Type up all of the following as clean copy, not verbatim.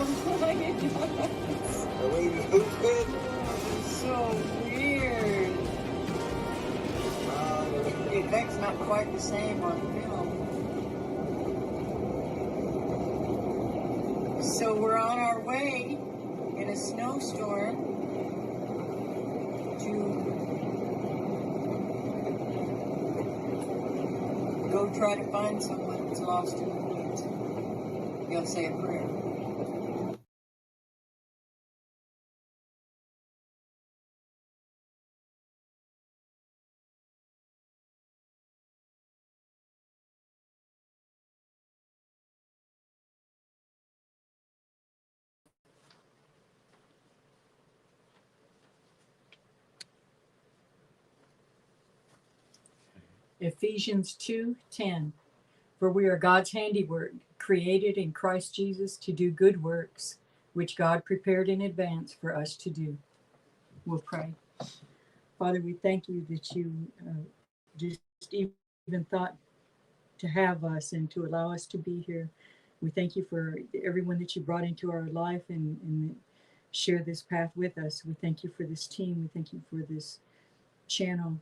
The way you moved it. So weird. The effect's not quite the same on film. So we're on our way in a snowstorm to go try to find someone that's lost in the woods. You'll say a prayer. Ephesians 2:10. For we are God's handiwork, created in Christ Jesus to do good works, which God prepared in advance for us to do. We'll pray. Father, we thank you that you just even thought to have us and to allow us to be here. We thank you for everyone that you brought into our life and share this path with us. We thank you for this team. We thank you for this channel.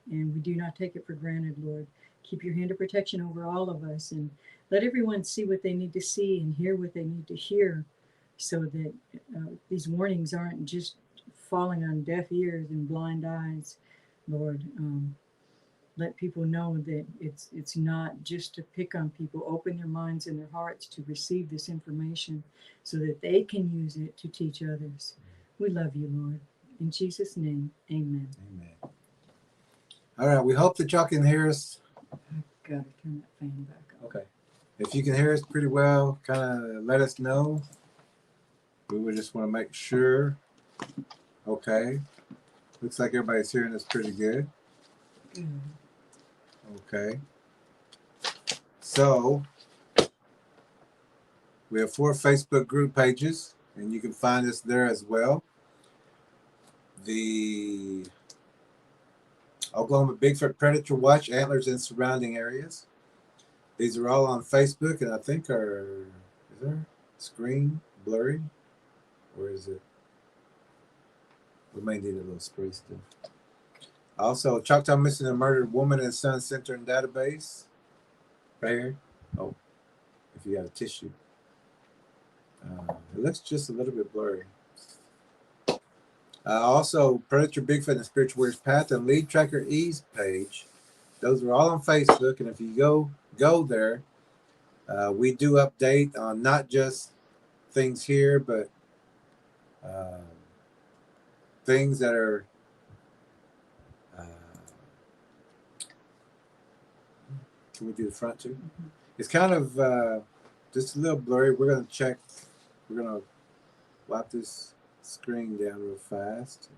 And we do not take it for granted, Lord. Keep your hand of protection over all of us and let everyone see what they need to see and hear what they need to hear so that these warnings aren't just falling on deaf ears and blind eyes, Lord. Let people know that it's not just to pick on people. Open their minds and their hearts to receive this information so that they can use it to teach others. We love you, Lord. In Jesus' name, amen. Amen. All right, we hope that y'all can hear us. I've got to turn that fan back on. Okay. If you can hear us pretty well, kind of let us know. We would just want to make sure. Okay. Looks like everybody's hearing us pretty good. Okay. So, we have 4 Facebook group pages, and you can find us there as well. The Oklahoma Bigfoot Predator Watch, Antlers and Surrounding Areas. These are all on Facebook, and I think is our screen blurry? Or is it? We may need a little spray still. Also, Choctaw Missing and Murdered Woman and Son Center and Database. Right here. Oh, if you got a tissue. It looks just a little bit blurry. Also, Predator, Bigfoot, and Spiritual Warriors Path and Lead Tracker Ease page. Those are all on Facebook, and if you go there, we do update on not just things here, but things that are can we do the front too? Mm-hmm. It's kind of just a little blurry. We're going to check. We're going to wipe this screen down real fast.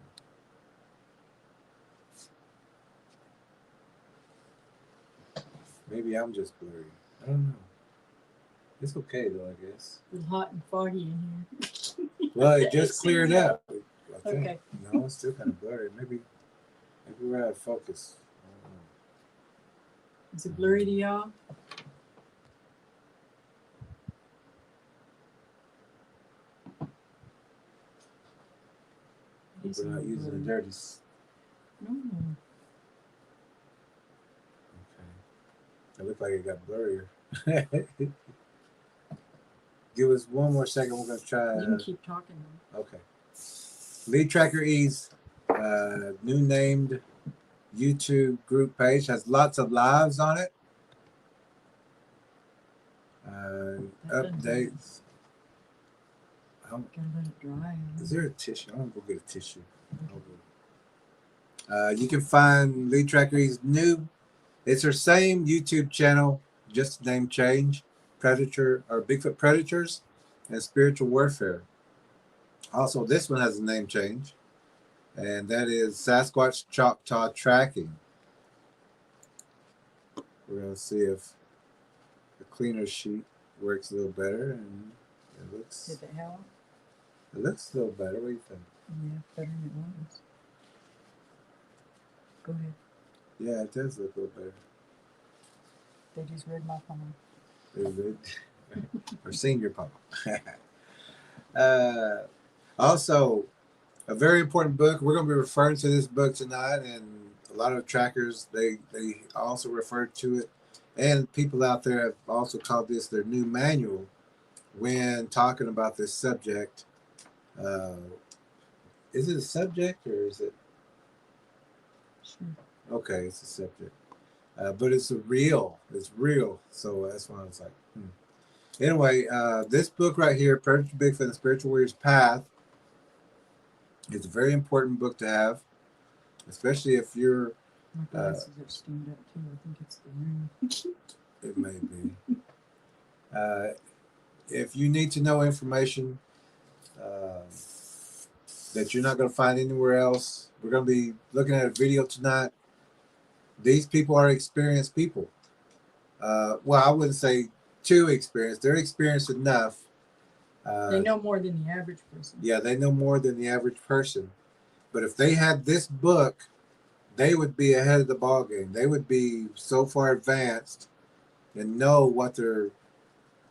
Maybe I'm just blurry. I don't know. It's okay though, I guess. It's hot and foggy in here. Well, it just cleared up. I think. Okay. No, it's still kind of blurry. Maybe we're out of focus. I don't know. Is it blurry to y'all? We're not using the dirty. No. Okay. It looked like it got blurrier. Give us one more second. We're going to try. You can keep talking. Okay. Lead Tracker Ease, new named YouTube group page, has lots of lives on it. Updates. Gotta let it dry. Is there a tissue? I'm gonna go get a tissue. You can find Lead Tracker Ease new. It's her same YouTube channel, just name change. Predator or Bigfoot Predators and Spiritual Warfare. Also, this one has a name change, and that is Sasquatch Choctaw Tracking. We're going to see if the cleaner sheet works a little better, and it looks. Did it help? It looks a little better. What do you think? Yeah, better than it was. Go ahead. Yeah, it does look a little better. They just read my phone. Or senior pump. Also, a very important book. We're going to be referring to this book tonight, and a lot of trackers they also refer to it, and people out there have also called this their new manual when talking about this subject. Uh, is it a subject or is it? Sure. Okay, it's a subject, but it's real. It's real. So that's why I was like, Anyway, this book right here, Predator Bigfoot and the Spiritual Warrior's Path, is a very important book to have, especially if you're. My glasses are steamed up too. I think it's the room. It may be. If you need to know information that you're not going to find anywhere else, we're going to be looking at a video tonight. These people are experienced people. Well, I wouldn't say too experienced. They're experienced enough. They know more than the average person. Yeah, they know more than the average person. But if they had this book, they would be ahead of the ball game. They would be so far advanced and know what they're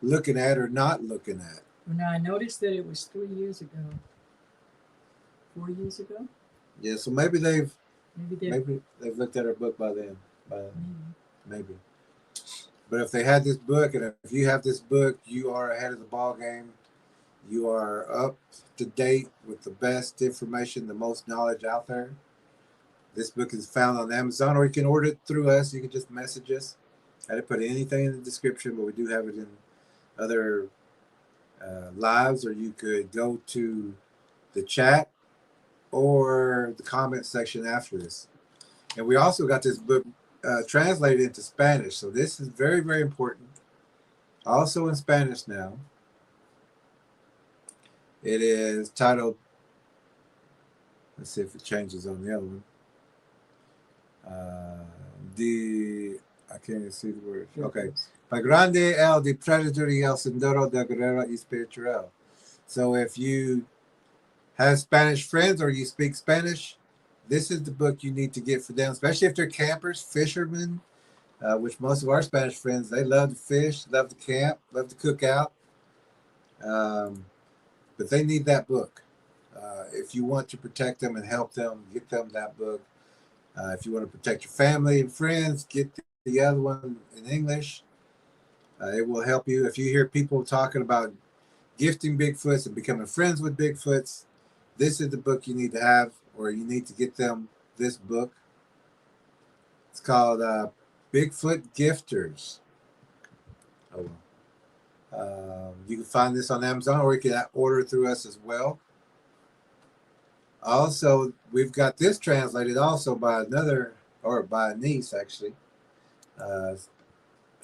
looking at or not looking at. Well, now I noticed that it was 3 years ago. 4 years ago? Yeah, so maybe they've Maybe looked at our book by then. Maybe. But if they had this book, and if you have this book, you are ahead of the ball game. You are up to date with the best information, the most knowledge out there. This book is found on Amazon, or you can order it through us. You can just message us. I didn't put anything in the description, but we do have it in other lives, or you could go to the chat or the comment section after this. And we also got this book translated into Spanish. So this is very, very important. Also in Spanish now. It is titled, let's see if it changes on the other one. I can't even see the word. Okay. Grande, el DEPREDADOR y el SENDERO de GUERRERO y ESPIRITUAL. So if you have Spanish friends or you speak Spanish, this is the book you need to get for them, especially if they're campers, fishermen, which most of our Spanish friends, they love to fish, love to camp, love to cook out. But they need that book. If you want to protect them and help them, get them that book. If you want to protect your family and friends, get the other one in English. It will help you. If you hear people talking about gifting Bigfoots and becoming friends with Bigfoots, this is the book you need to have, or you need to get them this book. It's called Bigfoot Gifters. You can find this on Amazon, or you can order through us as well. Also, we've got this translated also by another, or by a niece actually,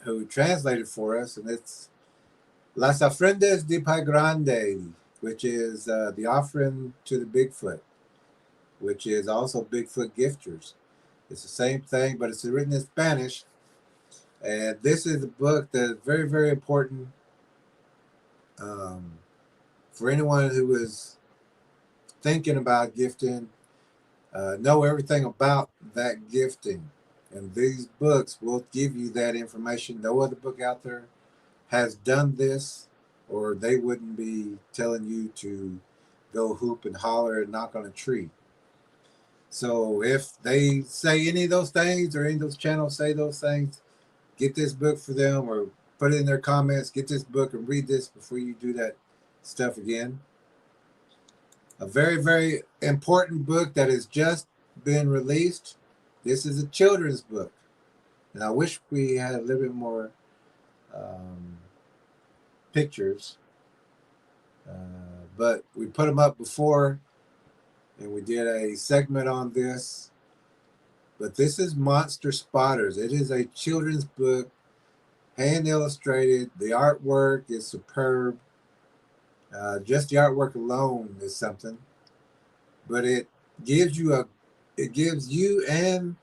who translated for us, and it's Las Ofrendas de Pai Grande, which is the offering to the Bigfoot, which is also Bigfoot Gifters. It's the same thing, but it's written in Spanish. And this is a book that is very, very important for anyone who is thinking about gifting, know everything about that gifting. And these books will give you that information. No other book out there has done this, or they wouldn't be telling you to go hoop and holler and knock on a tree. So if they say any of those things, or any of those channels say those things, get this book for them, or put it in their comments. Get this book and read this before you do that stuff again. A very, very important book that has just been released. This is a children's book. And I wish we had a little bit more pictures. But we put them up before, and we did a segment on this. But this is Monster Spotters. It is a children's book, hand illustrated. The artwork is superb. Just the artwork alone is something. But it gives you and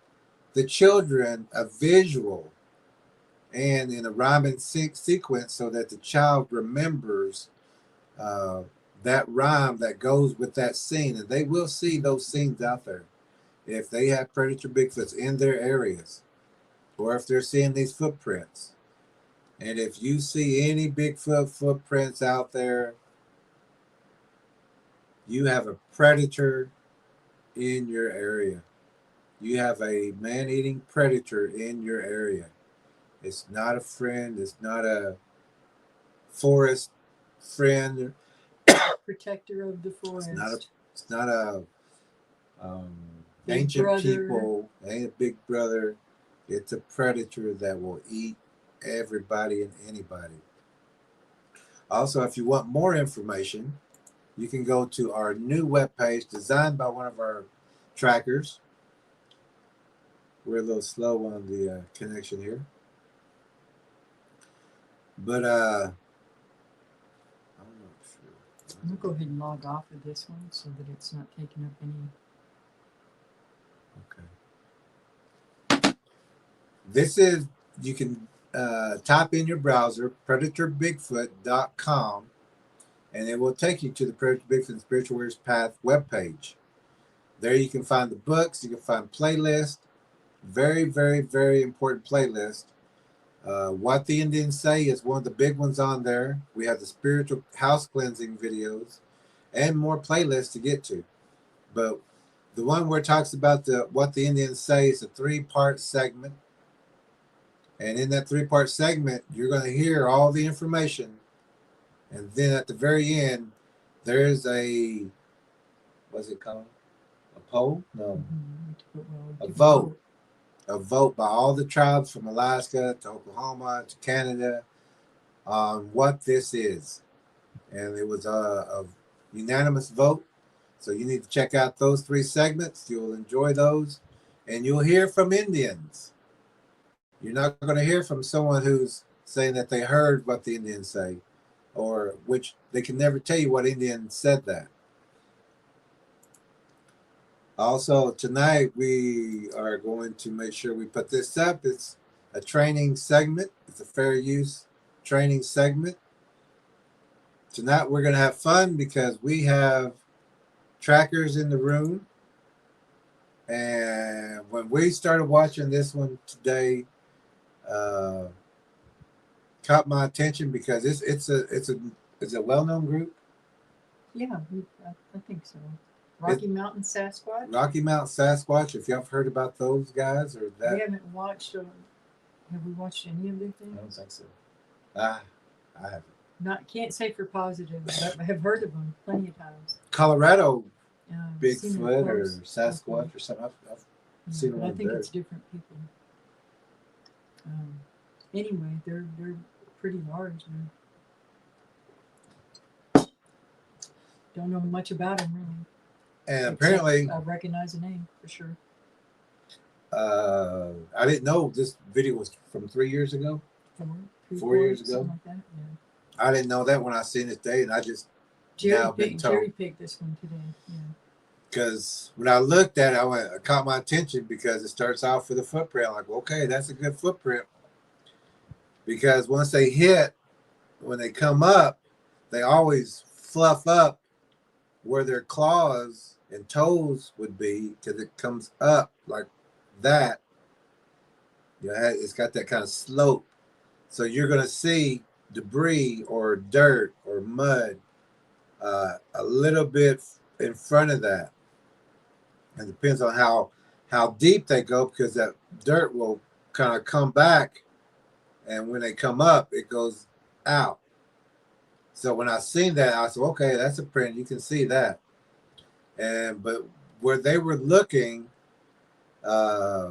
the children a visual, and in a rhyming sequence, so that the child remembers that rhyme that goes with that scene. And they will see those scenes out there if they have predator Bigfoots in their areas, or if they're seeing these footprints. And if you see any Bigfoot footprints out there, You have a predator in your area. You have a man-eating predator in your area. It's not a friend. It's not a forest friend. Protector of the forest. It's not a Big ancient brother. people. Ain't a big brother. It's a predator that will eat everybody and anybody. Also, if you want more information, you can go to our new webpage designed by one of our trackers. We're a little slow on the connection here. But I'm not sure. I'm going to go ahead and log off of this one so that it's not taking up any. Okay. This is, you can type in your browser, predatorbigfoot.com, and it will take you to the Predator Bigfoot and Spiritual Warriors Path webpage. There you can find the books, you can find playlists, very, very, very important playlist. What the Indians Say is one of the big ones on there. We have the spiritual house cleansing videos and more playlists to get to. But the one where it talks about what the Indians say is a 3-part segment. And in that 3-part segment, you're going to hear all the information. And then at the very end, there's a, what's it called? A poll? No. A vote. A vote by all the tribes from Alaska to Oklahoma to Canada on what this is. And it was a unanimous vote. So you need to check out those 3 segments. You'll enjoy those. And you'll hear from Indians. You're not going to hear from someone who's saying that they heard what the Indians say, or which they can never tell you what Indian said that. Also, tonight we are going to make sure we put this up. It's a training segment. It's a fair use training segment. Tonight we're going to have fun because we have trackers in the room. And when we started watching this one today, caught my attention because it's a well-known group. Yeah, I think so. Rocky Mountain Sasquatch. Rocky Mountain Sasquatch. If y'all have heard about those guys or that, We haven't watched. Have we watched any of their things? I don't think so. I haven't. Can't say for positive, but I have heard of them plenty of times. Colorado Seen them Bigfoot or close. Sasquatch or something. I've seen them But I on think there. it's different people. Anyway, they're pretty large. Don't know much about them really. And apparently, I recognize the name for sure. I didn't know this video was from 3 years ago. 4 years ago. Like that. Yeah. I didn't know that when I seen it today, and I just now been told. Jerry picked this one today. Yeah. Because when I looked at it, it caught my attention because it starts off with a footprint. I'm like, okay, that's a good footprint. Because once they hit, when they come up, they always fluff up where their claws and toes would be because it comes up like that. You know, it's got that kind of slope. So you're going to see debris or dirt or mud a little bit in front of that. And it depends on how deep they go, because that dirt will kind of come back, and when they come up, it goes out. So when I seen that, I said, okay, that's a print. You can see that. But where they were looking, I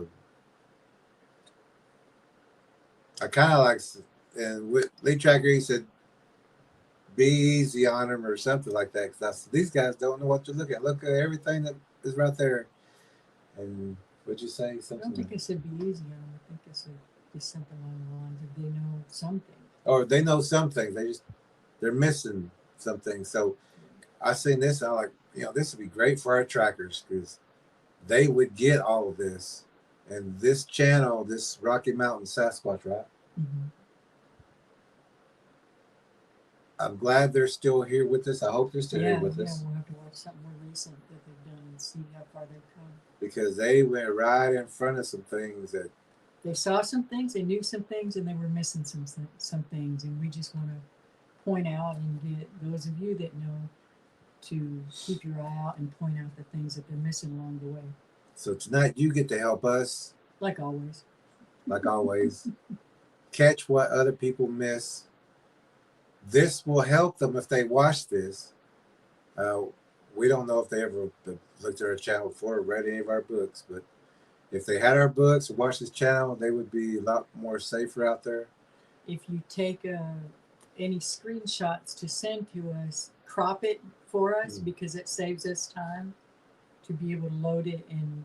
kind of like, and with Lee Tracker, he said, be easy on them or something like that. Because I said, these guys don't know what to look at. Look at everything that is right there. And what'd you say? Something? I don't think I said be easy on them. I think I said just something along the lines of they know something. Or they know some things. They're missing something. So I seen this, and I'm like, this would be great for our trackers because they would get all of this. And this channel, this Rocky Mountain Sasquatch, right? Mm-hmm. I'm glad they're still here with us. I hope they're still here with us. Yeah, we'll have to watch something more recent that they've done and see how far they've come. Because they went right in front of some things that they saw some things, they knew some things, and they were missing some things. And we just want to point out and get those of you that know to keep your eye out and point out the things that they're missing along the way. So tonight you get to help us, Like always. like always, catch what other people miss. This will help them if they watch this. We don't know if they ever looked at our channel before or read any of our books, but if they had our books or watched this channel, they would be a lot more safer out there. If you take any screenshots to send to us, crop it for us because it saves us time to be able to load it and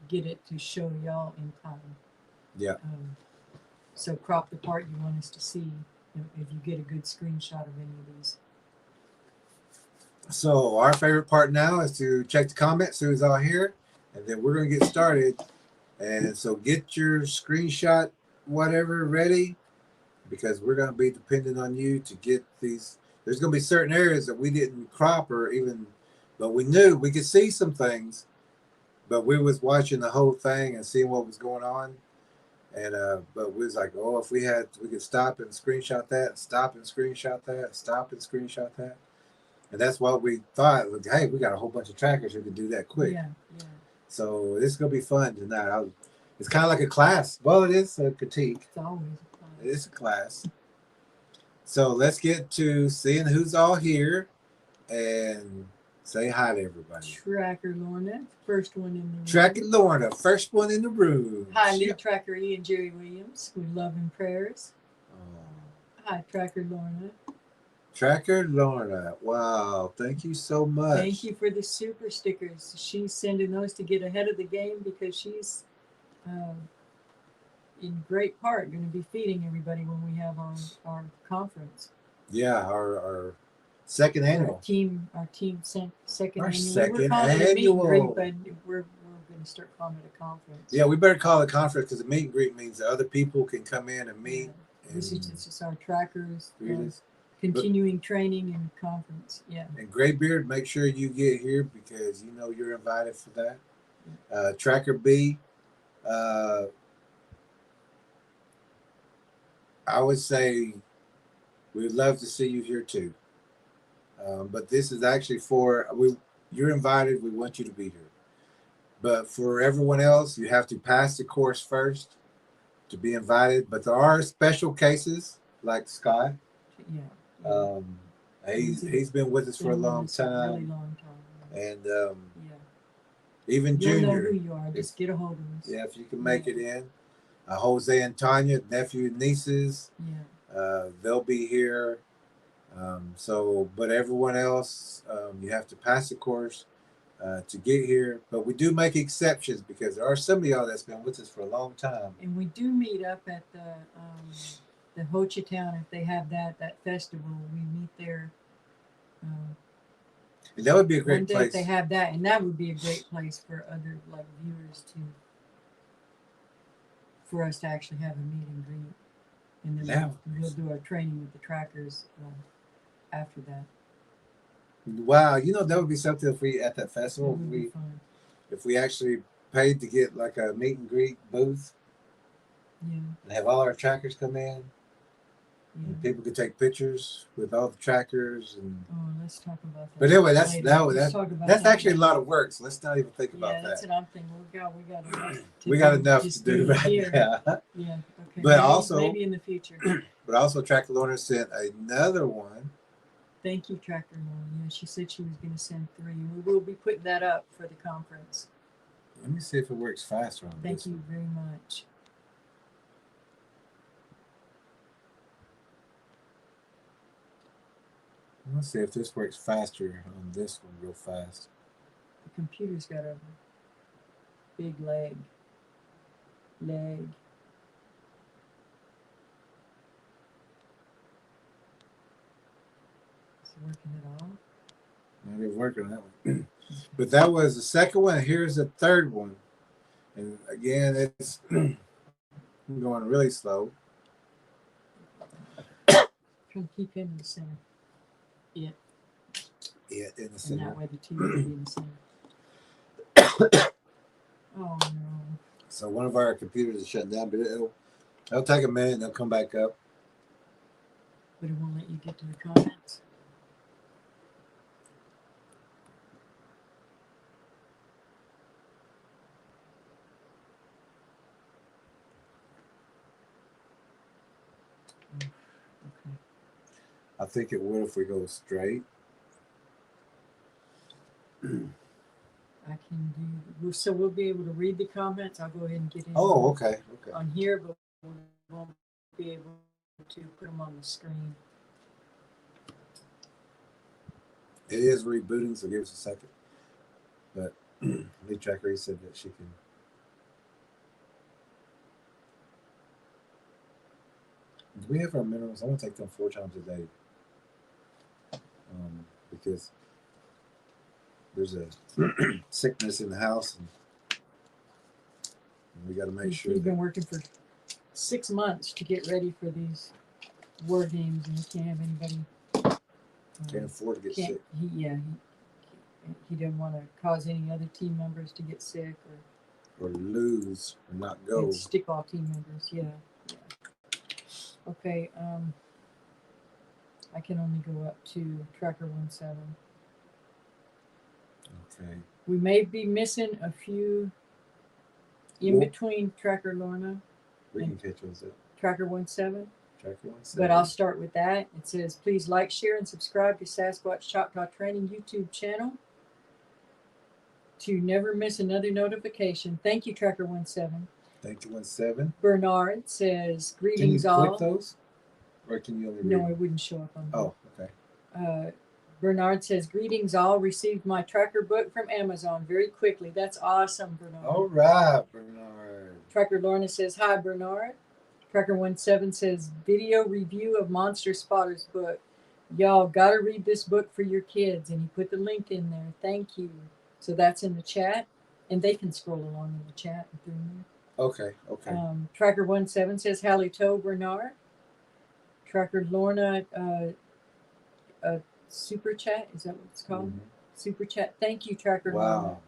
get it to show y'all in time. Yeah. So crop the part you want us to see if you get a good screenshot of any of these. So our favorite part now is to check the comments, see who's all here, and then we're going to get started. And so get your screenshot, whatever, ready, because we're going to be dependent on you to get these. There's going to be certain areas that we didn't crop or even, but we knew we could see some things, but we was watching the whole thing and seeing what was going on. And but we was like, oh, if we could stop and screenshot that, stop and screenshot that, stop and screenshot that. And that's what we thought. Hey, we got a whole bunch of trackers who could do that quick. Yeah, yeah. So this is gonna be fun tonight. It's kind of like a class. Well, it is a critique. It's always a class. It is a class. So let's get to seeing who's all here and say hi to everybody. Tracker Lorna, first one in the room. Tracker Lorna, first one in the room. Hi, lead tracker E and Jerry Williams with love and prayers. Oh. Hi, Tracker Lorna. Tracker Lorna. Wow, thank you so much. Thank you for the super stickers. She's sending those to get ahead of the game because she's in great part going to be feeding everybody when we have our conference. Yeah, our second annual. Our team second Our annual. second We're calling it a meet and annual. greet, but we're going to start calling it a conference. Yeah, we better call it a conference because the meet and greet means that other people can come in and meet. Yeah. This is just our trackers. Continuing training and conference, yeah. And Graybeard, make sure you get here because you know you're invited for that. Tracker B, I would say we'd love to see you here too. But this is actually you're invited. We want you to be here. But for everyone else, you have to pass the course first to be invited. But there are special cases like Scott. Yeah. He's been with us for a long time. Really long time. And yeah. even You'll Junior. know who you are. Just get a hold of us. Yeah, if you can make it in. Jose and Tanya, nephew and nieces. Yeah. They'll be here. But everyone else, you have to pass the course to get here. But we do make exceptions because there are some of y'all that's been with us for a long time. And we do meet up at the Ho Chi Town, if they have that festival, we meet there. And that would be a great one day place. if they have that, and that would be a great place for other viewers for us to actually have a meet and greet, and then we'll do our training with the trackers after that. Wow, that would be something if we at that festival if we actually paid to get like a meet and greet booth. Yeah. And have all our trackers come in. Yeah. And people could take pictures with all the trackers and. Oh, let's talk about that. But anyway, that's actually a lot of work. So let's not even think about that. Yeah, that's what I'm thinking. We got enough to do right now. Yeah. Okay. But maybe in the future. But also, Tracker Lorna sent another one. Thank you, Tracker Lorna. Yeah, she said she was going to send 3. We will be putting that up for the conference. Let me see if it works faster on this. Thank you very much. Let's see if this works faster on this one real fast. The computer's got a big lag. Is it working at all? Maybe it's working on that one. But that was the second one. Here's the third one. And again, it's going really slow. Trying to keep him in the center. Yeah. Yeah, in the And center. that way the TV will be in the center. Oh no. So one of our computers is shutting down, but it'll take a minute and they'll come back up. But it won't let you get to the comments. Okay. I think it would if we go straight. I can do, so we'll be able to read the comments. I'll go ahead and get in Oh, okay. Okay. on here, but we won't be able to put them on the screen. It is rebooting, so give us a second. But Lee Tracker said that she can. Do we have our minerals? I want to take them 4 times a day. Because there's a sickness in the house, and we got to make sure. He's been working for 6 months to get ready for these war games, and he can't have anybody. Can't afford to get sick. He doesn't want to cause any other team members to get sick Or lose or not go. Stickball team members. Yeah. Okay. I can only go up to Tracker 17. Okay. We may be missing a few in between Tracker Lorna. We can catch those up. Tracker 17. Tracker 17. But I'll start with that. It says, please like, share, and subscribe to Sasquatch Choctaw Training YouTube channel to never miss another notification. Thank you, Tracker 17. Thank you, 17. Bernard says, greetings can you all. click those? Or can you only read No, it wouldn't show up on Oh, okay. Bernard says, greetings all. Received my tracker book from Amazon very quickly. That's awesome, Bernard. All right, Bernard. Tracker Lorna says, hi, Bernard. Tracker 17 says, video review of Monster Spotter's book. Y'all gotta read this book for your kids. And he put the link in there. Thank you. So that's in the chat. And they can scroll along in the chat if they're in there. Okay, okay. Tracker 17 says, halito, Bernard. Tracker Lorna, super chat, is that what it's called? Mm-hmm. Super chat. Thank you, Tracker Lorna. Wow.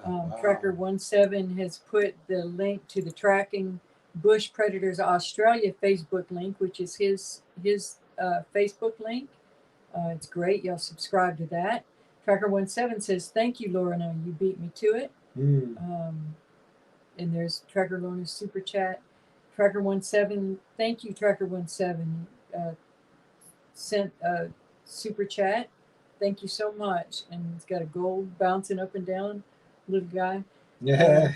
All right. Wow. Tracker 17 has put the link to the Tracking Bush Predators Australia Facebook link, which is his Facebook link. It's great. Y'all subscribe to that. Tracker 17 says, thank you, Lorna. You beat me to it. And there's Tracker Lorna's super chat. Tracker 17, thank you, Tracker 17. Sent a super chat. Thank you so much. And it's got a gold bouncing up and down, little guy. Yeah.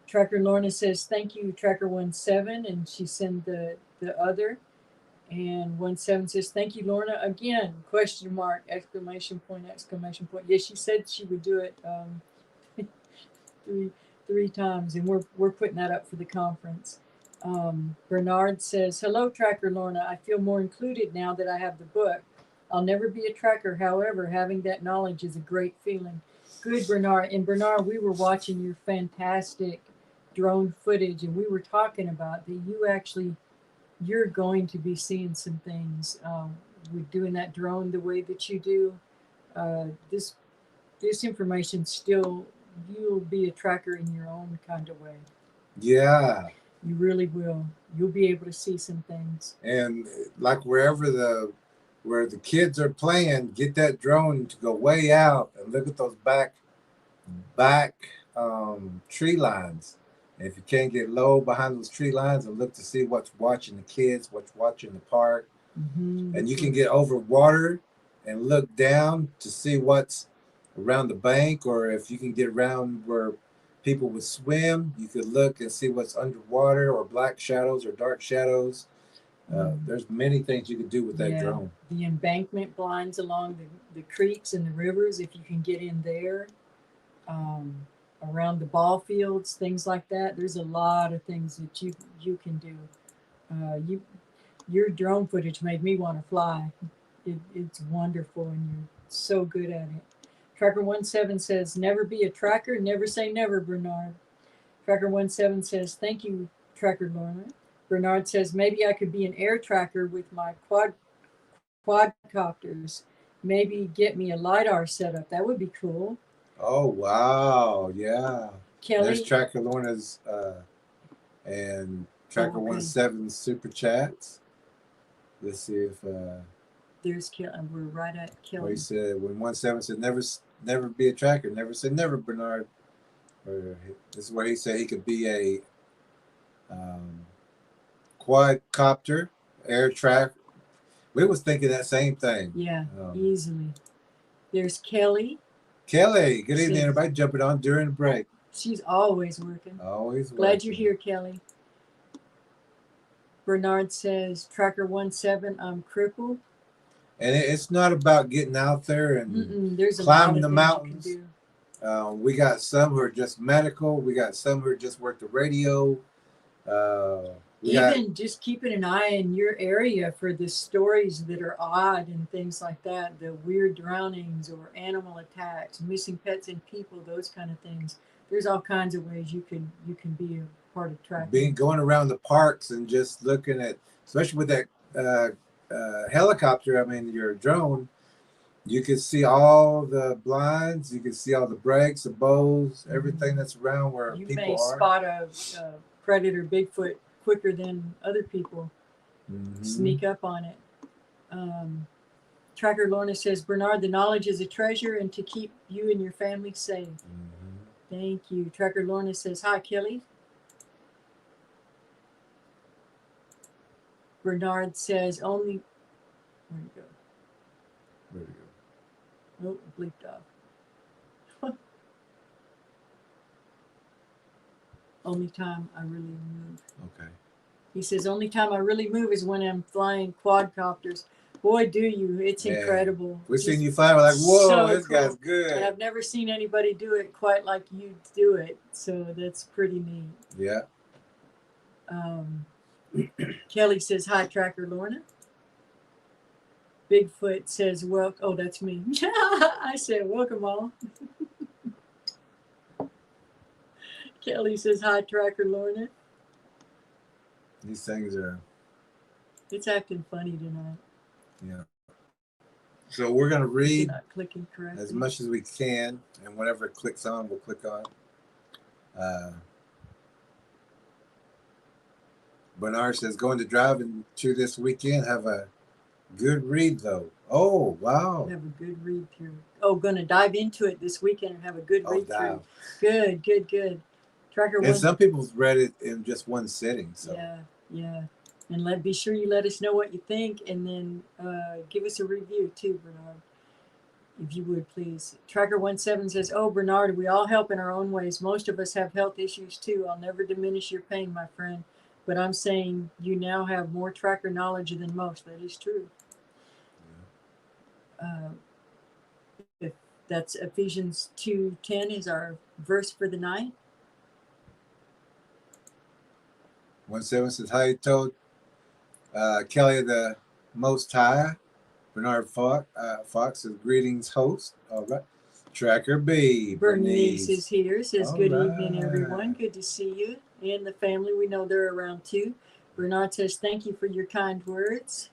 Tracker Lorna says, thank you, Tracker 17. And she sent the other. And 17 says, thank you, Lorna. Again, question mark, exclamation point, exclamation point. Yeah, she said she would do it three times, and we're putting that up for the conference. Bernard says, hello, Tracker Lorna. I feel more included now that I have the book. I'll never be a tracker. However, having that knowledge is a great feeling. Good, Bernard. And Bernard, we were watching your fantastic drone footage, and we were talking about that you're going to be seeing some things with doing that drone the way that you do. This information still, you'll be a tracker in your own kind of way. Yeah. You really will. You'll be able to see some things. And like where the kids are playing, get that drone to go way out and look at those back tree lines. And if you can't get low behind those tree lines and look to see what's watching the kids, what's watching the park. And you can get over water and look down to see what's around the bank, or if you can get around where people would swim, you could look and see what's underwater, or black shadows or dark shadows. There's many things you could do with that drone. The embankment blinds along the creeks and the rivers, if you can get in there, around the ball fields, things like that. There's a lot of things that you can do. Your drone footage made me want to fly. It's wonderful, and you're so good at it. Tracker 17 says, never be a tracker, never say never, Bernard. Tracker 17 says, thank you, Tracker Lorna. Bernard says, maybe I could be an air tracker with my quadcopters. Maybe get me a LiDAR setup. That would be cool. Oh, wow. Yeah. Kelly. There's Tracker Lorna's and Tracker 17 super chats. Let's see if... There's Kelly. We're right at Kelly. Well, he said, when 17 said, never be a tracker, never say never, Bernard. Or this is where he said he could be a quadcopter, air track. We was thinking that same thing. Yeah, easily. There's Kelly. Kelly, good evening, everybody. Jumping on during the break. She's always working. Always working. Glad you're here, Kelly. Bernard says, Tracker 17, I'm crippled. And it's not about getting out there and there's climbing the mountains. We got some who are just medical. We got some who are just work the radio. Even just keeping an eye in your area for the stories that are odd and things like that, the weird drownings or animal attacks, missing pets and people, those kind of things. There's all kinds of ways you can be a part of tracking. Going around the parks and just looking at, especially with that helicopter, I mean your drone, you can see all the blinds, you can see all the brakes, the bows, everything that's around where you people may are. Spot a predator Bigfoot quicker than other people. Sneak up on it. Tracker Lorna says, Bernard, the knowledge is a treasure and to keep you and your family safe. Thank you. Tracker Lorna says, hi, Kelly. Bernard says, only, where'd it go? Where'd it go? Oh, bleeped off. Only time I really move. Okay. He says, only time I really move is when I'm flying quadcopters. Boy, do you. It's incredible. We've seen you fly. We're like, whoa, so this cool. guy's good. And I've never seen anybody do it quite like you do it. So that's pretty neat. Yeah. Kelly says, hi, Tracker Lorna. Bigfoot says, well, oh, that's me. I said, welcome all. Kelly says, hi, Tracker Lorna. These things are... It's acting funny tonight. Yeah. So we're going to read not clicking correctly. As much as we can, and whatever it clicks on, we'll click on. Bernard says, going to driving to this weekend. Have a good read, though. Oh, wow. Have a good read through. Oh, going to dive into it this weekend and have a good read through. Good, good, good. Tracker and some people's read it in just one sitting. So. Yeah, yeah. And be sure you let us know what you think, and then give us a review too, Bernard, if you would, please. Tracker 17 says, oh, Bernard, we all help in our own ways. Most of us have health issues too. I'll never diminish your pain, my friend. But I'm saying you now have more tracker knowledge than most. That is true. If that's Ephesians 2:10 is our verse for the night. 17 says, how you told Kelly the Most High. Bernard Fox says, greetings, host. All right. Tracker B. Bernice is here. Says, good evening, everyone. Good to see you and the family. We know they're around too. Bernard says, thank you for your kind words.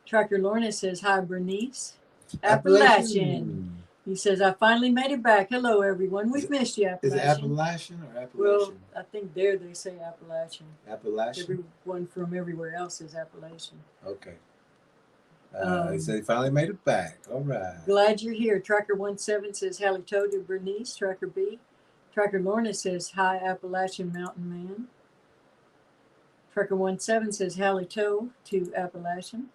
Tracker Lorna says, hi, Bernice. Appalachian. He says, I finally made it back. Hello, everyone. We've missed you, Appalachian. Is it Appalachian or Appalachian? Well, I think there they say Appalachian. Appalachian? Everyone from everywhere else is Appalachian. Okay. He said he finally made it back. All right. Glad you're here. Tracker 17 says, halito to Bernice. Tracker B. Tracker Lorna says, hi, Appalachian Mountain Man. Tracker 17 says, halito to Appalachian.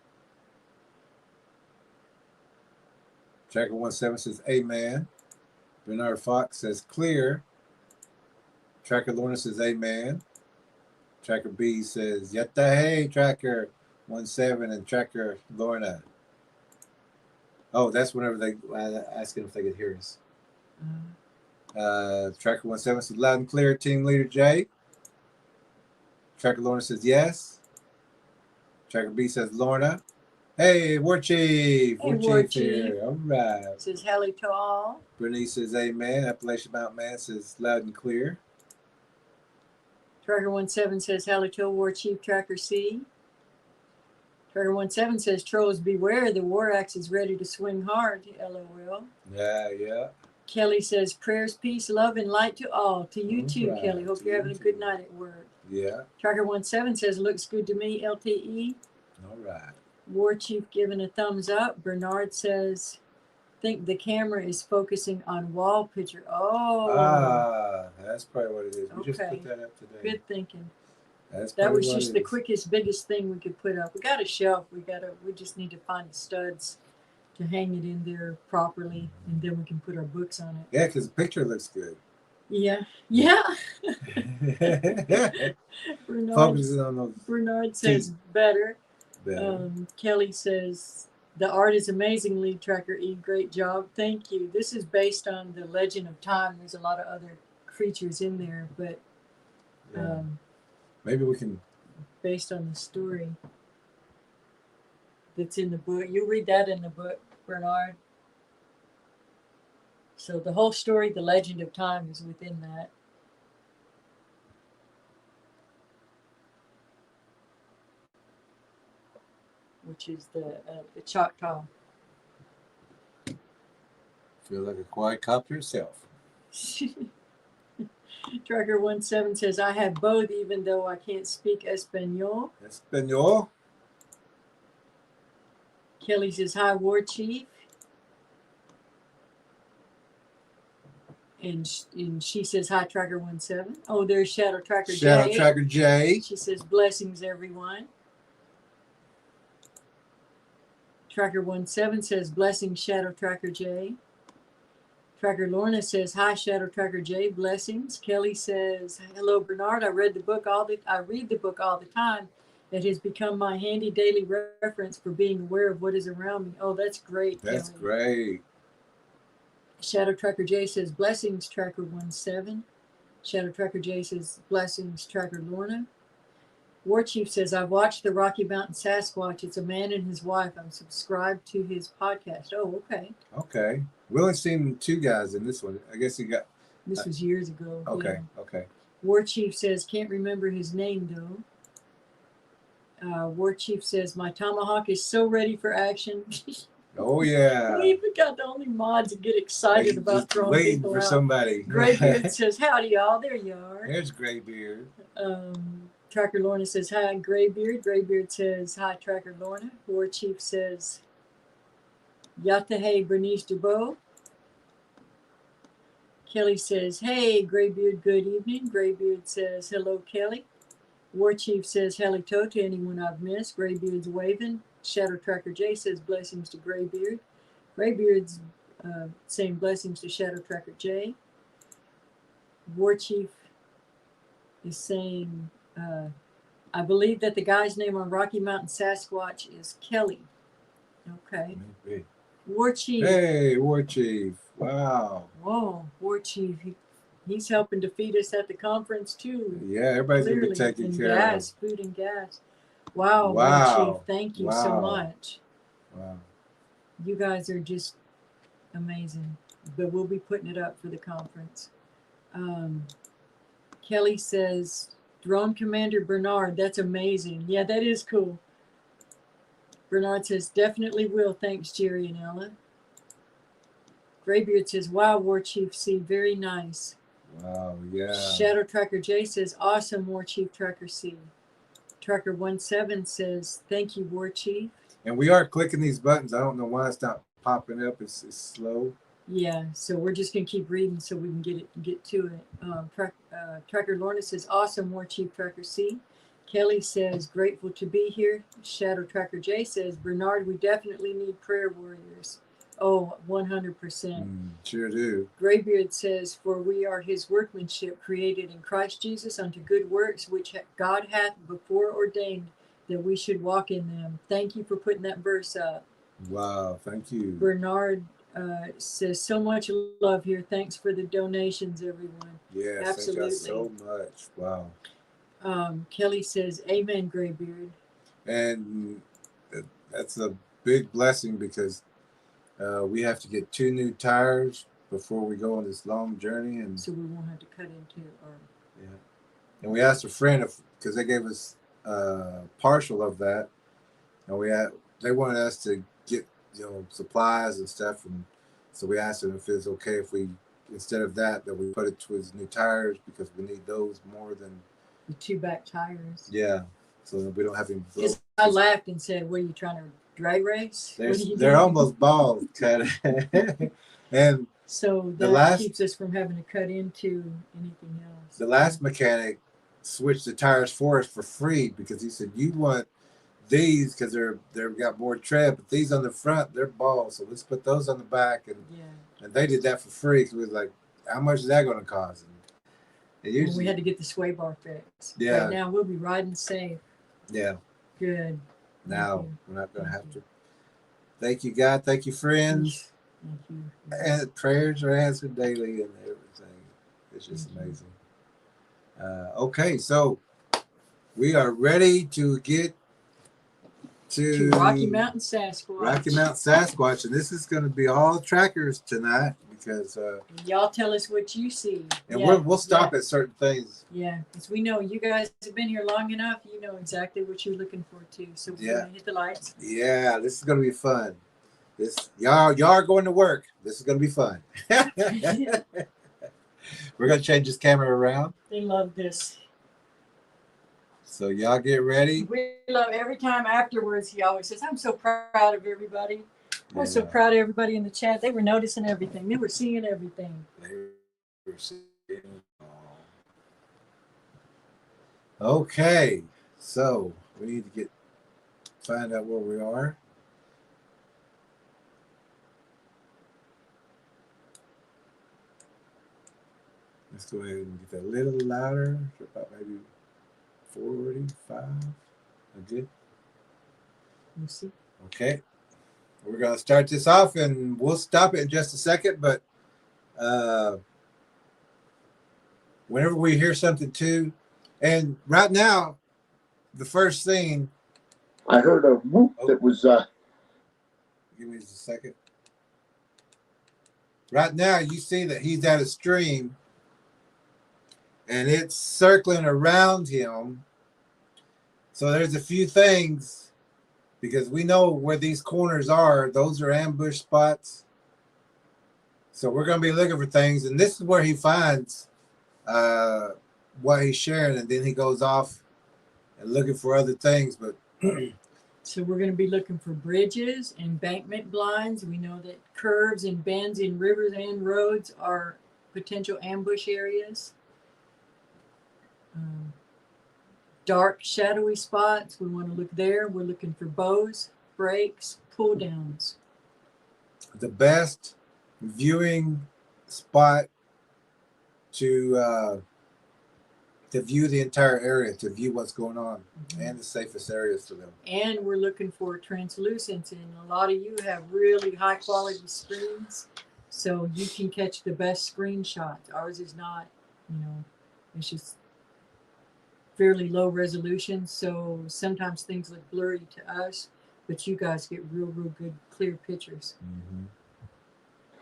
Tracker 17 says, amen. Bernard Fox says, clear. Tracker Lorna says, amen. Tracker B says, yatta hey, Tracker 17 and Tracker Lorna. Oh, that's whenever they asking if they could hear us. Tracker 17 says, loud and clear, Team Leader J. Tracker Lorna says, yes. Tracker B says, Lorna. Hey, War Chief. Hey, War Chief here. All right. Says, heli to all. Bernice says, amen. Appalachian Mountain Man says, loud and clear. Tracker 17 says, heli to War Chief. Tracker C. Tracker 17 says, trolls beware. The war axe is ready to swing hard. LOL. Yeah, yeah. Kelly says, prayers, peace, love, and light to all. To you too, right. Kelly. Hope you're having a good night at work. Yeah. Tracker 17 says, looks good to me. LTE. All right. War Chief giving a thumbs up. Bernard says, think the camera is focusing on wall picture. Oh. That's probably what it is. We just put that up today. Good thinking. That's That probably was what just it the is. quickest, biggest thing we could put up. We got a shelf. We just need to find the studs to hang it in there properly, and then we can put our books on it. Yeah, because the picture looks good. Yeah. Yeah. Focusing on those Bernard says better. better. Kelly says the art is amazing, lead tracker E. Great job. Thank you. This is based on the Legend of Time. There's a lot of other creatures in there, but Yeah. Maybe we can. based on the story that's in the book. You read that in the book, Bernard. So the whole story, the Legend of Time, is within that. Which is the Choctaw. Feel like a quadcopter yourself. Tracker 17 says, I have both, even though I can't speak Espanol. Espanol. Kelly says, hi, War Chief. And she says, hi, Tracker 17. Oh, there's Shadow Tracker J. Shadow Tracker J. She says, blessings, everyone. Tracker 17 says, blessings, Shadow Tracker J. Tracker Lorna says, hi, Shadow Tracker J, blessings. Kelly says, hello, Bernard. I read the book all the time. It has become my handy daily reference for being aware of what is around me. Oh, that's great. That's Kelly. great. Shadow Tracker J says, blessings, Tracker 17. Shadow Tracker J says, blessings, Tracker Lorna. War Chief says, I've watched the Rocky Mountain Sasquatch. It's a man and his wife. I'm subscribed to his podcast. Oh, okay. Okay. We only seen two guys in this one. I guess you got. This was years ago. Okay. Yeah. Okay. War Chief says, can't remember his name, though. War Chief says, my tomahawk is so ready for action. Oh, yeah. We got the only mods that get excited about Just throwing waiting people for out. somebody. Graybeard says, howdy, y'all. There you are. There's Graybeard. Tracker Lorna says, hi, Graybeard. Graybeard says, hi, Tracker Lorna. War Chief says, Yatahe Bernice Dubois. Kelly says, hey, Graybeard, good evening. Graybeard says, hello, Kelly. War Chief says, halito to anyone I've missed. Graybeard's waving. Shadow Tracker J says, blessings to Graybeard. Graybeard's saying blessings to Shadow Tracker J. War Chief is saying, I believe that the guy's name on Rocky Mountain Sasquatch is Kelly. Okay. Maybe. War Chief. Hey, War Chief. Wow. Whoa, War Chief. He's helping to feed us at the conference too. Yeah, everybody's going to be Clearly, taken and care gas, food and gas. Wow, Wow. War Chief, thank you so Wow. much. Wow. You guys are just amazing. But we'll be putting it up for the conference. Kelly says, Drone Commander Bernard, that's amazing. Yeah, that is cool. Bernard says, definitely will. Thanks, Jerry and Ella. Graybeard says, wow, War Chief C, very nice. Wow, yeah. Shadow Tracker J says, awesome, War Chief Tracker C. Tracker 17 says, thank you, War Chief. And we are clicking these buttons. I don't know why it's not popping up. It's slow. Yeah, so we're just going to keep reading so we can get to it. Tracker Lorna says, awesome, War Chief Tracker C. Kelly says, grateful to be here. Shadow Tracker J says, Bernard, we definitely need prayer warriors. Oh, 100%. Sure do. Graybeard says, for we are his workmanship, created in Christ Jesus unto good works, which God hath before ordained that we should walk in them. Thank you for putting that verse up. Wow, thank you. Bernard says, so much love here. Thanks for the donations, everyone. Yes, absolutely. Thank you so much. Wow. Kelly says, amen, Graybeard. And that's a big blessing because we have to get 2 new tires before we go on this long journey, and so we won't have to cut into yeah. And we asked a friend if, because they gave us partial of that, and they wanted us to get supplies and stuff, and so we asked them if it's okay if we, instead of that we put it towards new tires because we need those more than the 2 back tires. Yeah, so that we don't have any. Because I laughed and said, what are you trying to drag race? They're almost bald, cut. And so that keeps us from having to cut into anything else. The last mechanic switch the tires for us for free because he said you want these because they've got more tread, but these on the front they're balls, so let's put those on the back. And they did that for free because we was like, how much is that going to cost? And usually, we had to get the sway bar fixed. Yeah. But now we'll be riding safe. Yeah. Good. Now we're not going to have to. Thank you, God. Thank you, friends. Thank you. And prayers are answered daily and everything. It's just amazing. Okay, so we are ready to get to Rocky Mountain Sasquatch. Rocky Mountain Sasquatch, and this is going to be all trackers tonight because y'all tell us what you see. And we'll stop at certain things. Yeah, because we know you guys have been here long enough. You know exactly what you're looking for too. So we're gonna hit the lights. Yeah, this is going to be fun. Y'all are going to work. This is going to be fun. We're going to change this camera around. They love this. So y'all get ready. We love every time afterwards. He always says, "I'm so proud of everybody. I was so proud of everybody in the chat. They were noticing everything. They were seeing everything." They were seeing it all. Okay, so we need to find out where we are. Let's go ahead and get that a little louder, about maybe 45. Good. We'll see. Okay. We're going to start this off, and we'll stop it in just a second, but whenever we hear something too, and right now, the first thing. I heard a whoop that was... Give me just a second. Right now, you see that he's at a stream, and it's circling around him. So there's a few things, because we know where these corners are. Those are ambush spots. So we're going to be looking for things, and this is where he finds what he's sharing, and then he goes off and looking for other things. But so we're going to be looking for bridges, embankment blinds. We know that curves and bends in rivers and roads are potential ambush areas. Dark, shadowy spots, we want to look there. We're looking for bows, breaks, pull downs. The best viewing spot to view the entire area, to view what's going on, and the safest areas for them. And we're looking for translucence, and a lot of you have really high quality screens, so you can catch the best screenshots. Ours is not, it's just fairly low resolution, so sometimes things look blurry to us, but you guys get real good clear pictures.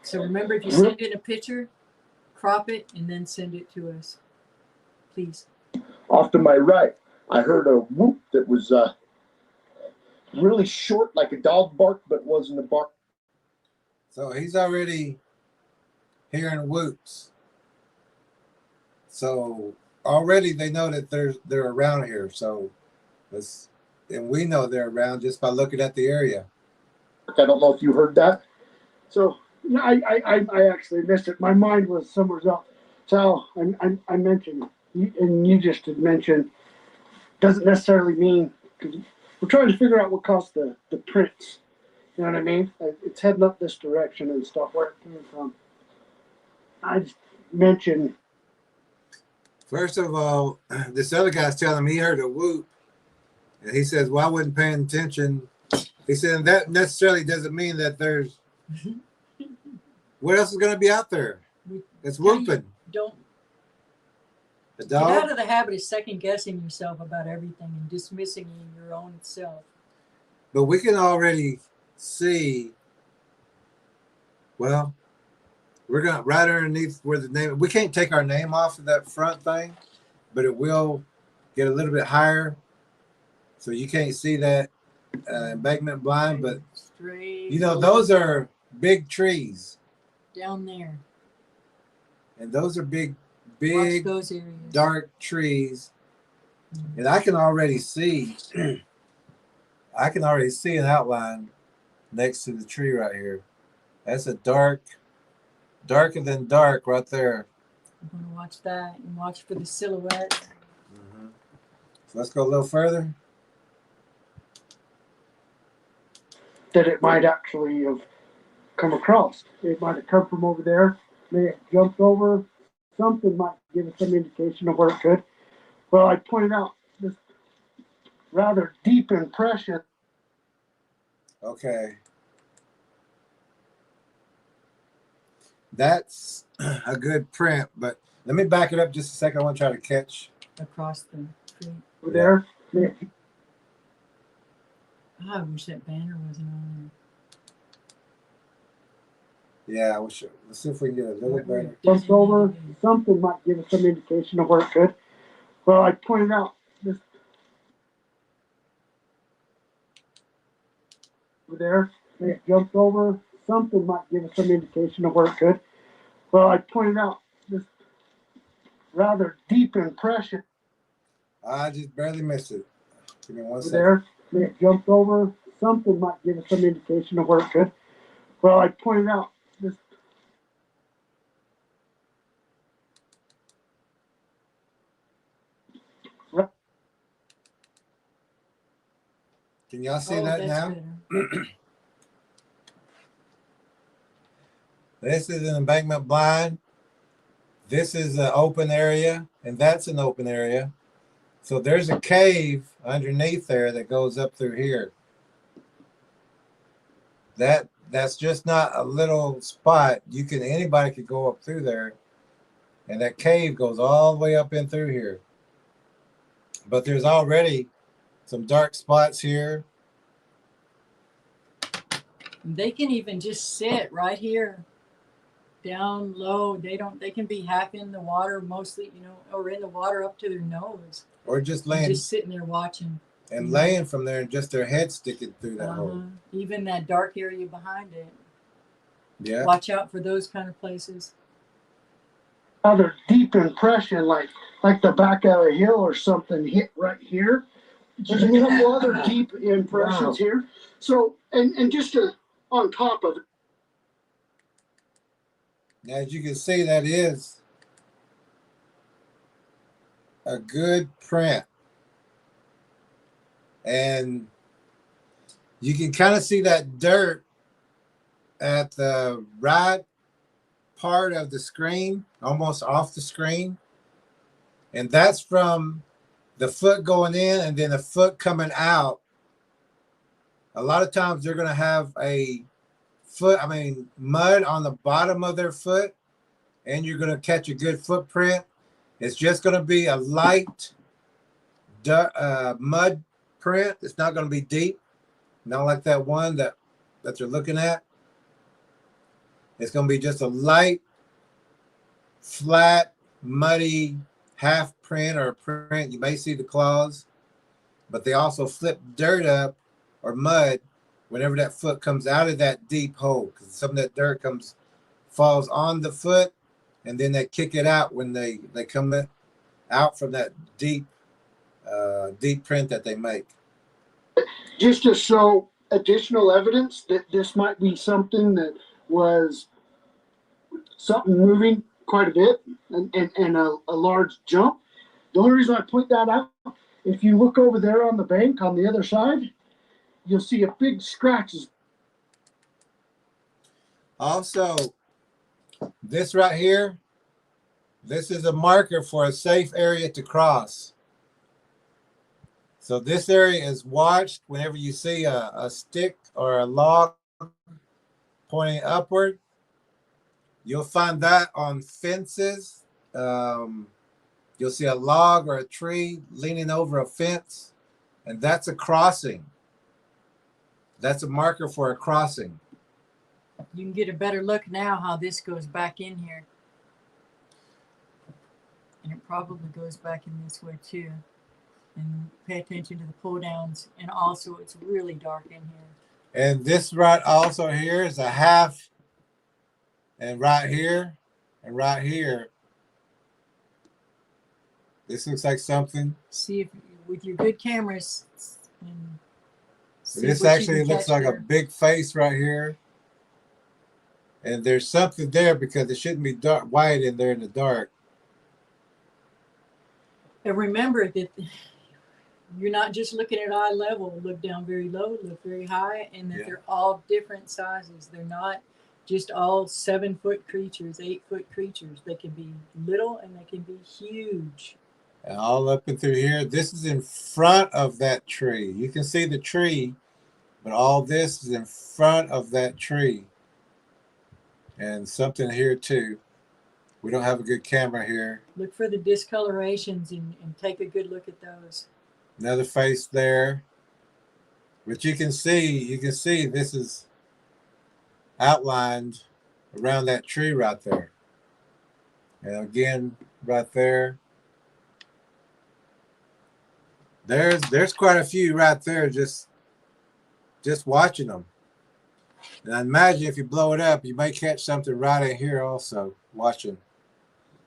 So remember, if you send in a picture, crop it and then send it to us, please. Off to my right, I heard a whoop that was really short, like a dog bark, but wasn't a bark. So he's already hearing whoops. So already they know that they're around here. So and we know they're around just by looking at the area. I don't know if you heard that. So yeah, I actually missed it. My mind was somewhere else. So I mentioned, and you just had mentioned, doesn't necessarily mean, because we're trying to figure out what caused the prints. You know what I mean? It's heading up this direction and stuff, where it came from. I just mentioned. First of all, this other guy's telling me he heard a whoop, and he says, "Well, I wasn't paying attention." He said that necessarily doesn't mean that there's. What else is going to be out there? It's whooping. Don't the get dog. out of the habit of second guessing yourself about everything and dismissing your own self. But we can already see. Well, we're going to right underneath where the name. We can't take our name off of that front thing, but it will get a little bit higher, so you can't see that embankment blind. But straight, those are big trees down there, and those are big watch those areas. Dark trees, and I can already see. I can already see an outline next to the tree right here. That's a darker than dark right there. I'm going to watch that and watch for the silhouette. So let's go a little further. That it might actually have come across. It might have come from over there, may have jumped over. Something might give us some indication of where it could. Well, I pointed out this rather deep impression. Okay. That's a good print, but let me back it up just a second. I want to try to catch. Across the street. Over there. Oh, I wish that banner wasn't on Yeah, I wish. Let's see if we can get a little there. better. Jumped over. Something might give us some indication of where it could. Well, I pointed out this over there. It jumped over. Something might give us some indication of where it could. Well, I pointed out this rather deep impression. I just barely missed it. Give me one Over second. there. It jumped over. Something might give us some indication of where it could. Well, I pointed out this Can y'all see Oh, that that's now? better. This is an embankment blind. This is an open area, and that's an open area. So there's a cave underneath there that goes up through here. That's just not a little spot. Anybody could go up through there, and that cave goes all the way up in through here. But there's already some dark spots here. They can even just sit right here down low. They can be half in the water mostly, or in the water up to their nose. Or just And laying just sitting there watching. and laying from there and just their head sticking through that hole. Even that dark area behind it. Yeah. Watch out for those kind of places. rather deep impression, like the back of a hill or something hit right here. There's a couple other deep impressions here. So, and just on top of it. Now, as you can see, that is a good print. And you can kind of see that dirt at the right part of the screen, almost off the screen. And that's from the foot going in and then the foot coming out. A lot of times they're going to have mud on the bottom of their foot, and you're going to catch a good footprint. It's just going to be a light mud print. It's not going to be deep, not like that one that you're looking at. It's going to be just a light, flat, muddy half print or print. You may see the claws, but they also flip dirt up or mud whenever that foot comes out of that deep hole, because some of that dirt falls on the foot, and then they kick it out when they come out from that deep print that they make. Just to show additional evidence that this might be something that was something moving quite a bit and a large jump. The only reason I point that out, if you look over there on the bank on the other side, you'll see a big scratches. Also, this right here, this is a marker for a safe area to cross. So this area is watched whenever you see a stick or a log pointing upward. You'll find that on fences. You'll see a log or a tree leaning over a fence, and that's a crossing. That's a marker for a crossing. You can get a better look now how this goes back in here. And it probably goes back in this way too. And pay attention to the pull downs. And also it's really dark in here. And this right also here is a half. And right here and right here, this looks like something. See if with your good cameras. And This actually looks like a big face right here. And there's something there because it shouldn't be dark, white in there in the dark. And remember that you're not just looking at eye level. Look down very low, look very high, and that Yeah. they're all different sizes. They're not just all 7-foot creatures, 8-foot creatures. They can be little and they can be huge. And all up and through here. This is in front of that tree. You can see the tree, but all this is in front of that tree. And something here too. We don't have a good camera here. Look for the discolorations and take a good look at those. Another face there. But you can see this is outlined around that tree right there. And again, right there. There's quite a few right there just watching them. And I imagine if you blow it up, you may catch something right in here also watching.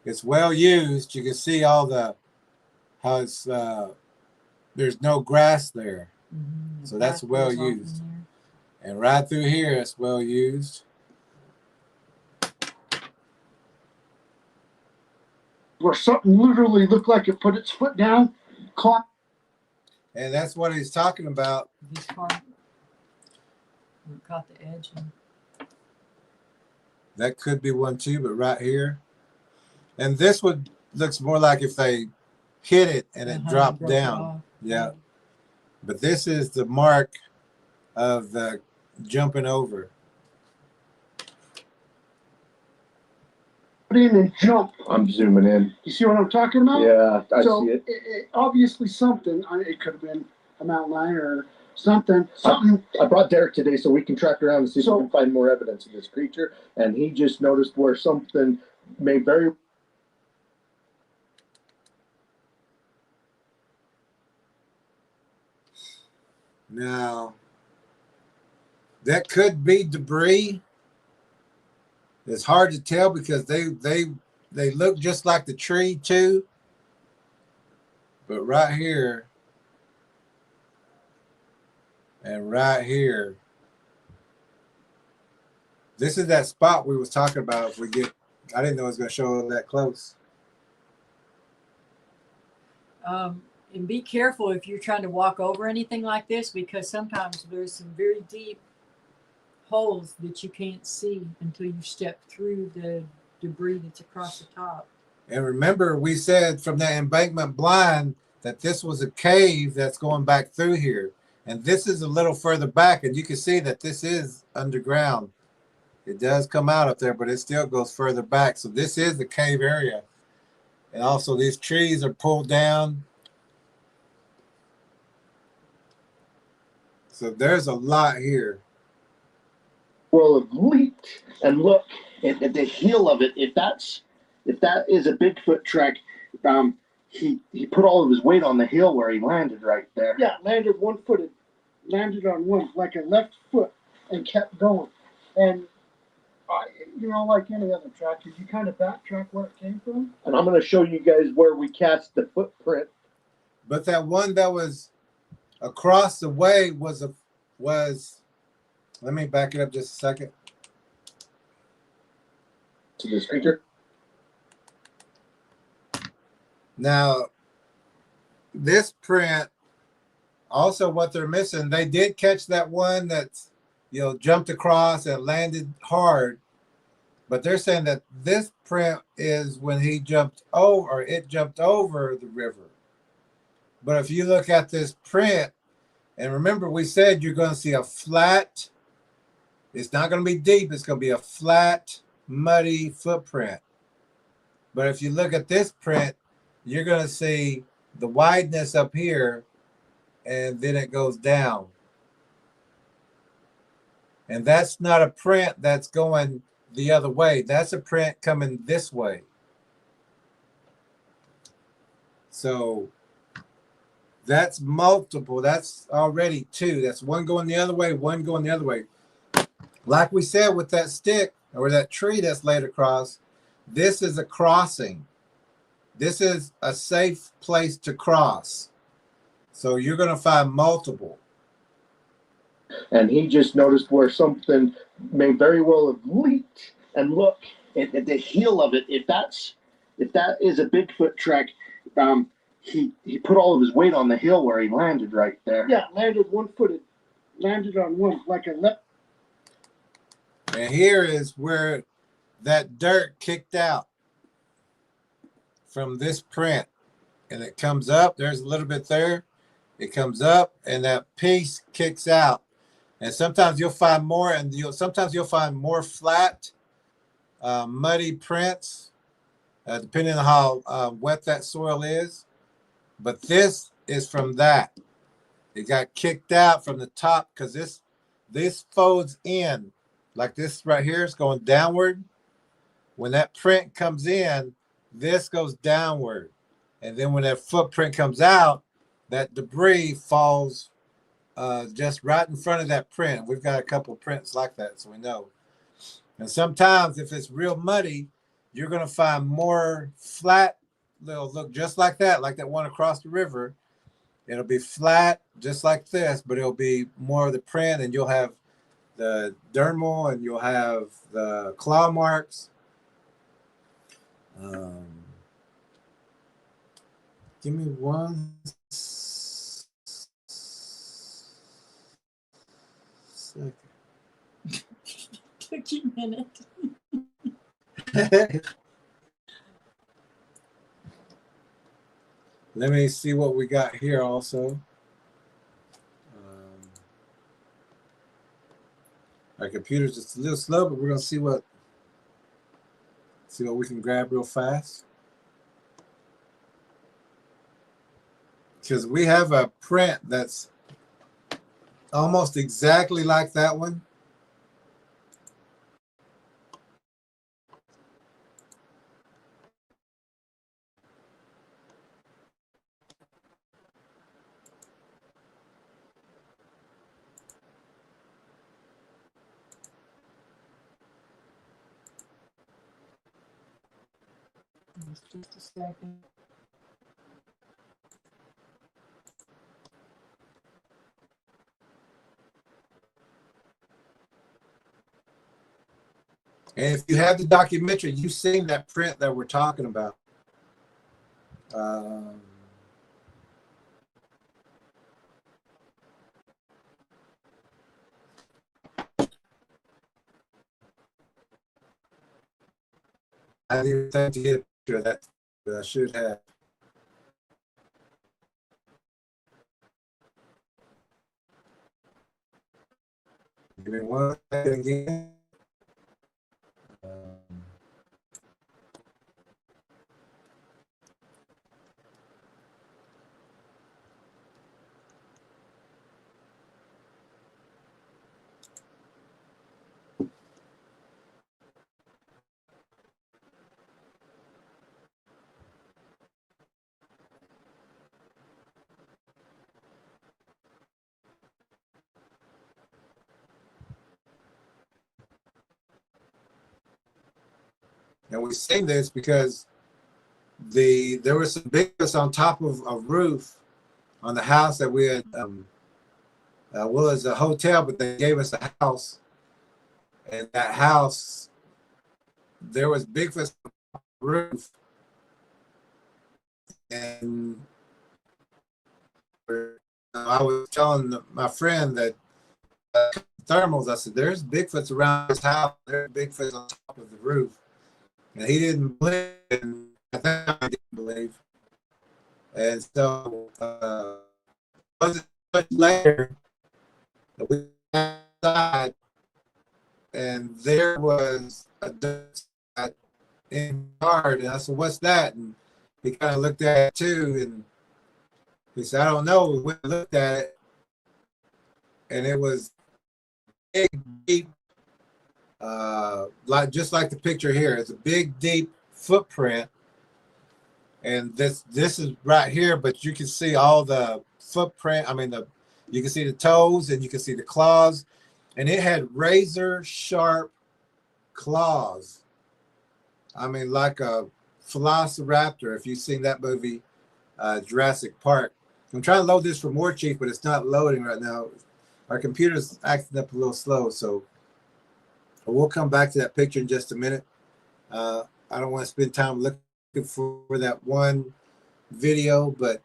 It's well used. You can see all the how it's there's no grass there. Mm-hmm. So that's well used. And right through here it's well used. Where something literally looked like it put its foot down, caught. And that's what he's talking about. This part caught the edge. That could be one too, but right here. And this one looks more like if they hit it and it dropped broke down. Yeah. But this is the mark of the jumping over. Put in and jump. I'm zooming in. You see what I'm talking about? Yeah, I So see it. Obviously something. It could have been a mountain lion or something. I brought Derek today so we can track around and see if So- we can find more evidence of this creature. And he just noticed where something may very. Now, that could be debris. It's hard to tell because they look just like the tree too. But right here and right here, this is that spot we was talking about. If we get, I didn't know it was going to show that close. And be careful if you're trying to walk over anything like this, because sometimes there's some very deep holes that you can't see until you step through the debris that's across the top. And remember, we said from that embankment blind that this was a cave that's going back through here. And this is a little further back, and you can see that this is underground. It does come out up there, but it still goes further back. So this is the cave area. And also these trees are pulled down. So there's a lot here. Well, it leaped and look at the heel of it. If that is a Bigfoot track, he put all of his weight on the hill where he landed right there. Yeah, landed one-footed. Landed on one, like a left foot, and kept going. And, like any other track, you kind of backtrack where it came from. And I'm going to show you guys where we cast the footprint. But that one that was across the way was let me back it up just a second. To this creature. Now, this print, also what they're missing, they did catch that one that's, jumped across and landed hard. But they're saying that this print is when he jumped over, or it jumped over the river. But if you look at this print, and remember we said you're going to see a flat, it's not going to be deep, it's going to be a flat, muddy footprint. But if you look at this print, you're going to see the wideness up here, and then it goes down. And that's not a print that's going the other way. That's a print coming this way. So that's multiple. That's already two. That's one going the other way, one going the other way. Like we said with that stick or that tree that's laid across, this is a crossing. This is a safe place to cross. So you're going to find multiple. And he just noticed where something may very well have leaped and look at the heel of it. If that is a Bigfoot track, he put all of his weight on the hill where he landed right there. Yeah, landed one-footed. Landed on one, like a left. And here is where that dirt kicked out from this print. And it comes up. There's a little bit there. It comes up, and that piece kicks out. And sometimes you'll find more, and sometimes you'll find more flat, muddy prints, depending on how wet that soil is. But this is from that. It got kicked out from the top because this folds in, like this right here is going downward. When that print comes in, this goes downward. And then when that footprint comes out, that debris falls just right in front of that print. We've got a couple of prints like that, so we know. And sometimes if it's real muddy, you're going to find more flat, they'll look just like that one across the river. It'll be flat, just like this, but it'll be more of the print, and you'll have the dermal, and you'll have the claw marks. Give me one second. Took you a minute. Let me see what we got here also. Our computer's just a little slow, but we're gonna see what we can grab real fast. Because we have a print that's almost exactly like that one. Just a second. And if you have the documentary, you've seen that print that we're talking about. I didn't think to get a picture of that, but I should have. Give me one second again. And we say this because there was some Bigfoots on top of a roof on the house that we had. Well, it was a hotel, but they gave us a house, and that house there was Bigfoots on the roof, and I was telling my friend that thermals. I said, "There's Bigfoots around this house. There's Bigfoots on top of the roof." And he didn't believe, and I think I didn't believe. And so, wasn't much later, we went outside, and there was a duck in the yard. And I said, "What's that?" And he kind of looked at it too, and he said, "I don't know." We went and looked at it, and it was big, deep. Just like the picture here, it's a big, deep footprint, and this is right here. But you can see all the footprint. I mean, you can see the toes, and you can see the claws, and it had razor sharp claws. I mean, like a velociraptor. If you've seen that movie, Jurassic Park. I'm trying to load this for more, Chief, but it's not loading right now. Our computer's acting up a little slow, so. We'll come back to that picture in just a minute. I don't want to spend time looking for that one video, but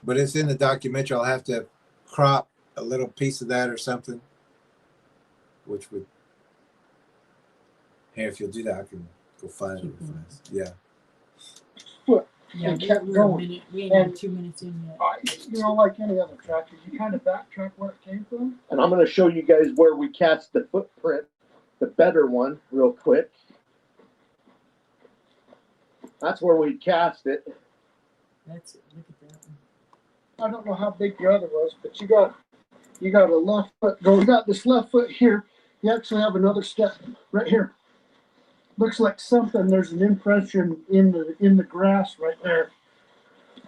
it's in the documentary. I'll have to crop a little piece of that or something, which would, hey, if you'll do that, I can go find it real fast. Yeah. Yeah, And kept we're a going. minute. We ain't even 2 minutes in yet. You know, like any other track, you kind of backtrack where it came from. And I'm going to show you guys where we cast the footprint, the better one, real quick. That's where we cast it. That's it. Look at that one. I don't know how big your other was, but you got a left foot going. You got this left foot here. You actually have another step right here. Looks like something. There's an impression in the grass right there,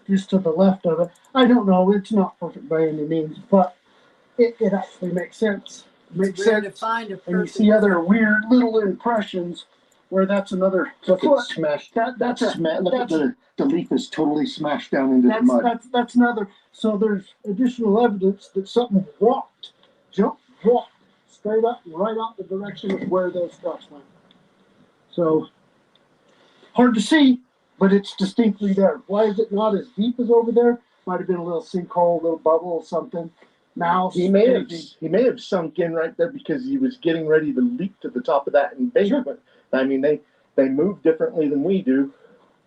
just to the left of it. I don't know. It's not perfect by any means, but it actually makes sense. It's rare to find a perfect. And you see other weird little impressions where that's another Look, foot. it's smashed. Look at the leaf is totally smashed down into the mud. That's another. So there's additional evidence that something walked straight up and right out the direction of where those trucks went. So hard to see, but it's distinctly there. Why is it not as deep as over there? Might have been a little sinkhole, a little bubble or something. Now He may have sunk in right there because he was getting ready to leap to the top of that embankment. Sure. I mean, they move differently than we do.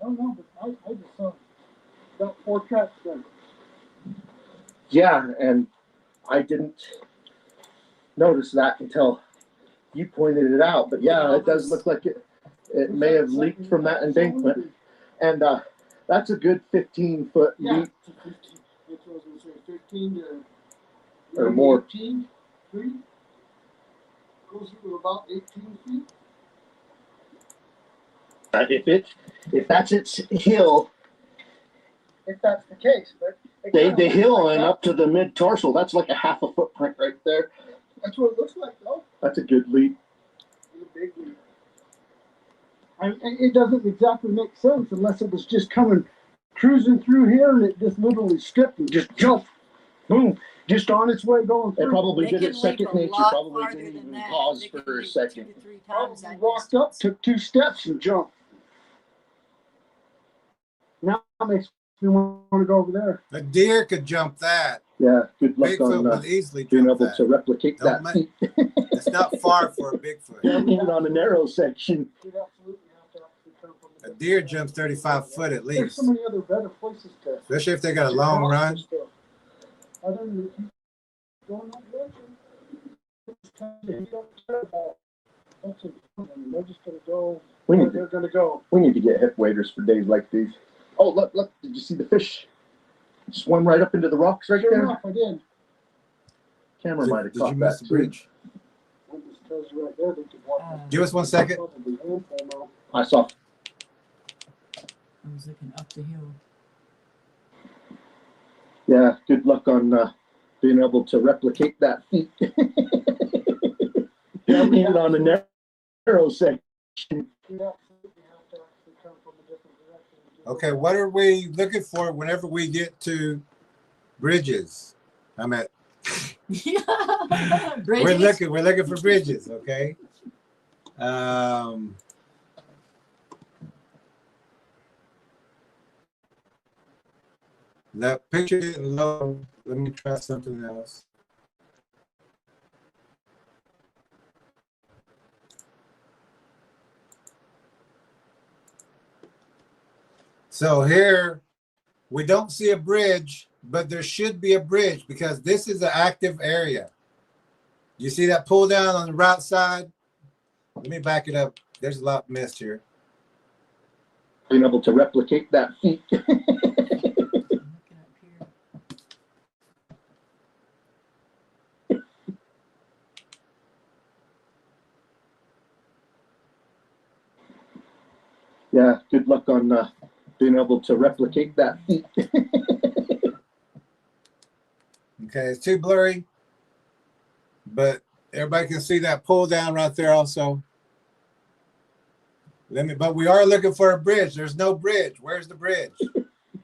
I don't know, but I just saw about 4 tracks there. Yeah, and I didn't notice that until you pointed it out. But yeah, it does look like it may have leaked from that embankment. And that's a good 15-foot leak. Which was going to say 15 to or more. 18 feet. Goes to about 18 feet. If that's its hill, If that's the case, but the hill and up to the mid tarsal, that's like a half a footprint right there. That's what it looks like, though. That's a good leap. It's a big leap. It doesn't exactly make sense unless it was just coming cruising through here and it just literally stripped and just jumped, boom, just on its way going through. It probably did it leap second a nature. lot Probably farther didn't than even that. pause They can for a leap second. 2 to 3 times Probably that walked up, distance. took 2 steps and jumped. Now it makes me want to go over there. A deer could jump that. Yeah, good luck Bigfoot on would easily being jump able that. to replicate Don't that. It's not far for a Bigfoot. Even on a narrow section. You'd absolutely have to actually come from A deer jumps 35 foot at There's least, so many other better places to. especially if they got a long run. Other than keep going that direction. You don't care about what's in front of them. They're just going to go where they're going to go. We need to get hip waders for days like these. Oh, look, did you see the fish swim right up into the rocks right Sure there? enough, I did. Camera might have Did caught you miss that the too. bridge? Witness tells you right there they could walk. Give us 1 second. Probably handful now. I saw. I was looking up the hill. Yeah, good luck on being able to replicate that feat. Even on a narrow section. You'd absolutely have to actually come from a different direction. Okay, what are we looking for whenever we get to bridges? I'm at. Bridges? We're looking for bridges. Okay. That picture didn't load. Let me try something else. So here, we don't see a bridge, but there should be a bridge because this is an active area. You see that pull down on the right side? Let me back it up. There's a lot missed here. Being able to replicate that feat. Yeah, good luck on being able to replicate that feat. Okay, it's too blurry, but everybody can see that pull down right there also. But we are looking for a bridge. There's no bridge. Where's the bridge?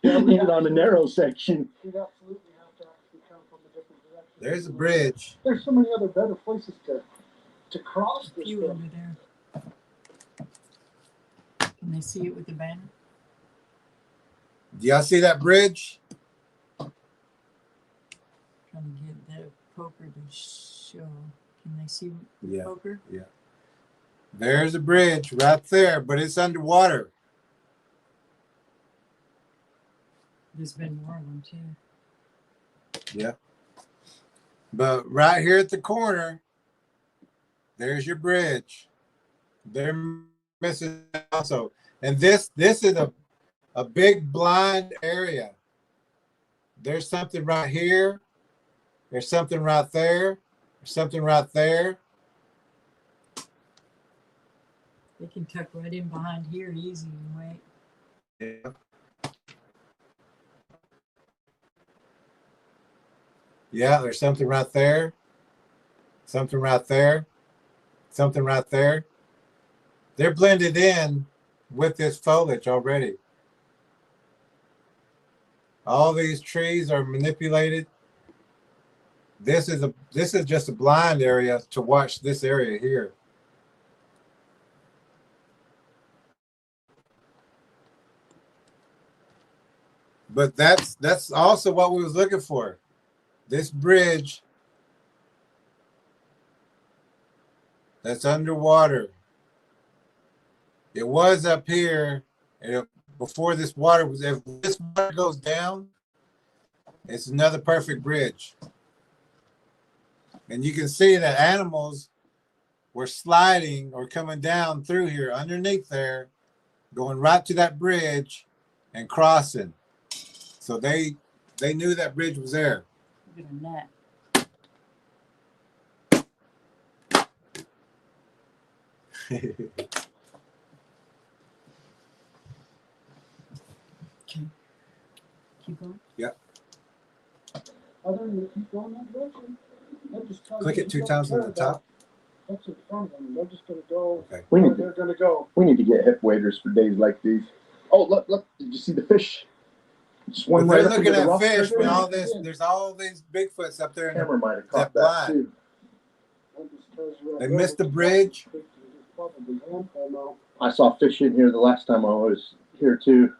Even on a narrow section. You'd absolutely have to actually come from a different direction. There's a bridge. There's so many other better places to cross this You stuff. over there. Can they see it with the banner? Do y'all see that bridge? Trying to get the poker to show. Can they see the Yeah. poker? Yeah. There's a bridge right there, but it's underwater. There's been more of them too. Yeah. But right here at the corner, there's your bridge. They're missing also. And this is a big blind area. There's something right here. There's something right there. There's something right there. They can tuck right in behind here easy and wait. Yeah. Yeah, there's something right there. Something right there. Something right there. They're blended in with this foliage already. All these trees are manipulated. This is just a blind area to watch this area here. But that's also what we was looking for. This bridge that's underwater. It was up here, and before this water was, if this water goes down, it's another perfect bridge. And you can see that animals were sliding or coming down through here underneath there, going right to that bridge and crossing. So they knew that bridge was there. Look at a net. Okay. Keep going. Yep. Other than keep going that direction, that just tells Click you it 2 don't times on care the top. about what's in front of them. They're just gonna go Okay. We where need they're gonna go. to get hip waders for days like these. Oh, look! Did you see the fish? Just But one they're right up looking into the at rock fish right when there. all this, there's all these Bigfoots up there. Camera might have that caught that blind. too. That just tells you right They there missed the what's bridge. there's probably ample now. I saw fish in here the last time I was here too.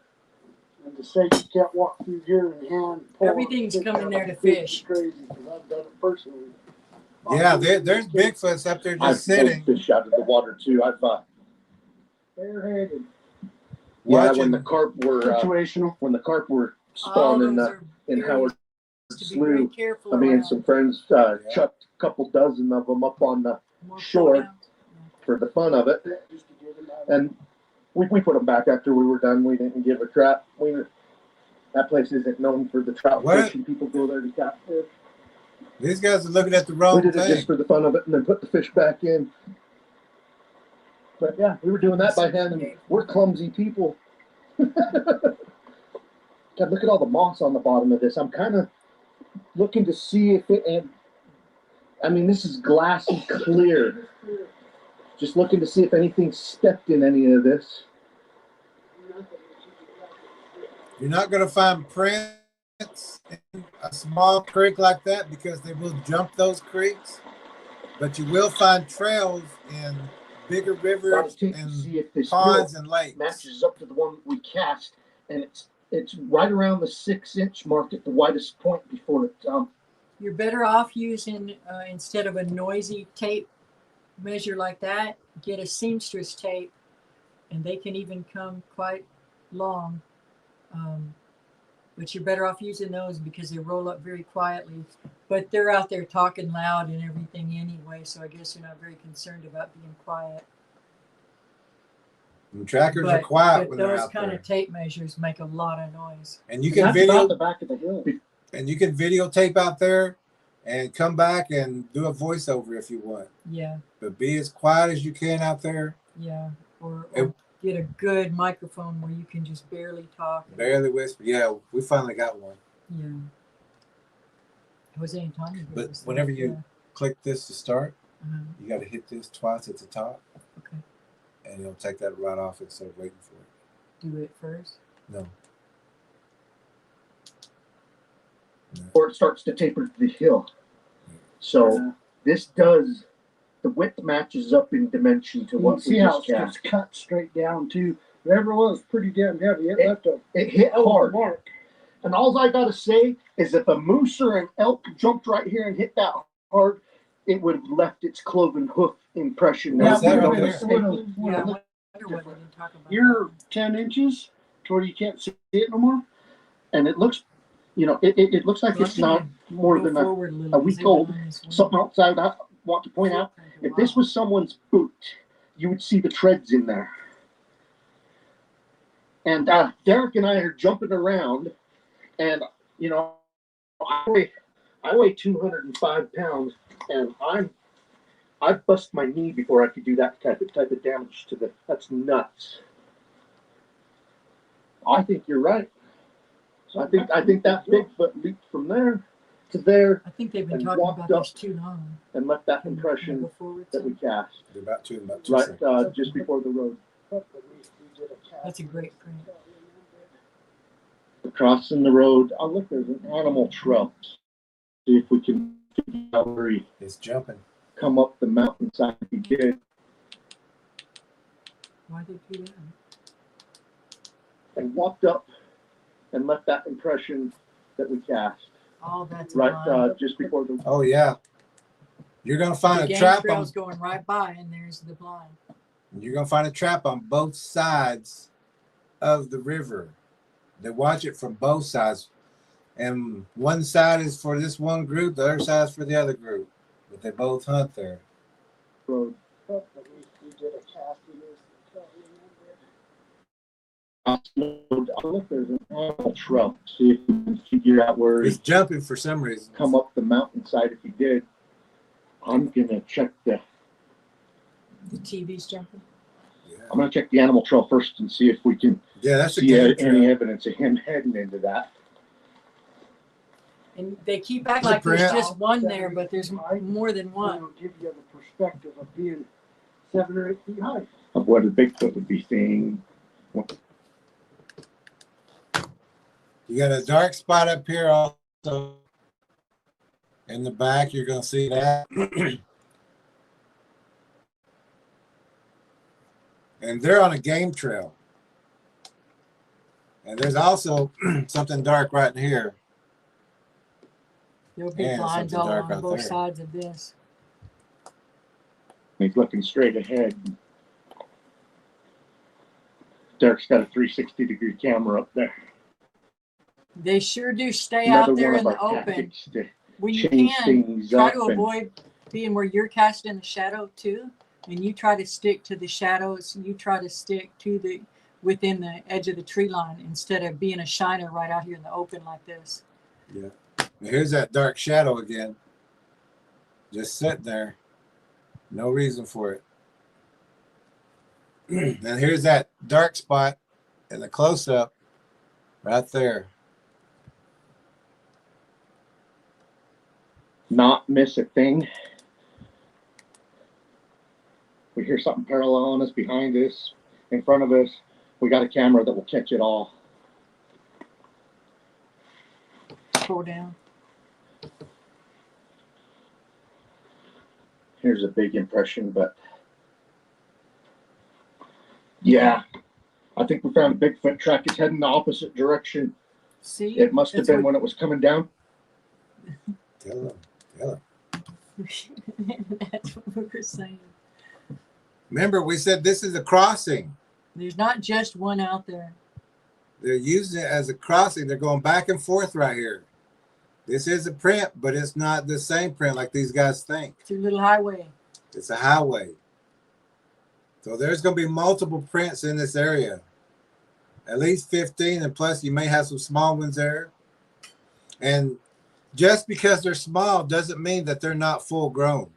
And to say you can't walk through here and hand pull Everything's stick coming out there of to the fish fish. is crazy because I've done it personally. Yeah, there's Bigfoots up there I've just sitting, pulled fish out of the water too. I've Barehanded. yeah, when watching. the carp were Situational. All spawning those are in areas Howard to be very Slough. careful I mean, around. some friends chucked a couple dozen of them up on the More sure. pronouns. for the fun of it, Just to get them out of and we put them back after we were done. We didn't give a crap. That place isn't known for the trout What? fishing. People go there to catch fish. These guys are looking at the We wrong did it thing. just for the fun of it, and then put the fish back in. But yeah, we were doing that by hand, and we're clumsy people. God, look at all the moss on the bottom of this. I'm kind of looking to see if it. And I mean, this is glassy clear. Just looking to see if anything stepped in any of this. You're not going to find prints in a small creek like that because they will jump those creeks. But you will find trails in bigger rivers To and see if this ponds hill and lakes. matches up to the one we cast, and it's right around the 6-inch mark at the widest point before it. You're better off using, instead of a noisy tape measure like that, get a seamstress tape, and they can even come quite long. But you're better off using those because they roll up very quietly. But they're out there talking loud and everything anyway, so I guess you're not very concerned about being quiet. And trackers are quiet when they're those out kind there. of tape measures make a lot of noise. And you can That's video about the back of the hill. and you can videotape out there and come back and do a voiceover if you want. Yeah, But be as quiet as you can out there. yeah. Or It- get a good microphone where you can just barely talk. Barely whisper. Yeah, we finally got one. Yeah. Jose and Tanya. gave But us that, whenever you yeah. click this to start, Uh-huh. you got to hit this twice at the top, Okay. and it'll take that right off instead of waiting for it. Do it first. No. Or it starts to taper to the hill. So this the width matches up in dimension to You what see we how just it's cast. just cut straight down too. Whatever it was, pretty damn heavy. It left a It hit hard. mark. And all I gotta say is if a moose or an elk jumped right here and hit that hard, it would have left its cloven hoof impression. What's that but up it there? was sort of- Yeah, I sort of wonder what we didn't talk about. You're 10 inches to where you can't see it no more. And it looks, you know, it looks like Well, it's not more Go than forward little, a 'cause week they've old. been on this one. something else I want to point out. If this was someone's boot, you would see the treads in there. And Derek and I are jumping around, and you know, I weigh 205 pounds, and I bust my knee before I could do that type of damage to the. That's nuts. I think you're right. So I think that Bigfoot leaped from there to there I think they've been and talking walked about up this too long. and left that Can we impression go forward that we some? cast They're about two right seconds. just before the road. That's a great print. We're crossing the road. Oh, look, there's an animal trail. See if we can figure out where he It's jumping. come up the mountainside if he did. Why did they do that? And walked up and left that impression that we cast Oh, that's right blind. just before the. Oh yeah. You're gonna The find a game trap on. trail's going right by, and there's the blind. You're gonna find a trap on both sides of the river. They watch it from both sides, and one side is for this one group, the other side is for the other group. But they both hunt there. Road. We did a casting. Oh, look, there's an animal trail. See if we can figure out where He's he's jumping for some reason. come up the mountainside if he did. I'm gonna check The TV's jumping. I'm gonna check the animal trail first and see if we can Yeah, that's a see game any trail. evidence of him heading into that. And they keep acting The like there's print. just one there, but there's more than one. It'll give you the perspective of being 7 or 8 feet high. Of what a Bigfoot would be seeing. You got a dark spot up here also. In the back, you're gonna see that. And they're on a game trail. And there's also something dark right in here. There'll be Yeah, blinds something all dark on right both there. sides of this. He's looking straight ahead. Derek's got a 360-degree camera up there. They sure do stay Another out there one in of the our open. tactics to When you change can, things try up to and avoid being where you're cast in the shadow too. And you try to stick to the shadows. You try to stick to the within the edge of the tree line instead of being a shiner right out here in the open like this. Yeah. Now here's that dark shadow again. Just sitting there. No reason for it. And here's that dark spot in the close-up right there. not miss a thing. We hear something parallel on us, behind us, in front of us. We got a camera that will catch it all. Scroll down. Here's a big impression, but yeah, I think we found a Bigfoot track. It's heading the opposite direction. See? It must have That's been when it was coming down. Tell them. Tell them. That's what we were saying. Remember, we said this is a crossing. There's not just one out there. They're using it as a crossing. They're going back and forth right here. This is a print, but it's not the same print like these guys think. It's a little highway. It's a highway. So there's going to be multiple prints in this area. At least 15, and plus you may have some small ones there. And just because they're small doesn't mean that they're not full grown.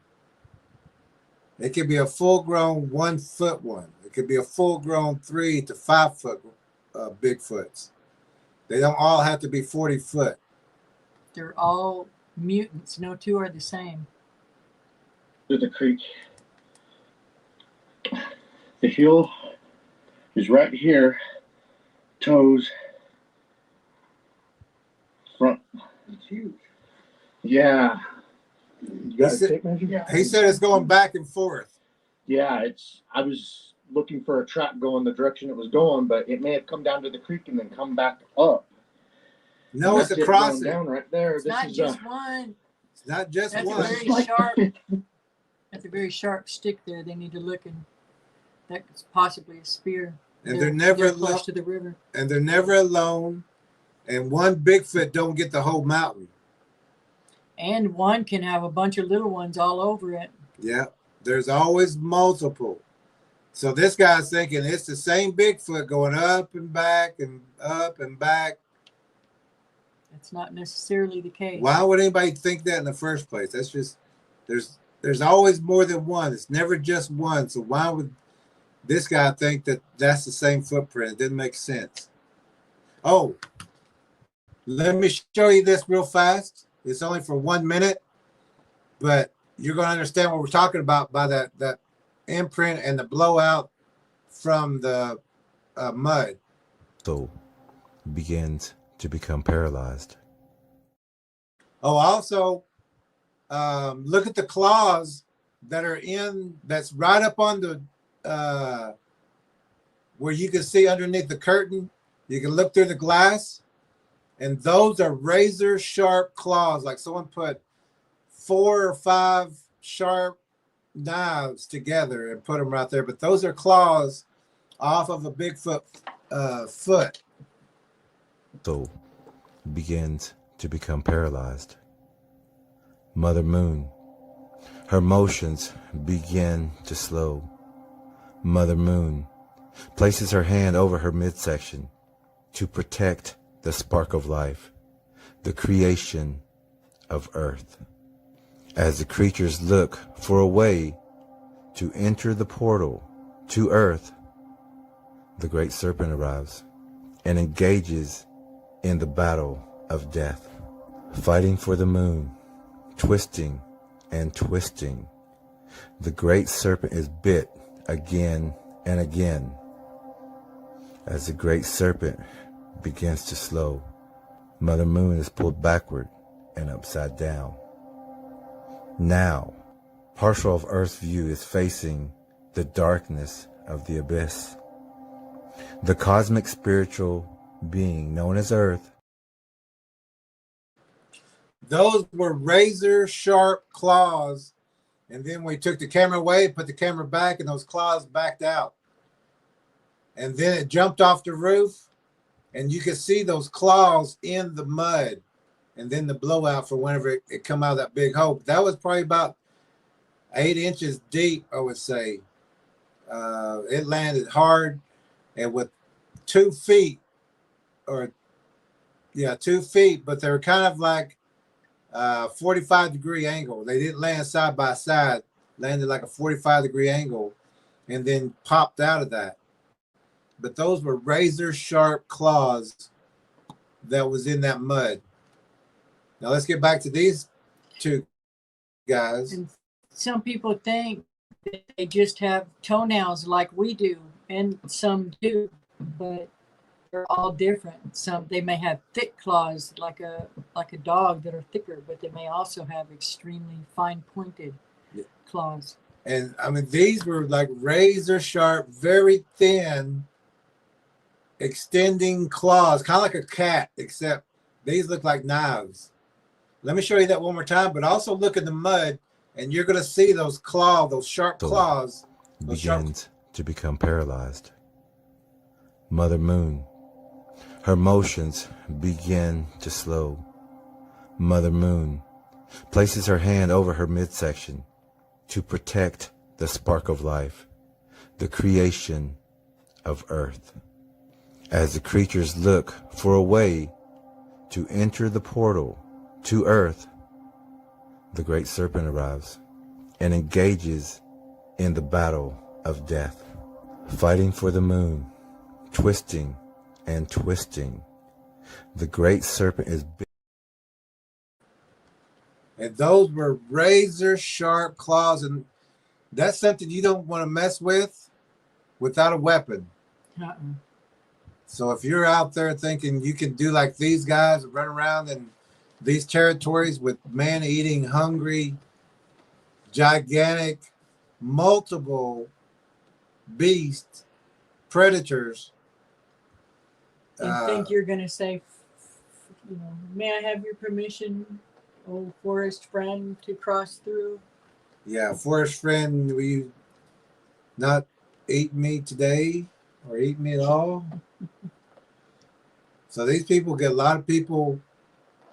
It could be a full grown 1 foot one. It could be a full grown 3 to 5 foot Bigfoots. They don't all have to be 40 foot. They're all mutants. No two are the same. To the creek. The heel is right here. Toes. Front. It's huge. Yeah. You got He a said- tape measure? Yeah. He said it's going back and forth. Yeah, I was looking for a track going the direction it was going, but it may have come down to the creek and then come back up. No, it's a Going crossing. down right there. It's not just one. It's not just That's a one. very sharp. That's a very sharp stick there. They need to look, and that's possibly a spear. And they're never close to the river. And they're never alone. And one Bigfoot don't get the whole mountain. And one can have a bunch of little ones all over it. Yeah, there's always multiple. So this guy's thinking it's the same Bigfoot going up and back and up and back. That's not necessarily the case. Why would anybody think that in the first place? That's just, there's always more than one. It's never just one. So why would this guy think that that's the same footprint? It didn't make sense. Oh, let me show you this real fast. It's only for 1 minute, but you're going to understand what we're talking about by that imprint and the blowout from the mud. So begins to become paralyzed. Oh, also, look at the claws that are that's right up on the, where you can see underneath the curtain. You can look through the glass, and those are razor sharp claws. Like someone put 4 or 5 sharp knives together and put them right there. But those are claws off of a Bigfoot foot. So begins to become paralyzed. Mother Moon, her motions begin to slow. Mother Moon places her hand over her midsection to protect the spark of life, the creation of Earth. As the creatures look for a way to enter the portal to Earth, the great serpent arrives and engages in the battle of death, fighting for the moon, twisting and twisting. The great serpent is bit again and again. As the great serpent begins to slow, Mother Moon is pulled backward and upside down. Now, partial of Earth's view is facing the darkness of the abyss. The cosmic spiritual being known as Earth. Those were razor sharp claws. And then we took the camera away, put the camera back, and those claws backed out. And then it jumped off the roof, and you could see those claws in the mud. And then the blowout for whenever it come out of that big hole. That was probably about 8 inches deep, I would say. It landed hard, and with 2 feet, or yeah, 2 feet, but they were kind of like 45-degree angle. They didn't land side by side, landed like a 45-degree angle, and then popped out of that. But those were razor sharp claws that was in that mud. Now let's get back to these 2 guys. And some people think that they just have toenails like we do, and some do, but they're all different. Some they may have thick claws like a dog that are thicker, but they may also have extremely fine pointed claws. And I mean, these were like razor sharp, very thin, extending claws, kind of like a cat, except these look like knives. Let me show you that one more time, but also look in the mud, and you're going to see those claws, those sharp claws. Begins to become paralyzed. Mother Moon, her motions begin to slow. Mother Moon places her hand over her midsection to protect the spark of life, the creation of Earth. As the creatures look for a way to enter the portal to Earth, the great serpent arrives and engages in the battle of death, fighting for the moon, twisting and twisting. The great serpent is big. And those were razor sharp claws, and that's something you don't want to mess with without a weapon. So if you're out there thinking you can do like these guys, run around in these territories with man-eating, hungry, gigantic, multiple beasts, predators. And think you're going to say, you know, may I have your permission, old forest friend, to cross through? Yeah, forest friend, will you not eat me today or eat me at all? So these people get a lot of people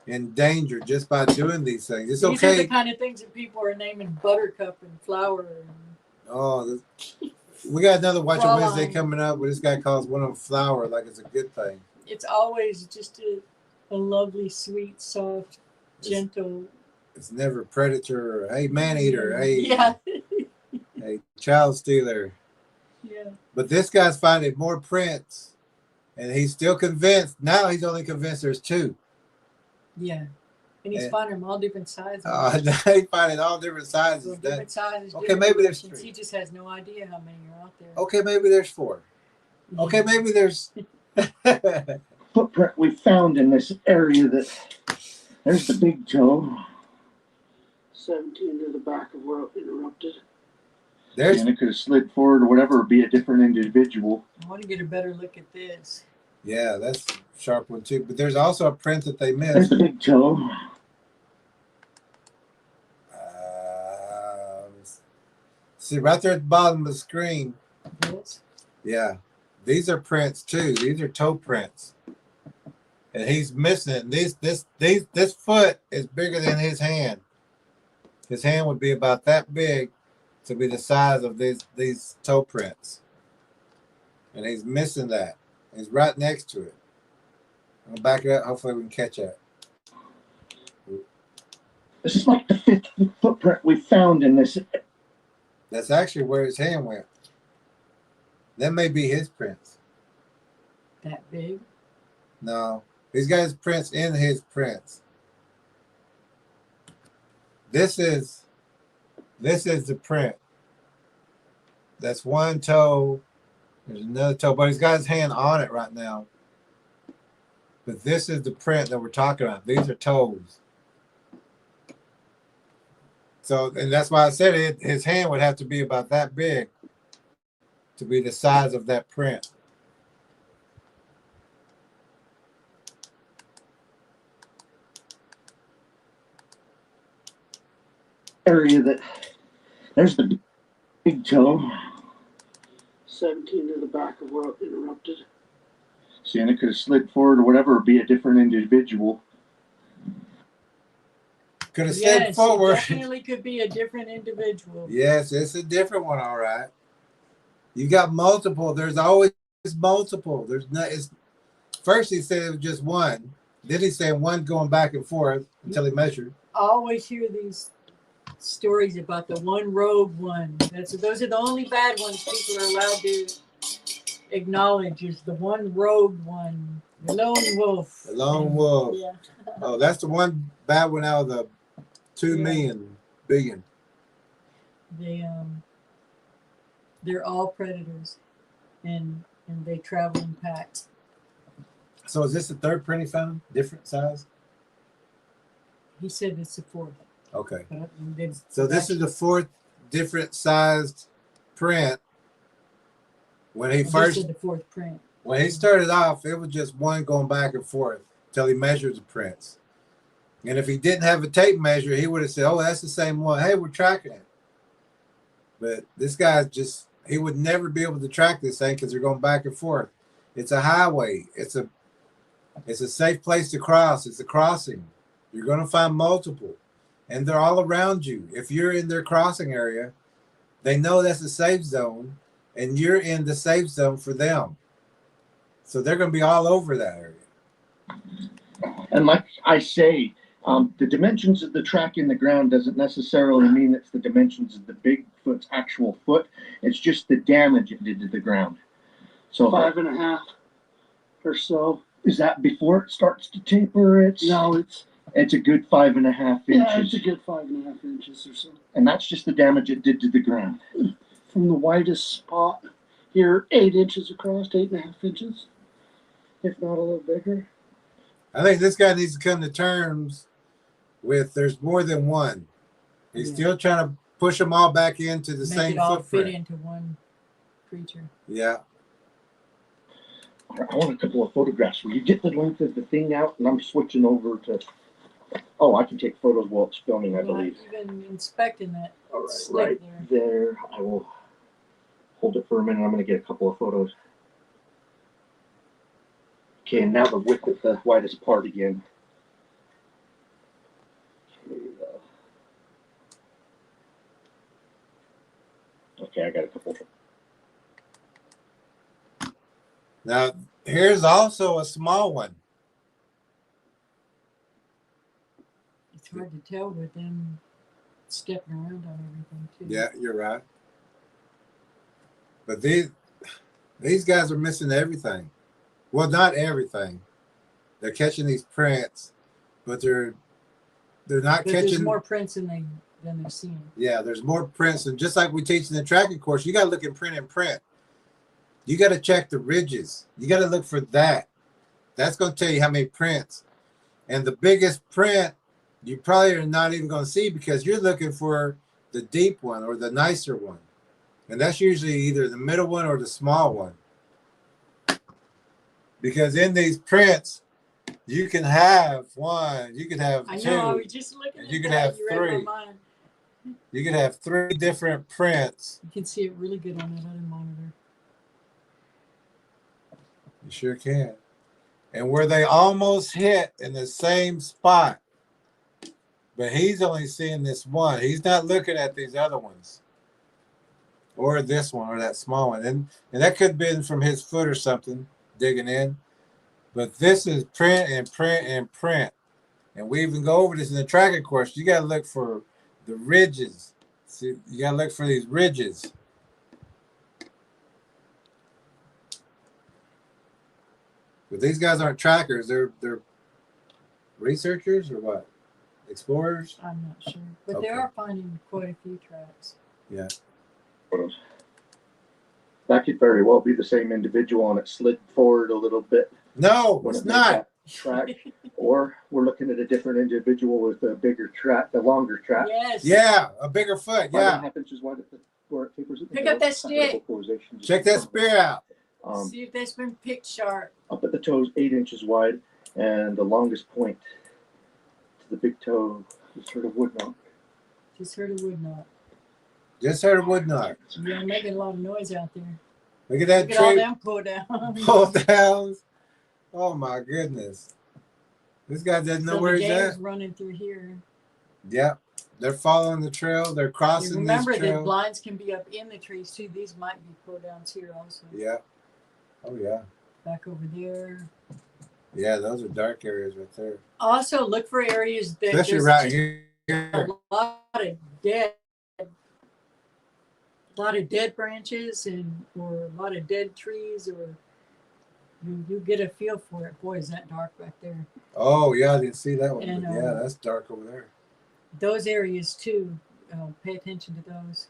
in danger just by doing these things. It's These are okay. the kind of things that people are naming Buttercup and Flower. Oh, we got another Watch Fraulein. Wednesday coming up where this guy calls one of them flower like it's a good thing. It's always just a lovely, sweet, soft, gentle. It's never predator or hey man eater, hey Yeah. hey child stealer. Yeah. But this guy's finding more prints, and he's still convinced. Now he's only convinced there's two. Yeah. And he's And- finding them all different sizes. He finding all different sizes. Different sizes. Okay, different maybe there's directions. three. He just has no idea how many are out there. Okay, maybe there's four. Yeah. Okay, maybe there's. Footprint we found in this area that there's the big toe. 17 to the back of where it interrupted. There's And it could have slid forward or whatever, or be a different individual. I want to get a better look at this. yeah, that's a sharp one too. But there's also a print that they There's missed. the big toe. See right there at the bottom of the screen. This. Yeah, these are prints too. These are toe prints, and he's missing it. This foot is bigger than his hand. His hand would be about that big to be the size of these toe prints, and he's missing that. He's right next to it. I'll back it up. Hopefully, we can catch that. This is like the fifth footprint we found in this. That's actually where his hand went. That may be his prints. That big. No, he's got his prints in his prints. This is the print. That's one toe. There's another toe, but he's got his hand on it right now. But this is the print that we're talking about. These are toes. So, and that's why I said it. His hand would have to be about that big to be the size of that print. Area that there's the big toe. 17 to the back of where it interrupted. See, and it could have slid forward or whatever, or be a different individual. Could have slid Yes, forward. it definitely could be a different individual. Yes, it's a different one, all right. You got multiple. There's always multiple. There's not. It's first he said it was just one. Then he said one going back and forth until he measured. I always hear these stories about the one rogue one. Those are the only bad ones people are allowed to acknowledge. Is the one rogue one, the lone wolf. The lone wolf. Yeah. Oh, that's the one bad one out of the 2 Yeah. billion. They're all predators, and they travel in packs. So is this the third print he found? Different size? He said it's the fourth. Okay. But they- So this is the fourth different sized print. When he I just first said the fourth print. When he started off, it was just one going back and forth till he measured the prints. And if he didn't have a tape measure, he would have said, oh, that's the same one. Hey, we're tracking it. But this guy's just, he would never be able to track this thing because they're going back and forth. It's a highway. It's a safe place to cross. It's a crossing. You're going to find multiple. And they're all around you. If you're in their crossing area, they know that's a safe zone. And you're in the safe zone for them. So they're going to be all over that area. And like I say, the dimensions of the track in the ground doesn't necessarily mean it's the dimensions of the Bigfoot's actual foot. It's just the damage it did to the ground. So 5.5 or so. is that before it starts to taper? No, It's a good 5.5 inches. yeah, it's a good 5.5 inches or so. And that's just the damage it did to the ground. From the widest spot here, 8 inches across, 8.5 inches, if not a little bigger. I think this guy needs to come to terms with there's more than one. He's Yeah. still trying to push them all back into the Make same it all footprint. fit into one. creature. Yeah. I want a couple of photographs. Will you get the length of the thing out? And I'm switching over to. Oh, I can take photos while it's filming, I You're not believe. even inspecting that All right, slit right there. there. I will hold it for a minute. I'm going to get a couple of photos. Okay, and now the width at the widest part again. Okay, I got a couple. Now, here's also a small one. It's hard to tell with them stepping around on everything too. Yeah, you're right. But these guys are missing everything. Well, not everything. They're catching these prints, but they're not But there's catching more prints than they're seeing. Yeah, there's more prints, and just like we teach in the tracking course, you got to look at print and print. You got to check the ridges. You got to look for that. That's going to tell you how many prints. And the biggest print, you probably are not even going to see because you're looking for the deep one or the nicer one. And that's usually either the middle one or the small one. Because in these prints, you can have one, you can have I two. know, I was just looking at you can that. have You read three. my mind. You can have 3 different prints. You can see it really good on that other monitor. You sure can. And where they almost hit in the same spot. But he's only seeing this one. He's not looking at these other ones. Or this one or that small one. And that could have been from his foot or something, digging in. But this is print and print and print. And we even go over this in the tracking course. You got to look for the ridges. See, you got to look for these ridges. But these guys aren't trackers. They're researchers or what? Explorers? I'm not sure. But Okay. they are finding quite a few tracks. Yeah. Photos. That could very well be the same individual and it slid forward a little bit. No, when it's it made not. that track. Or we're looking at a different individual with a bigger track, the longer track. Yes. Yeah, a bigger foot. 5.5 Yeah. inches wide where it tapers at the Pick heel. up that stick. Vocalization. Check that spear out. See if that's been picked sharp. Up at the toes, 8 inches wide, and the longest point to the big toe is sort of wood knock. Just heard a wood knot. Just heard a wood knock. You're making a lot of noise out there. Look at that Look at all tree. them pull down. Pull downs. Oh my goodness. This guy doesn't know So where the he's game's at. running through here. Yep. They're following the trail. They're You crossing remember these that trails. blinds can be up in the trees too. These might be pull downs here also. Yeah. Oh yeah. Back over there. Yeah, those are dark areas right there. Also look for areas that Especially there's right just here. a lot of dead branches or a lot of dead trees, or you get a feel for it. Boy, is that dark back there. Oh yeah, I didn't see that one. And, But yeah, that's dark over there. Those areas too. Pay attention to those.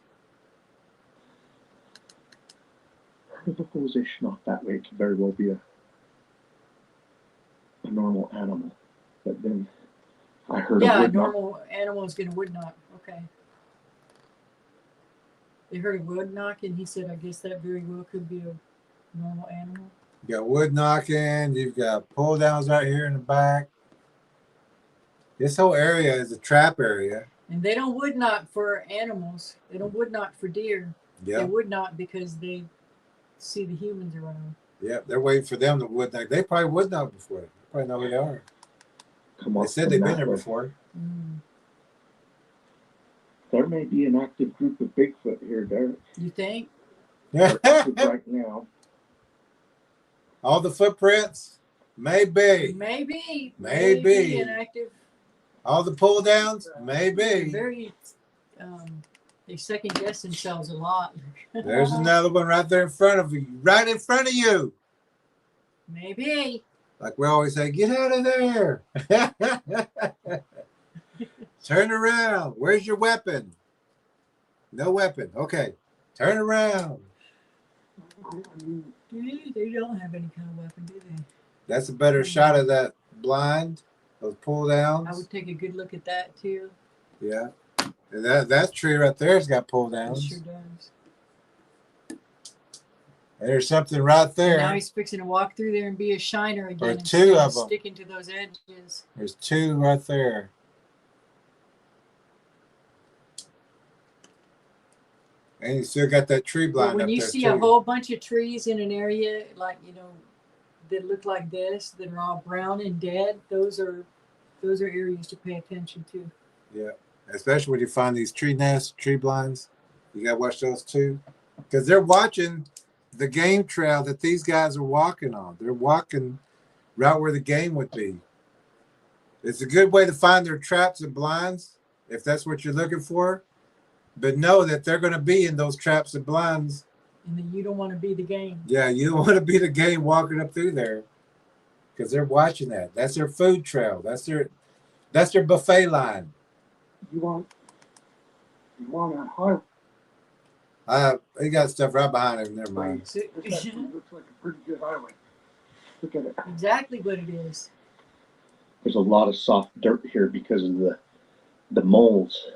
The vocalization off that way could very well be a normal animal. But then I heard a Yeah, a wood knock. normal animal is gonna wood knock. Okay. They heard a wood knock, and he said, "I guess that very well could be a normal animal." You got wood knocking. You've got pull downs right here in the back. This whole area is a trap area. And they don't wood knock for animals. They don't wood knock for deer. They Yeah. wood knock because they see the humans around. Yeah. They're waiting for them to wood knock. They probably wood knock before. They probably know who they are. Come They up said from they've been that there way. before. Mm. There may be an active group of Bigfoot here, Derek. You think? They're active right now. All the footprints? Maybe. Maybe. Maybe. Inactive. All the pull downs? They're Maybe. very. They second guess themselves a lot. There's another one right there in front of you. Right in front of you. Maybe. Like we always say, get out of there. Turn around. Where's your weapon? No weapon. Okay. Turn around. They don't have any kind of weapon, do they? That's a better shot of that blind. Those pull downs. I would take a good look at that too. Yeah. And that tree right there has got pull It downs. sure does. There's something right Now there. he's fixing to walk through there and be a shiner again. There's instead two of 'em. Sticking to those edges. There's two right there. And you still got that tree But blind when up you there see too. a whole bunch of trees in an area, like, you know, that look like this, that are all brown and dead, those are areas to pay attention to. Yeah, especially when you find these tree nests, tree blinds. You got to watch those too, because they're watching the game trail that these guys are walking on. They're walking right where the game would be. It's a good way to find their traps and blinds if that's what you're looking for. But know that they're going to be in those traps and blinds. And then you don't want to be the game. Yeah, you don't want to be the game walking up through there, because they're watching that. That's their food trail. That's their buffet line. You want a highway. He got stuff right behind him. Never mind. So- This actually looks like a pretty good highway. Look at it. exactly what it is. There's a lot of soft dirt here because of the moles.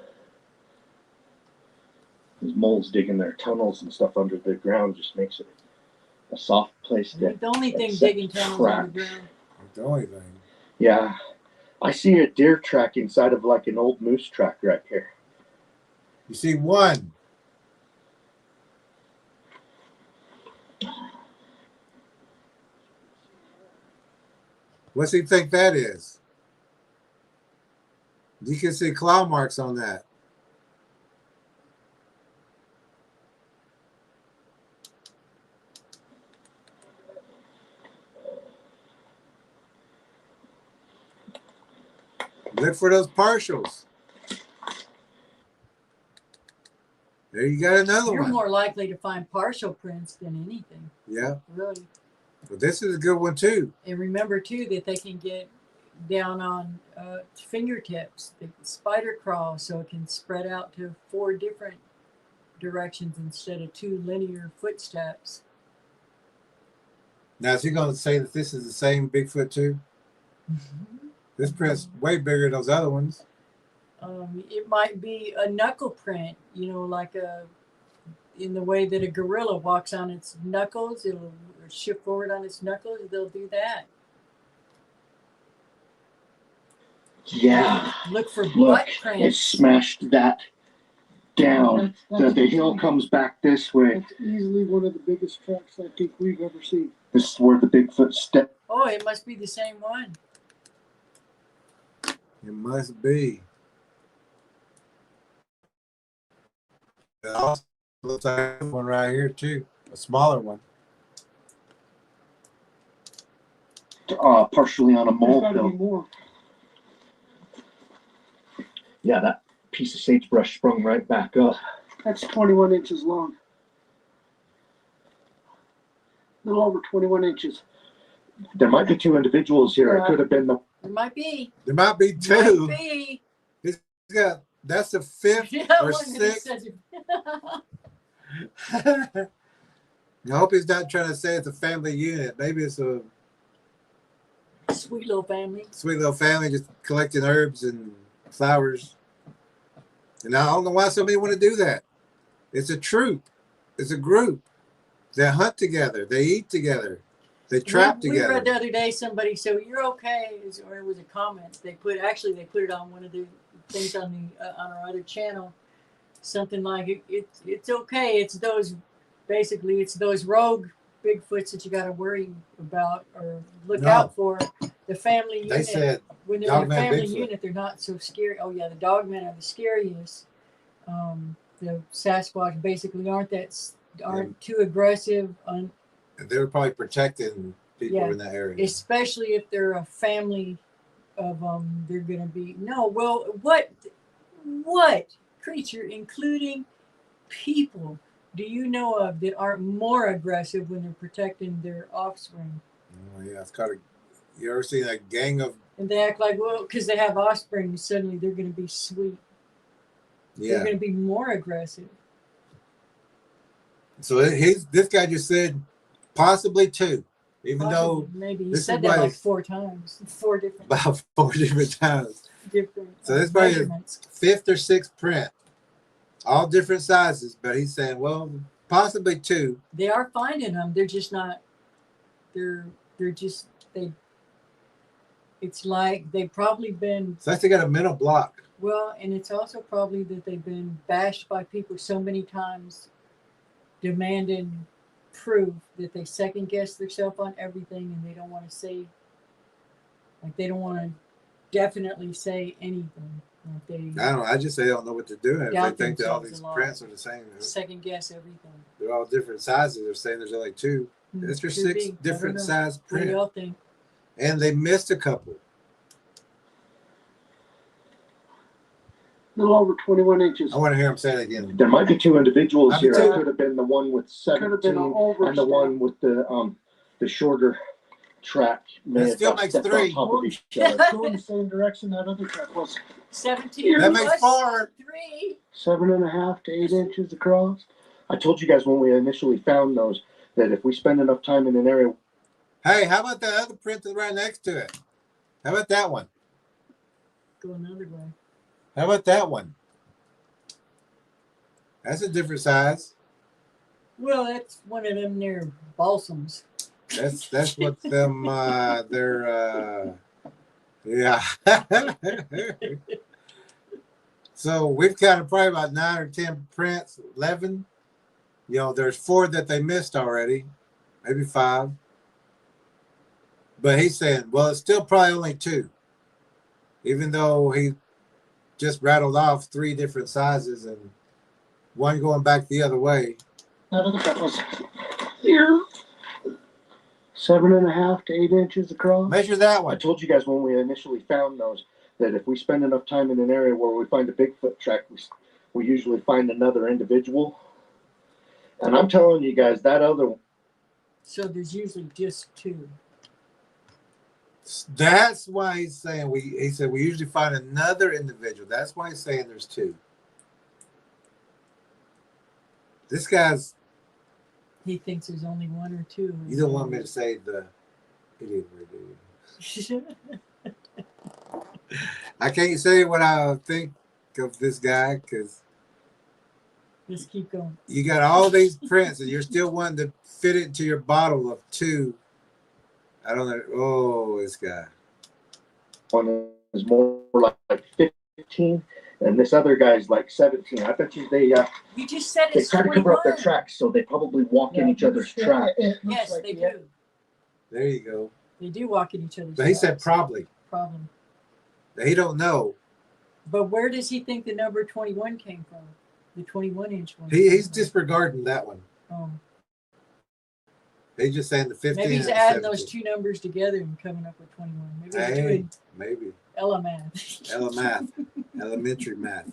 These moles digging their tunnels and stuff under the ground just makes it a soft place to. The only thing accept digging tunnels cracks. underground. The only thing. Yeah, I see a deer track inside of like an old moose track right here. You see one. What's he think that is? You can see claw marks on that. Look for those partials. There you got another You're one. more likely to find partial prints than anything, Yeah, really. but this is a good one too. And remember too that they can get down on fingertips. They can spider crawl, so it can spread out to 4 different directions instead of 2 linear footsteps. Now, is he going to say that this is the same Bigfoot too? This print's way bigger than those other ones. It might be a knuckle print, you know, like in the way that a gorilla walks on its knuckles, it'll shift forward on its knuckles. They'll do that. Yeah, Look for look, butt it prints. smashed that down. The hill comes back this way. That's easily one of the biggest tracks I think we've ever seen. This is where the Bigfoot step. Oh, it must be the same one. It must be. It also looks like one right here too, a smaller one. Partially on a There's mole got to be hill. more. Yeah, that piece of sagebrush sprung right back up. That's 21 inches long. A little over 21 inches. There might be 2 individuals here. It could have been the. It might be. There might be 2. Might be. He's got, that's the 5th Yeah, or one that 6th. says it. I hope he's not trying to say it's a family unit. Maybe it's a Sweet little family. sweet little family just collecting herbs and flowers. And I don't know why so many want to do that. It's a troop. It's a group. They hunt together. They eat together. They trap we together. read the other day somebody said, "You're okay," or it was a comment. They put it on one of the things on the on our other channel. Something like it's okay. It's those rogue Bigfoots that you got to worry about or look No. out for. The family unit. They said when they're in a Dogman family Bigfoot. unit, they're not so scary. Oh yeah, the dogmen are the scariest. The Sasquatch basically aren't too aggressive. they were probably protecting people Yeah. in that area. Especially if they're a family of they're gonna be what creature, including people, do you know of that aren't more aggressive when they're protecting their offspring? Oh, yeah, it's kind of. You ever seen a gang of? And they act like, well, because they have offspring, suddenly they're gonna be sweet. Yeah. They're gonna be more aggressive. So this guy just said possibly 2, even though Maybe he this said is that why- like 4 times, 4 different about 4 different times. So this probably is measurements. 5th or 6th print, all different sizes. But he's saying, well, possibly two. They are finding them. They're just not. They're just they. It's like they've probably been. So they got a mental block. Well, and it's also probably that they've been bashed by people so many times, demanding proof that they second guess themselves on everything, and they don't want to say. Like they don't want to definitely say anything. Like they I don't know. I just say they don't know what they're doing. If they doubt think that all themselves these a lot. prints are the same. second guess everything. They're all different sizes. They're saying there's only two. That's your Could 6 be. I don't different know. size What do print. y'all think? And they missed a couple. A little over 21 inches. I want to hear them say it again. There might be two individuals I've here. been It told- could have been the one with Could have been 17 an overstep. and the one with the shorter track. May That have still got makes stepped 3. on top of each other. Going the same direction that other truck was. 17. That makes plus 4. 3. 7.5 to 8 inches across. I told you guys when we initially found those that if we spend enough time in an area, Hey, how about that other print that's right next to it? How about that one? Go another way. How about that one? That's a different size. Well, that's one of them near balsams. That's what them they're yeah. So we've got probably about 9 or 10 prints, 11. You know, there's 4 that they missed already, maybe 5. But he's saying, well, it's still probably only 2, even though he just rattled off 3 different sizes and one going back the other way. That other truck was here. 7.5 to 8 inches across. Measure that I one. told you guys when we initially found those that if we spend enough time in an area where we find a Bigfoot track, we usually find another individual. And I'm telling you guys, that other So there's usually just 2. That's why he's saying he said we usually find another individual. That's why he's saying there's 2. This guy's, He thinks there's only 1 or 2. you don't want me to say the idiot word, do you? I can't say what I think of this guy because Let's keep going. you got all these prints and you're still wanting to fit it into your bottle of 2. I don't know. Oh, this guy. one is more like 15, and this other guy's like 17. I bet you they You just said they it's try to cover up their 21. tracks, so they probably walk in each other's tracks. Yes, they do. There you go. They do walk in each other's But he said tracks. probably. Problem. He don't know. But where does he think the number 21 came from? The 21-inch one. He's disregarding that one. Oh. He's just saying the 15. Maybe he's and adding 17. those 2 numbers together and coming up with 21. Maybe he's Hey, doing maybe. Elamath. Math. Elementary math.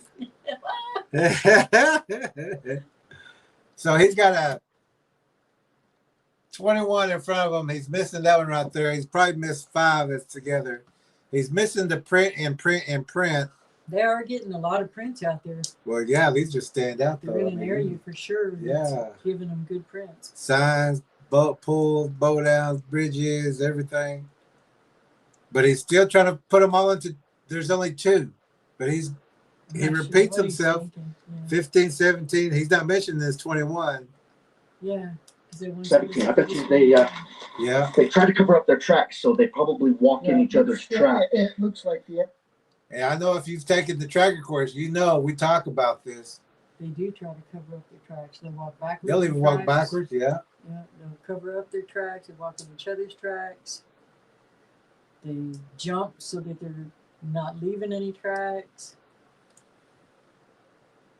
So he's got a 21 in front of him. He's missing that one right there. He's probably missed 5 that's together. He's missing the print and print and print. They are getting a lot of prints out there. Well, yeah, these just stand out though. They're in I an mean, area for sure. That's Yeah. giving them good prints. Signs, boat pulls, bow downs, bridges, everything. But he's still trying to put them all into. There's only 2, but he I'm not sure repeats what he's himself. thinking. 15, 17. He's not mentioning this 21. Yeah. 'Cause they want 17. I bet you Yeah. they try to cover up their tracks, so they probably walk in each other's tracks. It looks like the. And I know if you've taken the tracker course, you know we talk about this. They do try to cover up their tracks. They walk backwards. They'll in even walk tracks. backwards. Yeah. Yeah, they'll cover up their tracks. They walk in each other's tracks. They jump so that they're not leaving any tracks.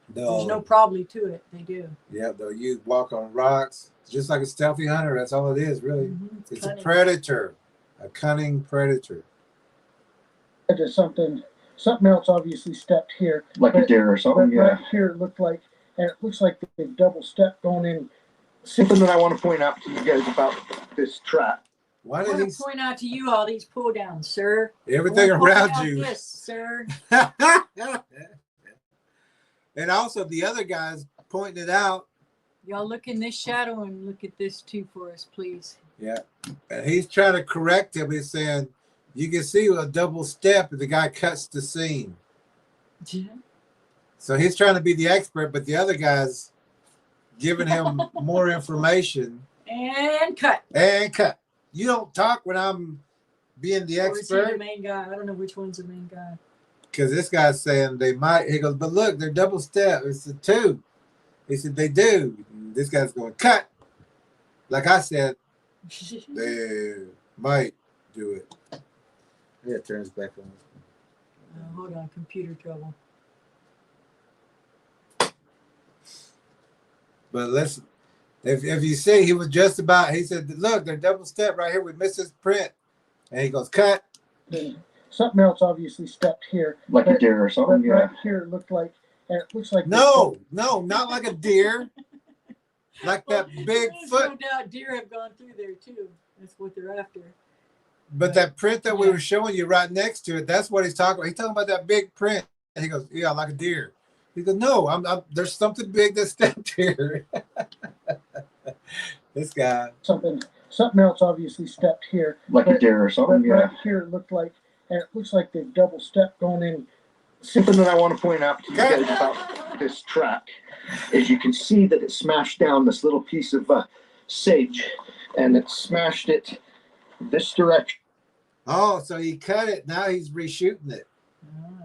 There's no probably to it. They do. Yeah, they'll use walk on rocks. Just like a stealthy hunter. That's all it is, really. Mhm. It's a Cunning. predator. A cunning predator. There's something else obviously stepped here. Like a deer or something, But yeah. right here it looked like, and it looks like they've double stepped going in. Something that I want to point out to you guys about this track. Why I did want he? to point out to you all these pull downs, sir. Everything I wanna point around out you. this, sir. And also the other guys pointing it out. Y'all look in this shadow and look at this too for us, please. Yeah. And he's trying to correct him. He's saying, you can see a double step and the guy cuts the seam. So he's trying to be the expert, but the other guys, giving him more information. And cut. And cut. You don't talk when I'm being the Or is he the expert. main guy? I don't know which one's the main guy. Because this guy's saying they might. He goes, but look, they're double step. It's a 2. He said they do. And this guy's going, cut. Like I said, they might do it. Yeah, it turns back on. Hold on, computer trouble. But listen, if you see, he was just about, he said, look, they're double step right here. We missed this print. And he goes, cut. Something else obviously stepped here. Like a deer or something. But Yeah. right here looked like, and it looks like No, not like a deer. Like that There's Bigfoot. no doubt deer have gone through there too. That's what they're after. But that print that we were showing you right next to it, that's what he's talking about. He's talking about that big print. And he goes, yeah, like a deer. He goes, no, there's something big that stepped here. This guy. something else obviously stepped here. Like a deer or something. But Yeah. right here looked like, and it looks like they've double stepped going in. Something that I want to point out to you guys about this track is you can see that it smashed down this little piece of sage, and it smashed it this direction. Oh, so he cut it. Now he's reshooting it. Ah.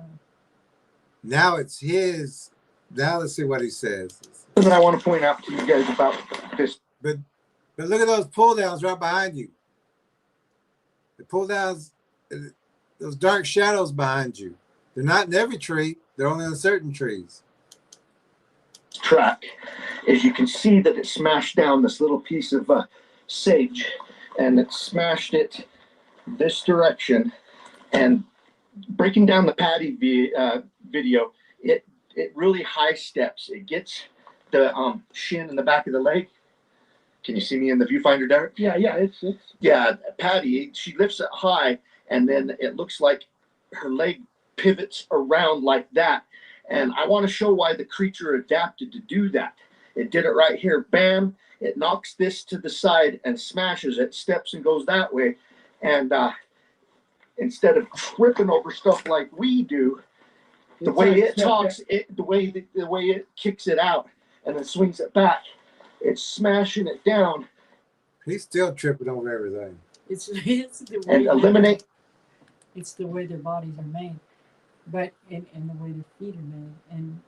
Now it's his. Now let's see what he says. Something that I want to point out to you guys about this. But look at those pull downs right behind you. The pull downs, those dark shadows behind you. They're not in every tree. They're only in certain trees. Track is you can see that it smashed down this little piece of sage, and it smashed it this direction. And breaking down the Patty video, it really high steps. It gets the shin in the back of the leg. Can you see me in the viewfinder, Derek? Yeah, it's Yeah, Patty, she lifts it high, and then it looks like her leg pivots around like that. And I want to show why the creature adapted to do that. It did it right here. Bam. It knocks this to the side and smashes it, steps and goes that way. And instead of tripping over stuff like we do, the way it talks, the way it kicks it out and then swings it back, it's smashing it down. He's still tripping over everything. It's the way And eliminate. It's the way their bodies are made, but and the way their feet are made. And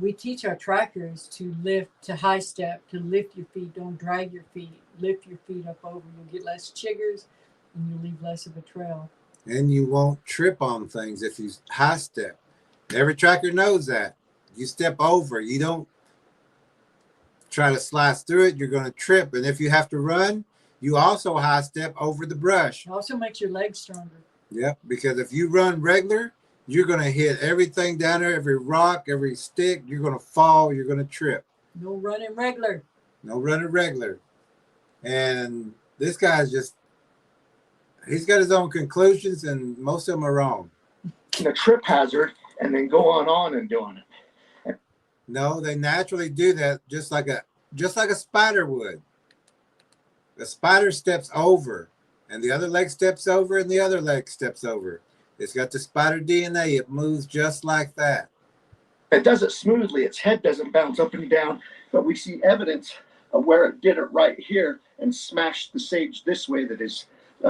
we teach our trackers to lift, to high step, to lift your feet. Don't drag your feet. Lift your feet up over. You'll get less chiggers, and you'll leave less of a trail. And you won't trip on things if you high step. Every tracker knows that. You step over. You don't try to slice through it. You're going to trip. And if you have to run, you also high step over the brush. It also makes your legs stronger. Yep, because if you run regular, you're going to hit everything down there, every rock, every stick. You're going to fall. You're going to trip. No running regular. No running regular. And this guy's just, he's got his own conclusions, and most of them are wrong. A trip hazard and then go on and doing it. No, they naturally do that just like a spider would. The spider steps over, and the other leg steps over, and the other leg steps over. It's got the spider DNA. It moves just like that. It does it smoothly. Its head doesn't bounce up and down, but we see evidence of where it did it right here and smashed the sage this way that is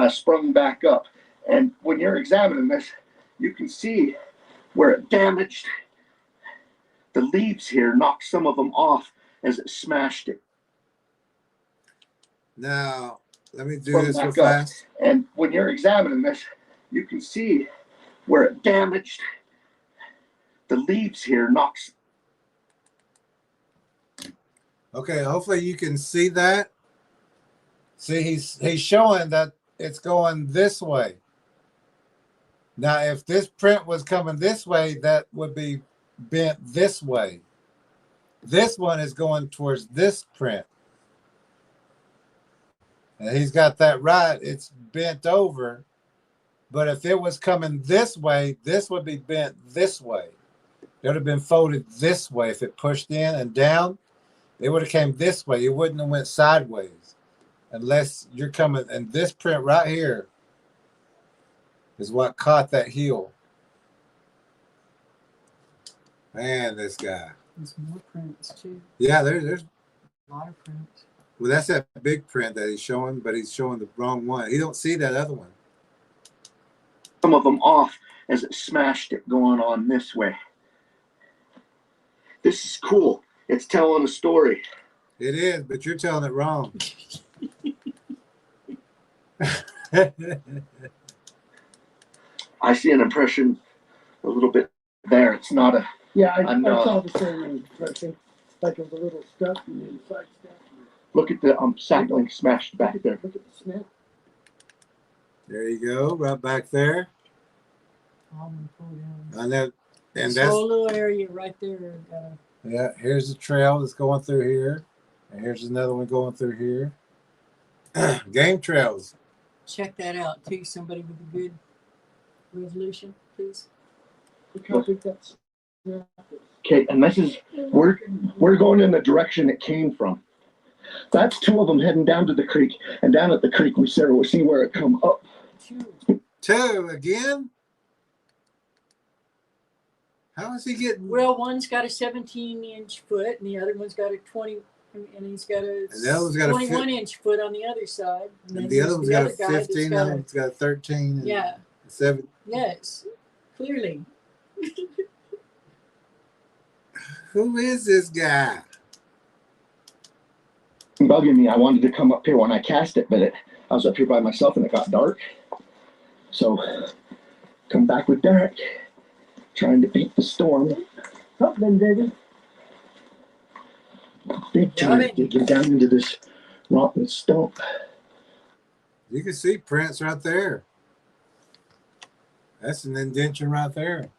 sprung back up. And when you're examining this, you can see where it damaged the leaves here, knocked some of them off as it smashed it. Now, let me do Sprung this real back up. fast. And when you're examining this, you can see where it damaged the leaves here, knocks. Okay, hopefully you can see that. See, he's showing that it's going this way. Now, if this print was coming this way, that would be bent this way. This one is going towards this print. And he's got that right. It's bent over. But if it was coming this way, this would be bent this way. It would have been folded this way. If it pushed in and down, it would have came this way. It wouldn't have went sideways. Unless you're coming, and this print right here is what caught that heel. Man, this guy. There's more prints too. Yeah, there's. A lot of prints. Well, that's that big print that he's showing, but he's showing the wrong one. He don't see that other one. Some of them off as it smashed it going on this way. This is cool. It's telling a story. It is, but you're telling it wrong. I see an impression a little bit there. It's not a. Yeah, I know. saw the same impression, like it was a little stuck in the inside stuff. Look at the sapling smashed back there. Look at the snap. There you go, right back there. All them pull down. And that, and This that's whole little area right there. yeah. Here's the trail that's going through here, and here's another one going through here. Game trails. Check that out too. Somebody with a good resolution, please. Look how big that's. Okay, and this is we're going in the direction it came from. That's two of them heading down to the creek, and down at the creek we see where it come up. Two again. How is he getting? Well, one's got a 17-inch foot, and the other one's got a 20, and he's got a And the other one's got a 21-inch foot on the other side. And then the other one's got a other guy that's 15. got The other one's got a 13. And yeah. 7. Yes. Clearly. Who is this guy? Bugging me. I wanted to come up here when I cast it, but I was up here by myself and it got dark. So come back with Derek, trying to beat the storm. Up then, David. Big time digging down into this rotten stump. You can see prints right there. That's an indentation right there.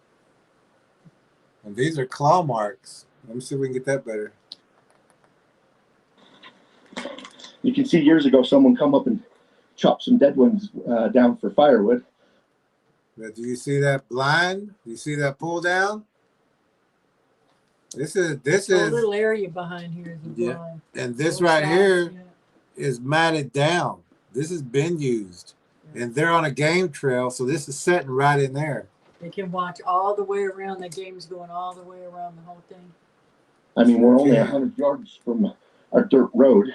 And these are claw marks. Let me see if we can get that better. You can see years ago someone come up and chop some dead ones down for firewood. But do you see that blind? Do you see that pull down? This is A little area behind here is a yeah. blind. And this Both right sides, here yeah. is matted down. This has been used. And they're on a game trail, so this is setting right in there. They can watch all the way around. The game's going all the way around the whole thing. I mean, we're only 100 yards from our dirt road.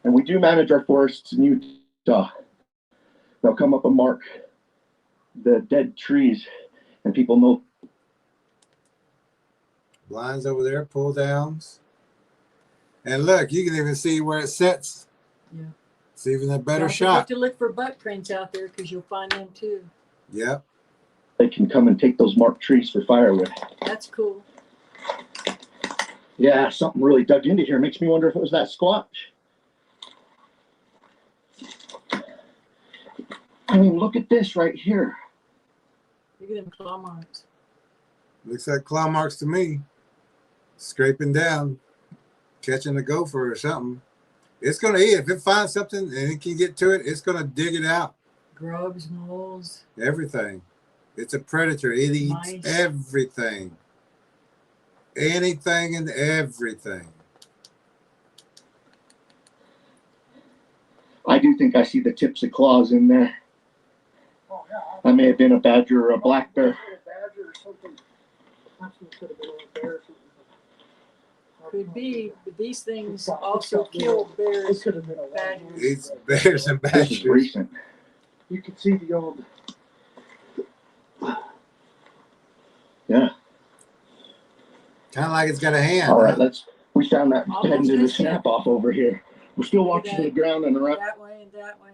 And we do manage our forests in Utah. They'll come up and mark the dead trees, and people know. Blinds over there, pull downs. And look, you can even see where it sets. Yeah. It's even a better Don't shot. forget to look for butt prints out there because you'll find them too. Yep. They can come and take those marked trees for firewood. That's cool. Yeah, something really dug into here. Makes me wonder if it was that squatch. I mean, look at this right here. Look at them claw marks. Looks like claw marks to me. Scraping down, catching a gopher or something. It's going to eat. If it finds something and it can get to it, it's going to dig it out. Grubs, moles. Everything. It's a predator. It eats Mice. everything. Anything and everything. I do think I see the tips of claws in there. Oh, yeah. That may have been a badger or a black bear. A badger or something. Actually, could have been a bear or something. Could be, but these things also kill bears. It could have been a badgers. These bears and This is badgers. recent. You could see the old. Yeah. Kind of like it's got a hand. All right, we found that Almost heading to the missed it. snap off over here. We're still watching the ground and around. That way and that way.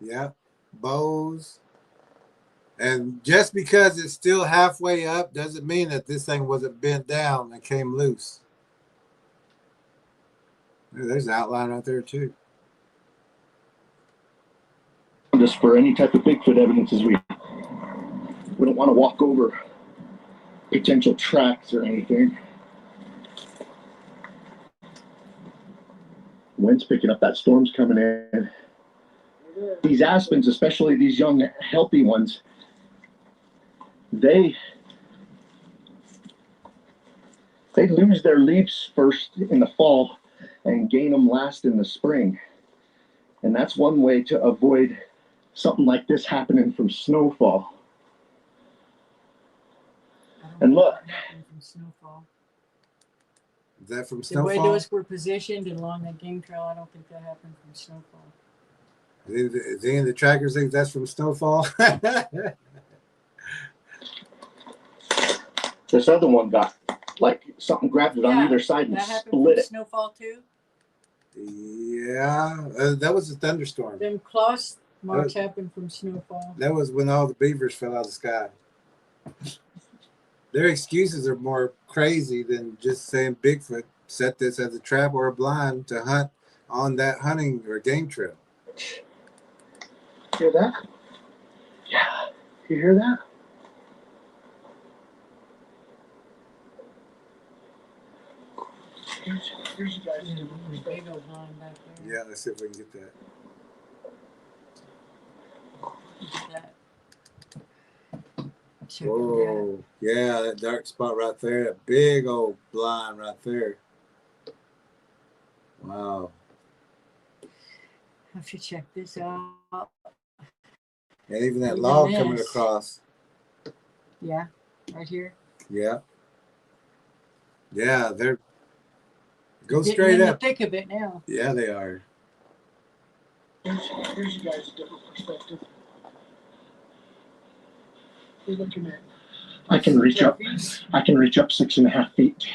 Yep. Bows. And just because it's still halfway up doesn't mean that this thing wasn't bent down and came loose. There's an outline right there too. Just for any type of Bigfoot evidence, as we don't want to walk over potential tracks or anything. Wind's picking up, that storm's coming in. These aspens, especially these young healthy ones, they lose their leaves first in the fall and gain them last in the spring. And that's one way to avoid something like this happening from snowfall. I don't And know look. what happened from snowfall. Is that from The way snowfall? those were positioned along that game trail, I don't think that happened from snowfall. Is any of the trackers think that's from snowfall? This other one got like something grabbed it on Yeah, either side and that happened split from it. snowfall too. Yeah, that was a thunderstorm. Them cross marks happened from snowfall. That was when all the beavers fell out of the sky. Their excuses are more crazy than just saying Bigfoot set this as a trap or a blind to hunt on that hunting or game trail. Hear that? Yeah. You hear that? Here's you guys. There's a big old line back there. Yeah, let's see if we can get that. Look at that. Check it out. Whoa, yeah, that dark spot right there, that big old blind right there. Wow. I should check this out. And even that Even log coming this. across. Yeah, right here. Yeah. Yeah, they're go Getting straight in up. the thick of it now. Yeah, they are. Here's you guys a different perspective. You're looking at. I can reach up. I can reach up 6.5 feet.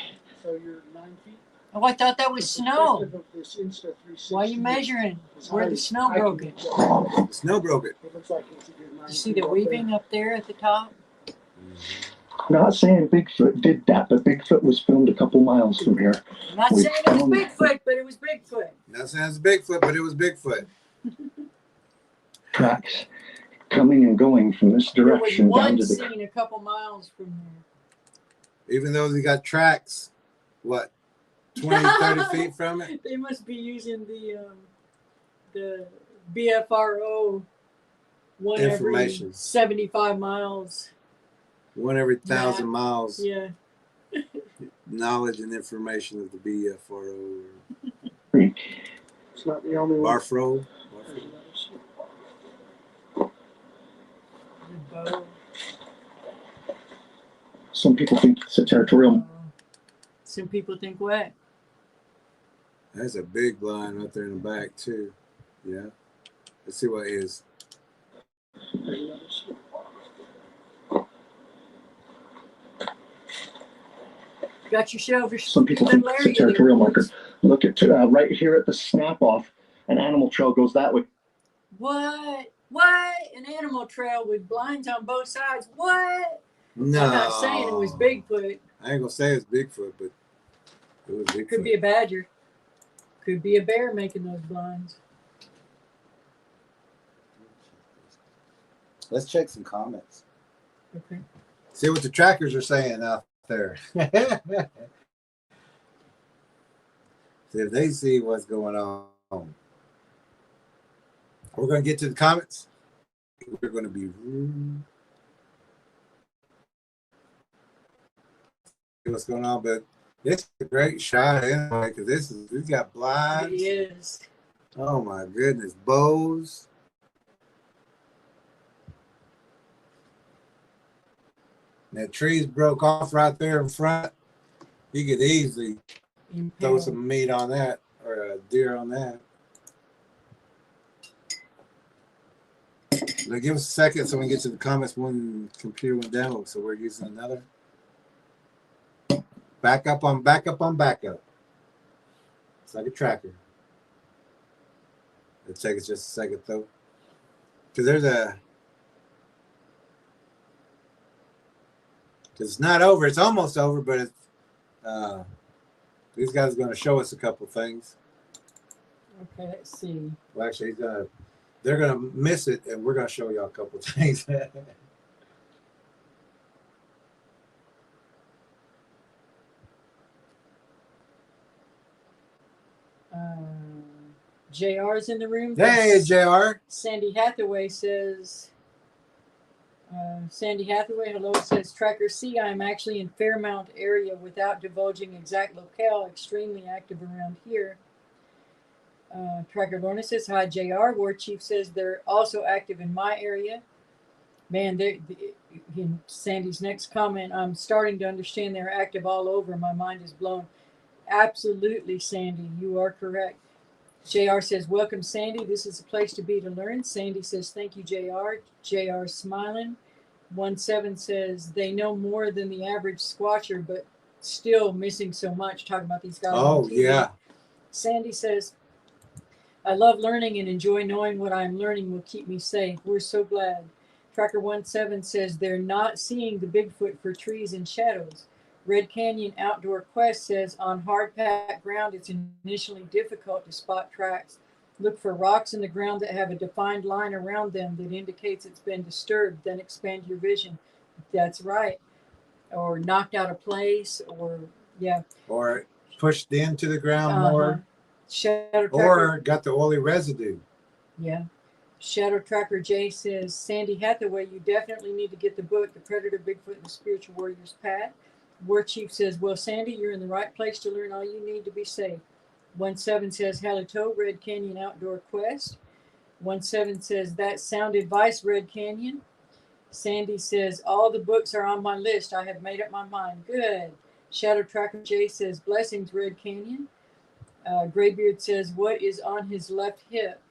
So you're 9 feet. Oh, I thought that was snow. Perspective of this Insta360 Why are you measuring? is Where high. the snow I can broke it? reach up. The snow broke it. It looks like it's a good 9 You see feet the up weaving up there at the top? Not saying Bigfoot did that, but Bigfoot was filmed a couple miles from here. I'm not We saying it was found- Bigfoot, but it was Bigfoot. Not saying it's Bigfoot, but it was Bigfoot. Tracks coming and going from this There was direction down one to the. seen a couple miles from here. Even though they got tracks, what, 20, 30 feet from it? They must be using the BFRO one every Information. 75 miles. One every 1,000 Map. miles. Yeah. Knowledge and information of the BFRO. It's not the only one. Barfro. The bow. Some people think it's a territorial. Some people think what? That's a big blind right there in the back, too. Yeah. Let's see what it is. There's another one. Got your shoulders. Some people think it's a territorial marker. Look at right here at the snap off. An animal trail goes that way. What? What? An animal trail with blinds on both sides? What? No. I'm not saying it was Bigfoot. I ain't gonna say it's Bigfoot, but it was Bigfoot. Could be a badger. Could be a bear making those blinds. Let's check some comments. Okay. See what the trackers are saying out there. See if they see what's going on. We're going to get to the comments. We're going to be what's going on, but it's a great shot anyway because we got blinds. It is. Oh my goodness, bows. That trees broke off right there in front. You could easily throw some meat on that or a deer on that. Now give us a second so we can get to the comments. One computer went down, so we're using another. Backup on backup on backup. It's like a tracker. It'll take us just a second though. Because there's a it's not over. It's almost over, but it's, these guys are going to show us a couple things. Okay, let's see. Well, actually, they're going to miss it, and we're going to show y'all a couple things. JR's in the room. Hey, JR. Sandy Hathaway says, Sandy Hathaway, hello, says, Tracker C, I'm actually in Fairmount area without divulging exact locale, extremely active around here. Tracker Lorna says, hi, JR. War Chief says they're also active in my area. Man, in Sandy's next comment, I'm starting to understand they're active all over. My mind is blown. Absolutely, Sandy, you are correct. JR says, welcome, Sandy. This is a place to be to learn. Sandy says, thank you, JR. JR smiling. 17 says, they know more than the average squatcher, but still missing so much. Talking about these guys. Oh, yeah. Sandy says, I love learning and enjoy knowing what I'm learning will keep me safe. We're so glad. Tracker 17 says they're not seeing the Bigfoot for trees and shadows. Red Canyon Outdoor Quest says on hard packed ground, it's initially difficult to spot tracks. Look for rocks in the ground that have a defined line around them that indicates it's been disturbed. Then expand your vision. That's right. Or knocked out of place, or yeah. Or pushed into the ground more. Shadow Tracker. Or got the oily residue. Yeah. Shadow Tracker J says, Sandy Hathaway, you definitely need to get the book, The Predator, Bigfoot, and the Spiritual Warrior's Path. War Chief says, well, Sandy, you're in the right place to learn all you need to be safe. 17 says, Halito, Red Canyon Outdoor Quest. 17 says, that's sound advice, Red Canyon. Sandy says, all the books are on my list. I have made up my mind. Good. Shadow Tracker J says, blessings, Red Canyon. Graybeard says, what is on his left hip?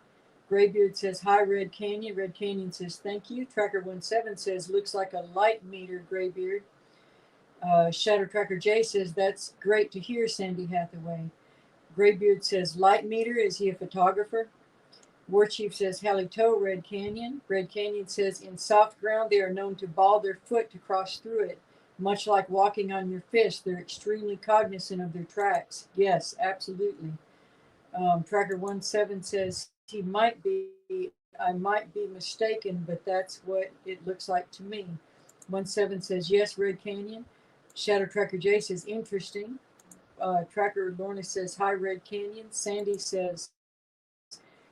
Graybeard says, hi, Red Canyon. Red Canyon says, thank you. Tracker 17 says, looks like a light meter, Graybeard. Shadow Tracker J says, that's great to hear, Sandy Hathaway. Graybeard says, light meter, is he a photographer? War Chief says, Halito, Red Canyon. Red Canyon says, in soft ground, they are known to ball their foot to cross through it. Much like walking on your fist, they're extremely cognizant of their tracks. Yes, absolutely. Tracker 17 says, I might be mistaken, but that's what it looks like to me. 17 says, yes, Red Canyon. Shadow Tracker J says, interesting. Tracker Lorna says, hi, Red Canyon. Sandy says,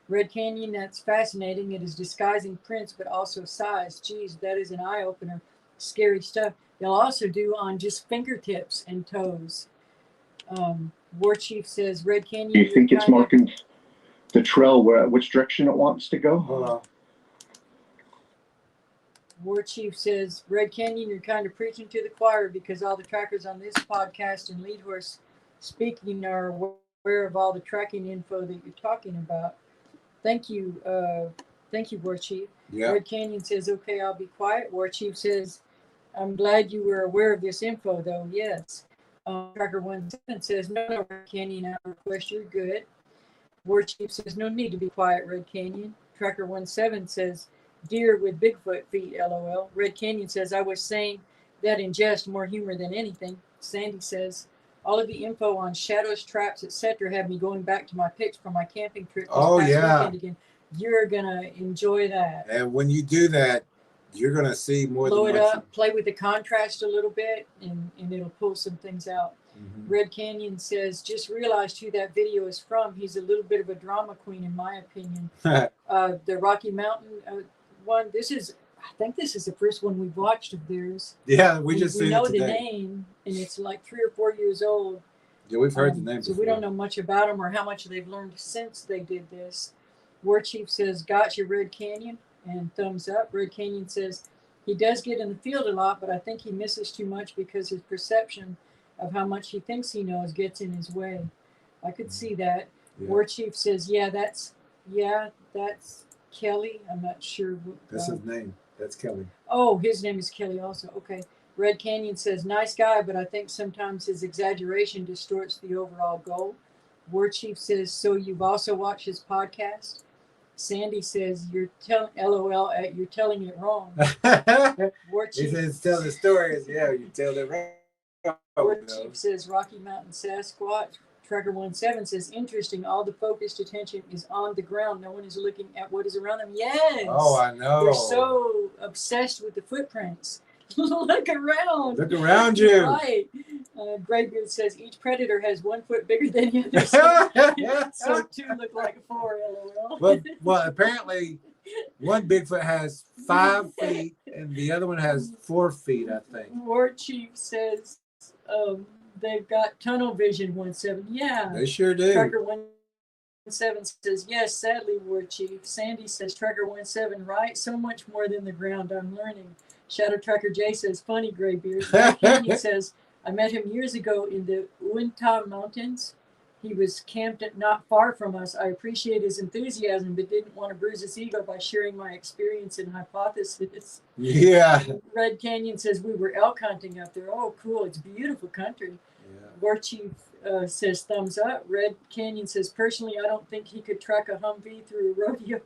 Red Canyon, that's fascinating. It is disguising prints, but also size. Geez, that is an eye-opener. Scary stuff. They'll also do on just fingertips and toes. War Chief says, Red Canyon. Do you think it's marking the trail which direction it wants to go? Hold on. War Chief says, Red Canyon, you're kind of preaching to the choir because all the trackers on this podcast and Lead Horse Speaking are aware of all the tracking info that you're talking about. Thank you, War Chief. Yeah. Red Canyon says, okay, I'll be quiet. War Chief says, I'm glad you were aware of this info, though. Yes. Tracker 17 says, no, Red Canyon, out of request, you're good. War Chief says, no need to be quiet, Red Canyon. Tracker 17 says, deer with Bigfoot feet, LOL. Red Canyon says, I was saying that in jest, more humor than anything. Sandy says, all of the info on shadows, traps, etc. have me going back to my pics from my camping trip this past weekend again. You're going to enjoy that. And when you do that, you're going to see more Blow than it up, play with the contrast a little bit, and it'll pull some things out. Mm-hmm. Red Canyon says, just realized who that video is from. He's a little bit of a drama queen, in my opinion. The Rocky Mountain one, I think this is the first one we've watched of theirs. Yeah, we just know the name, and it's like 3 or 4 years old. Yeah, we've heard the name so before. We don't know much about them or how much they've learned since they did this. War Chief says, gotcha, Red Canyon, and thumbs up. Red Canyon says, he does get in the field a lot, but I think he misses too much because his perception of how much he thinks he knows gets in his way. I could see that. Yeah. War Chief says, that's Kelly. I'm not sure. That's his name. That's Kelly. Oh, his name is Kelly also. Okay. Red Canyon says, nice guy, but I think sometimes his exaggeration distorts the overall goal. War Chief says, so you've also watched his podcast? Sandy says, you're telling it wrong. War Chief, he says, tell the stories. Yeah, you tell it wrong. War Chief says, Rocky Mountain Sasquatch. Tracker 17 says, interesting. All the focused attention is on the ground. No one is looking at what is around them. Yes. Oh, I know. They're so obsessed with the footprints. Look around. Look around you. Right. Graybeard says, each predator has 1 foot bigger than the other. So 2 look like 4, LOL. Well, apparently one Bigfoot has 5 feet and the other one has 4 feet, I think. War Chief says, they've got tunnel vision 17. Yeah. They sure do. Tracker 17 says, yes, sadly, War Chief. Sandy says, Tracker 17, right? So much more than the ground. I'm learning. Shadow Tracker J says, funny, Graybeard. He says, I met him years ago in the Uinta Mountains. He was camped not far from us. I appreciate his enthusiasm, but didn't want to bruise his ego by sharing my experience and hypothesis. Yeah. Red Canyon says, we were elk hunting up there. Oh, cool. It's beautiful country. Yeah. War Chief says, thumbs up. Red Canyon says, personally, I don't think he could track a Humvee through a rodeo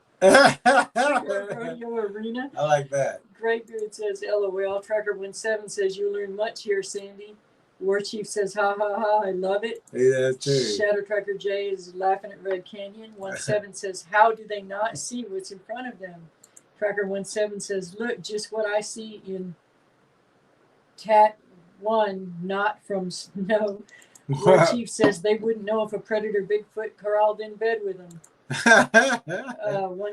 arena. I like that. Graybeard says, LOL. Tracker 17 says, you learn much here, Sandy. War Chief says, ha ha ha, I love it. He does too. Shadow Tracker J is laughing at Red Canyon. 17 says, how do they not see what's in front of them? Tracker 17 says, look, just what I see in Tat 1, not from snow. War Chief says they wouldn't know if a predator Bigfoot crawled in bed with them.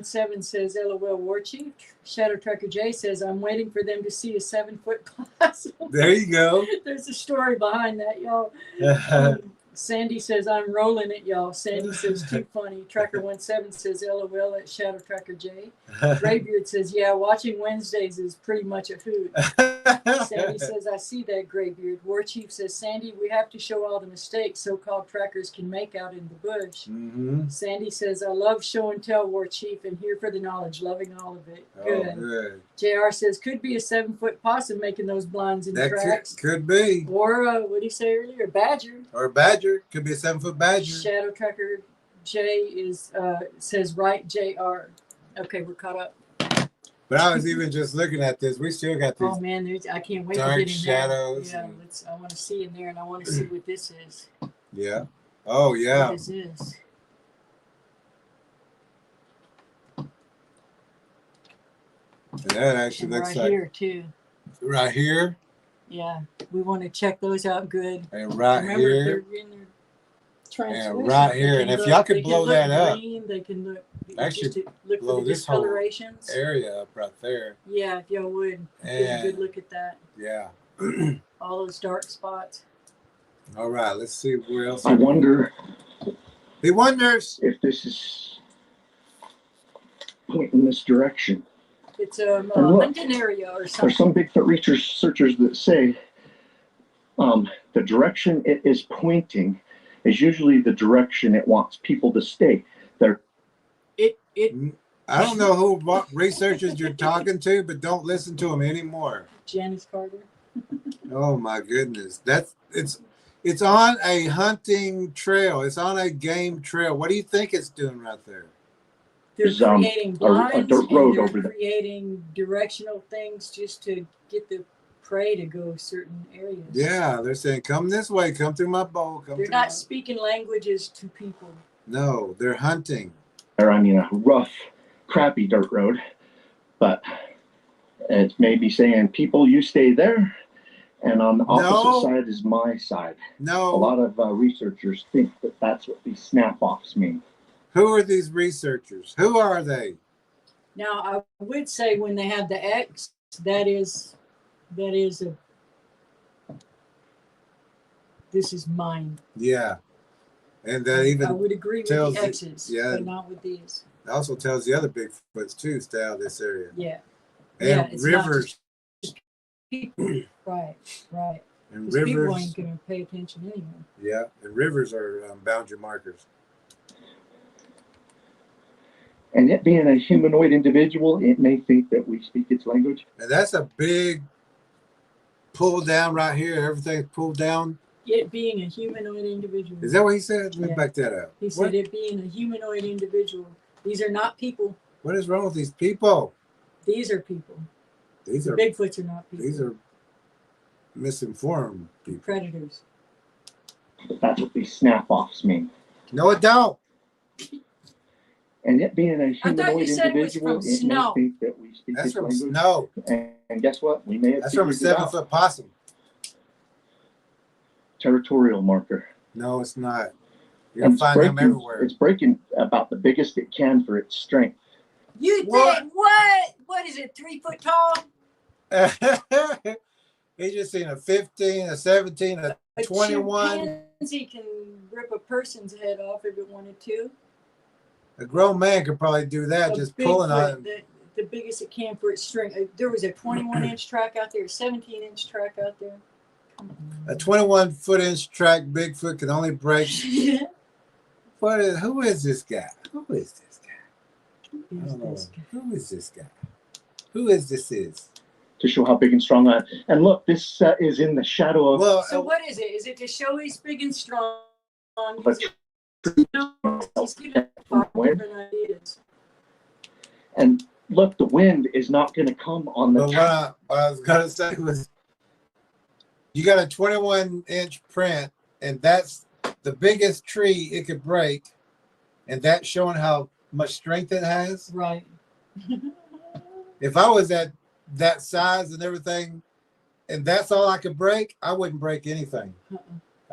17 says, LOL, War Chief. Shadow Tracker J says, I'm waiting for them to see a 7-foot class. There you go. There's a story behind that, y'all. Sandy says, I'm rolling it, y'all. Sandy says, too funny. Tracker 17 says, LOL at Shadow Tracker J. Graybeard says, yeah, watching Wednesdays is pretty much a hoot. Sandy says, I see that, Graybeard. War Chief says, Sandy, we have to show all the mistakes so-called trackers can make out in the bush. Mm-hmm. Sandy says, I love show and tell, War Chief, and here for the knowledge, loving all of it. Good. Oh, good. JR says, could be a 7-foot possum making those blinds in the That tracks. could be. Or, what did he say earlier? Badger. Or a badger. Could be a 7-foot badger. Shadow Tracker J is says, right, JR. Okay, we're caught up. But I was even just looking at this. We still got these. Oh man, I can't wait dark to get in shadows there. Yeah, I want to see in there, and I want to see what this is. Yeah. Oh, yeah. What is this? And that actually And looks right like here too. right here Yeah, we want to check those out good. and right Remember, here they're in their translucent. right They here. can And if look- y'all could they can blow look that up. green, they can look. Actually, just to look blow for the this whole discolorations. area up right there. Yeah, if y'all would get a And good look at that. yeah. All those dark spots. All right. Let's see where else. I wonder He wonders. if this is pointing in this direction. It's a And look, hunting area or There's something. some Bigfoot researchers that say the direction it is pointing is usually the direction it wants people to stay. I don't know what researchers you're talking to, but don't listen to them anymore. Janice Carter. Oh my goodness. It's on a hunting trail. It's on a game trail. What do you think it's doing right there? They're There's, creating a blinds dirt road and they're over there. creating directional things just to get the prey to go certain areas. Yeah, they're saying, come this way, come through my bowl. Come They're through not speaking languages to people. No, they're hunting. Or I mean a rough, crappy dirt road. But it's maybe saying, people, you stay there. And on the opposite side is my side. A No. lot of researchers think that that's what these snap-offs mean. Who are these researchers? Who are they? Now, I would say when they have the X, that is a, this is mine. Yeah. And that I even would agree with tells the it- X's, yeah. but not with these. also tells the other Bigfoots too, stay out of this area. Yeah. And Yeah, it's not rivers. People. Right, right. And Because people rivers. ain't going to pay attention anyway. Yeah. And rivers are boundary markers. And it being a humanoid individual, it may think that we speak its language. And that's a big pull down right here. Everything's pulled down. It being a humanoid individual. Is that what he said? Let me Yeah. back that up. He said it being a humanoid individual. These are not people. What is wrong with these people? These are people. These are Bigfoots are not people. these are misinformed people. Predators. But that's what these snap-offs mean. No, it don't. And it being a I thought you humanoid said it was individual, from it snow. may think that we speak That's its from language. snow. And guess what? We may have That's from a figured it out. 7-foot possum. Territorial marker. No, it's not. You're gonna And find them everywhere. It's breaking about the biggest it can for its strength. You What? think what? What is it? 3 foot tall? He just seen a 15, a 17, a A 21. chimpanzee can rip a person's head off if it wanted to. A grown man could probably do that, A just pulling Bigfoot, on. the biggest it can for its strength. There was a 21-inch track out there, 17-inch track out there. A 21-foot-inch track Bigfoot can only break. Who is this guy? Who is this guy? I don't know. Who is this guy? Who is this? To show how big and strong I am. And look, this is in the shadow of. Well, So what is it? Is it to show he's big and strong? But- He's giving 5 different ideas. And look, the wind is not going to come on the. but what I was gonna say was, you got a 21-inch print, and that's the biggest tree it could break, and that's showing how much strength it has. Right. If I was at that size and everything, and that's all I could break, I wouldn't break anything.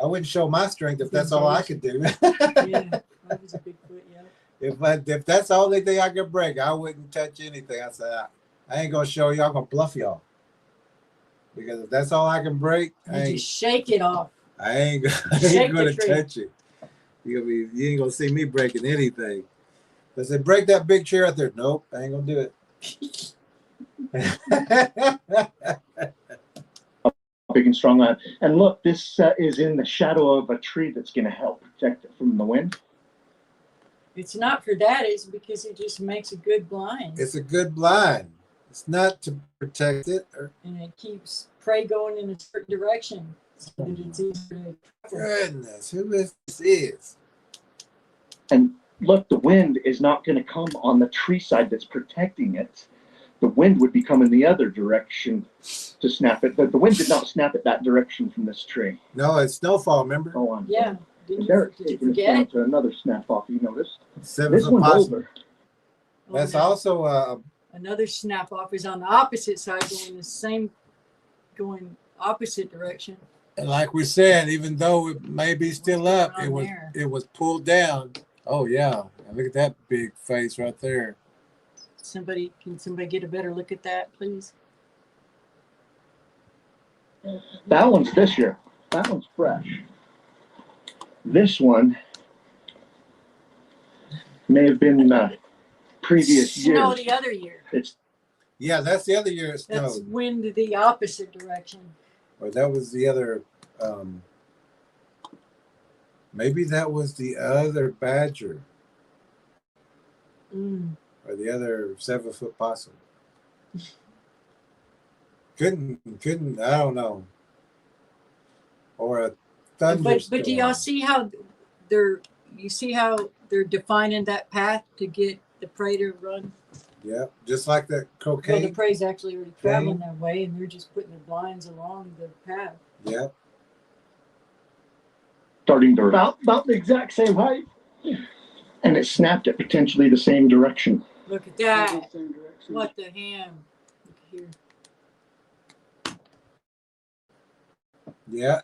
I wouldn't show my strength if that's all I could do. Yeah, that was a Bigfoot, yeah. If that's the only thing I could break, I wouldn't touch anything. I said, I ain't gonna show you. I'm gonna bluff y'all, because if that's all I can break, You just shake it off. I ain't Shake the gonna tree. touch it. You ain't gonna see me breaking anything. I said, break that big chair out there. Nope, I ain't gonna do it. Big and strong I am. And look, this is in the shadow of a tree that's going to help protect it from the wind. It's not for that. It's because it just makes a good blind. It's a good blind. It's not to protect it. And it keeps prey going in a certain direction. So that it's easier to travel. Goodness, who is this? And look, the wind is not going to come on the tree side that's protecting it. The wind would be coming the other direction to snap it. The wind did not snap it that direction from this tree. No, it's snowfall. Remember? Go on. Yeah. Did Derek's you taking us forget down it? to another snap off. You noticed? 7 This foot one's possum. over. That's Oh, no. also Another snap off is on the opposite side, going opposite direction. like we said, even though it may be still up, What's going on there? it was pulled down. Oh yeah, look at that big face right there. Can somebody get a better look at that, please? That one's this year. That one's fresh. This one may have been previous Snow years. the other year. It's Yeah, that's the other year it That's snowed. wind the opposite direction. Or that was the other. Maybe that was the other badger Mm. or the other 7 foot possum. Couldn't. I don't know. Or a thunderstorm. But do y'all see how they're defining that path to get the prey to run? Yeah, just like that Well, the cocaine. prey's actually already traveling that way, and they're just putting the blinds along the path. Yeah. starting to, About the exact same height. and it snapped it potentially the same direction. Look at that. Same direction. What the ham? Look here. Yeah.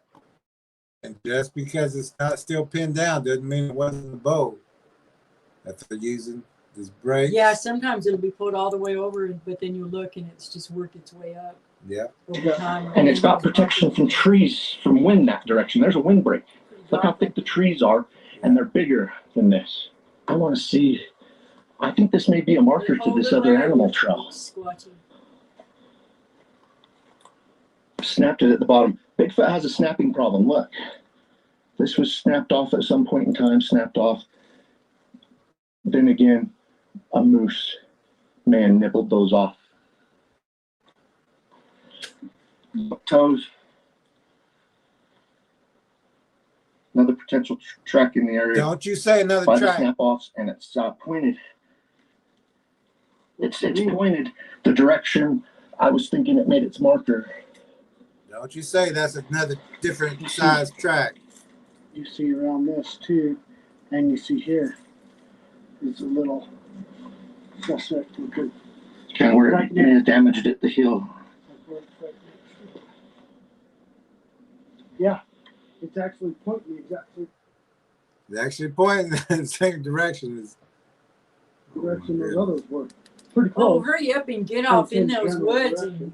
And just because it's not still pinned down doesn't mean it wasn't a bow that they're using. This brake. Yeah, sometimes it'll be pulled all the way over, but then you look and it's just worked its way up Yeah. over time. And it's got protection from trees from wind that direction. There's a windbreak. Look how thick the trees are, and they're bigger than this. I want to see. I think this may be a marker to this other animal trail. Squatchy. Snapped it at the bottom. Bigfoot has a snapping problem. Look, this was snapped off at some point in time, snapped off. Then again, a moose man nibbled those off. Toes. Another potential track in the area Don't you say another by the track. snap offs, and it's pointed. It's pointed the direction I was thinking it made its marker. Don't you say that's another different size track. You see around this too, and you see here is a little suspect looking. Kind of where Right it there. damaged at the heel. Yeah, it's actually pointing exactly They actually pointing in the same direction as the direction those others were. Pretty Oh, close. hurry up and get off in those woods. And,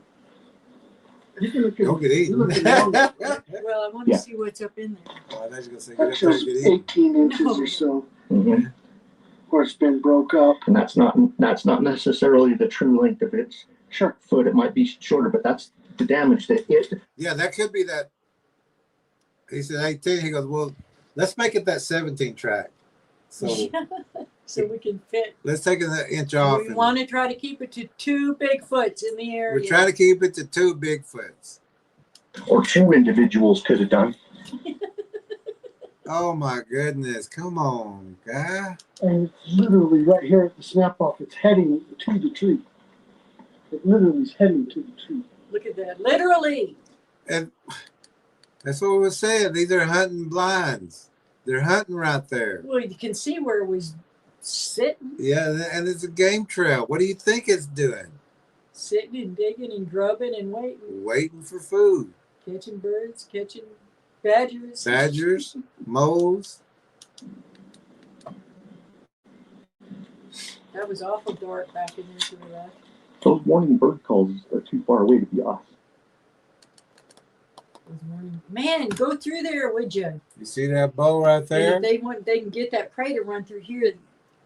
You can look at, don't get eaten. you look at the other- well, I want to Yeah. see what's up in there. Oh, I thought you were gonna say that get up there and shows get eaten. 18 inches No. or so. Mhm. or it's been broke up. And that's not necessarily the true length of its foot. It might be shorter, but that's the damage that it. Yeah, that could be that. He said 18. He goes, well, let's make it that 17 track. So so we can fit. let's take an inch off. We want to try to keep it to 2 Bigfoots in the area. We're trying to keep it to 2 Bigfoots. Or 2 individuals could have done. Oh my goodness. Come on, guy. And it's literally right here at the snap off. It's heading to the tree. It literally is heading to the tree. Look at that. Literally. And that's what we were saying. These are hunting blinds. They're hunting right there. Well, you can see where it was sitting. Yeah, and it's a game trail. What do you think it's doing? Sitting and digging and grubbing and waiting. Waiting for food. Catching birds, catching badgers. Badgers, moles. That was awful dark back in there to the left. Those warning bird calls are too far away to be off. Man, go through there, would you? You see that bow right there? And if they can get that prey to run through here,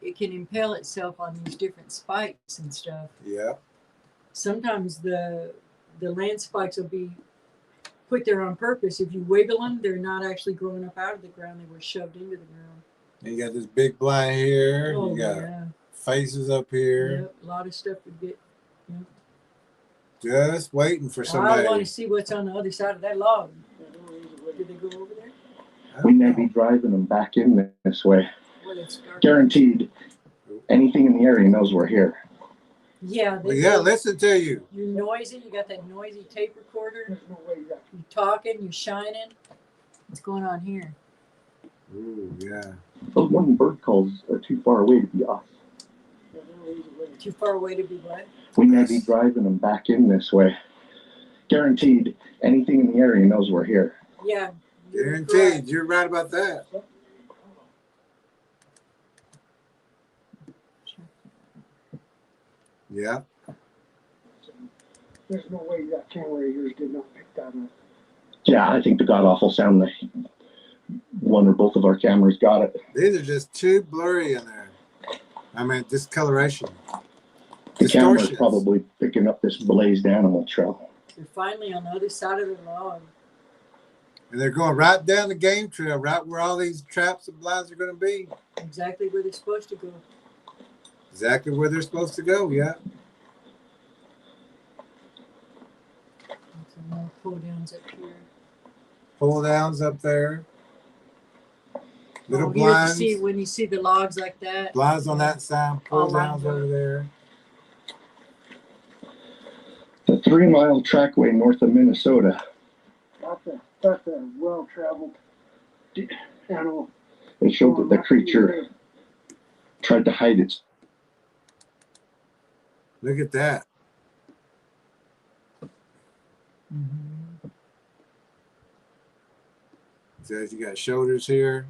it can impale itself on these different spikes and stuff. Yeah. Sometimes the land spikes will be put there on purpose. If you wiggle them, they're not actually growing up out of the ground. They were shoved into the ground. And you got this big blind here. Oh, you got yeah. faces up here. Yep, a lot of stuff would get. Yep. Just waiting for somebody. I want to see what's on the other side of that log. Did they go over there? We may be driving them back in this way. Well, it's dark. Guaranteed. Anything in the area knows we're here. Yeah. Well, yeah, listen to you. You're noisy. You got that noisy tape recorder. There's no way that. You're talking. You're shining. What's going on here? Ooh, yeah. Those warning bird calls are too far away to be off. Too far away to be what? We may be driving them back in this way. Guaranteed. Anything in the area knows we're here. Yeah. Guaranteed. You're right about that. Yeah. There's no way that camera of yours did not pick that up. Yeah, I think the god awful sound that one or both of our cameras got it. These are just too blurry in there. I mean, discoloration. The camera's Distortions. probably picking up this blazed animal trail. You're finally on the other side of the log. And they're going right down the game trail, right where all these traps and blinds are going to be. Exactly where they're supposed to go. Exactly where they're supposed to go, yeah. Some more pull downs up here. Pull downs up there. Little Oh, here blinds. you see, when you see the logs like that. Blinds on that side, pull All downs lined up. over there. The 3-mile trackway north of Minnesota. That's a well-traveled animal. It showed that the creature tried to hide its. Look at that. Mm-hmm. Says you got shoulders here.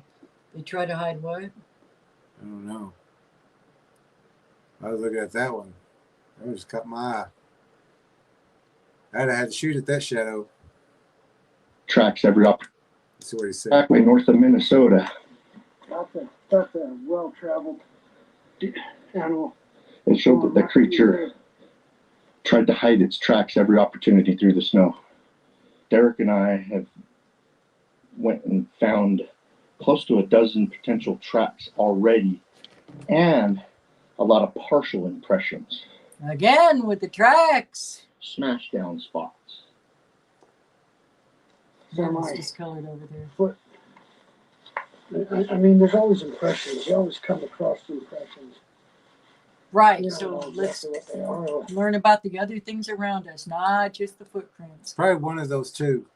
They try to hide what? I don't know. I was looking at that one. That one just caught my eye. I'd have had to shoot at that shadow. Tracks every Let's see what he said. trackway north of Minnesota. That's a well-traveled animal. It showed that the creature tried to hide its tracks every opportunity through the snow. Derek and I have went and found close to a dozen potential tracks already and a lot of partial impressions. Again with the tracks. Smash down spots. It's discolored over there. Foot. I mean, there's always impressions. You always come across the impressions. Right, You so know let's exactly what they are. learn about the other things around us, not just the footprints. Probably one of those two.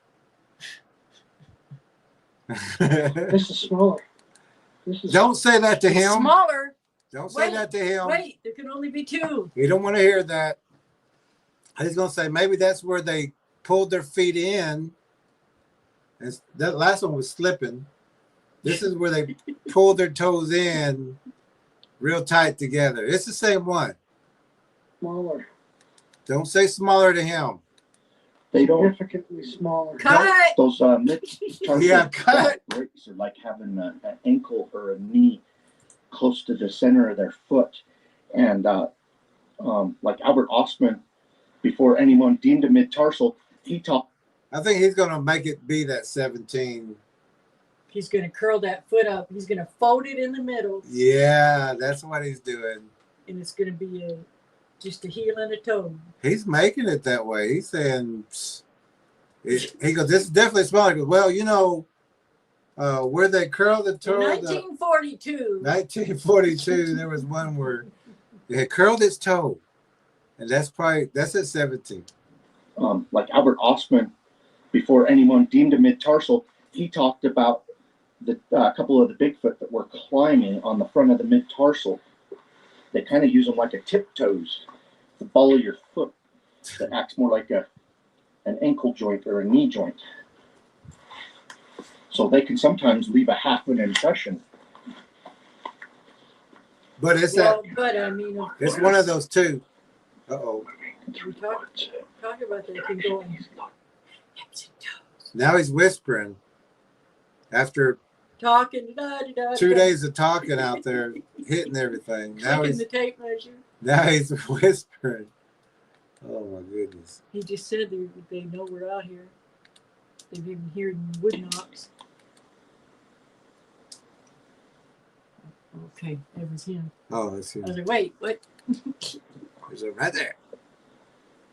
This is smaller. This is Don't say that to him. Smaller. Don't say that to him. Wait, there can only be 2. We don't want to hear that. He's going to say maybe that's where they pulled their feet in. And that last one was slipping. This is where they pulled their toes in real tight together. It's the same one. smaller. Don't say smaller to him. They don't. Significantly smaller. Cut. Those mitts Yeah, cut. breaks are like having an ankle or a knee close to the center of their foot. And like Albert Ostman, before anyone deemed a mid-tarsal, he talked. I think he's going to make it be that 17. He's going to curl that foot up. He's going to fold it in the middle. Yeah, that's what he's doing. And it's going to be just a heel and a toe. He's making it that way. He's saying, he goes, this is definitely smaller. He goes, well, you know, where they curl the toe. 1942. 1942, there was one where it had curled its toe. And that's at 17. Like Albert Ostman, before anyone deemed a mid-tarsal, he talked about the couple of the Bigfoot that were climbing on the front of the mid-tarsal. They kind of use them like a tiptoes, the ball of your foot that acts more like an ankle joint or a knee joint. So they can sometimes leave a half an impression. But it's But I mean, it's one of those two. Uh-oh. We talk about that. It can go in hips and toes. Now he's whispering. After Talking. 2 days of talking out there, hitting everything. Now Clicking the tape measure. Now he's whispering. Oh my goodness. He just said they know we're out here. They've even heard wood knocks. Okay, that was him. Oh, that's I him. was like, wait, what? There's a right there.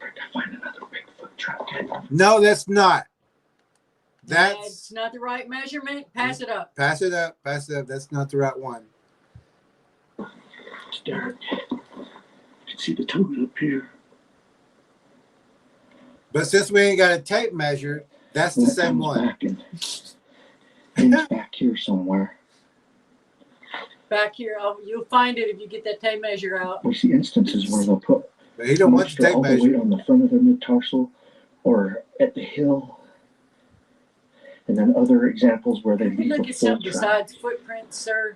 I find another Bigfoot track. No, that's not. That's not the right measurement. Pass it up. Pass it up. Pass it up. That's not the right one. It's dark. You can see the toes up here. But since we ain't got a tape measure, that's the same one. It's back here somewhere. Back here, you'll find it if you get that tape measure out. We see instances where they'll put But he don't want the tape all the weight measure. on the front of the mid-tarsal or at the heel. And then other examples where they Can we leave look a at full something track. besides footprints, sir?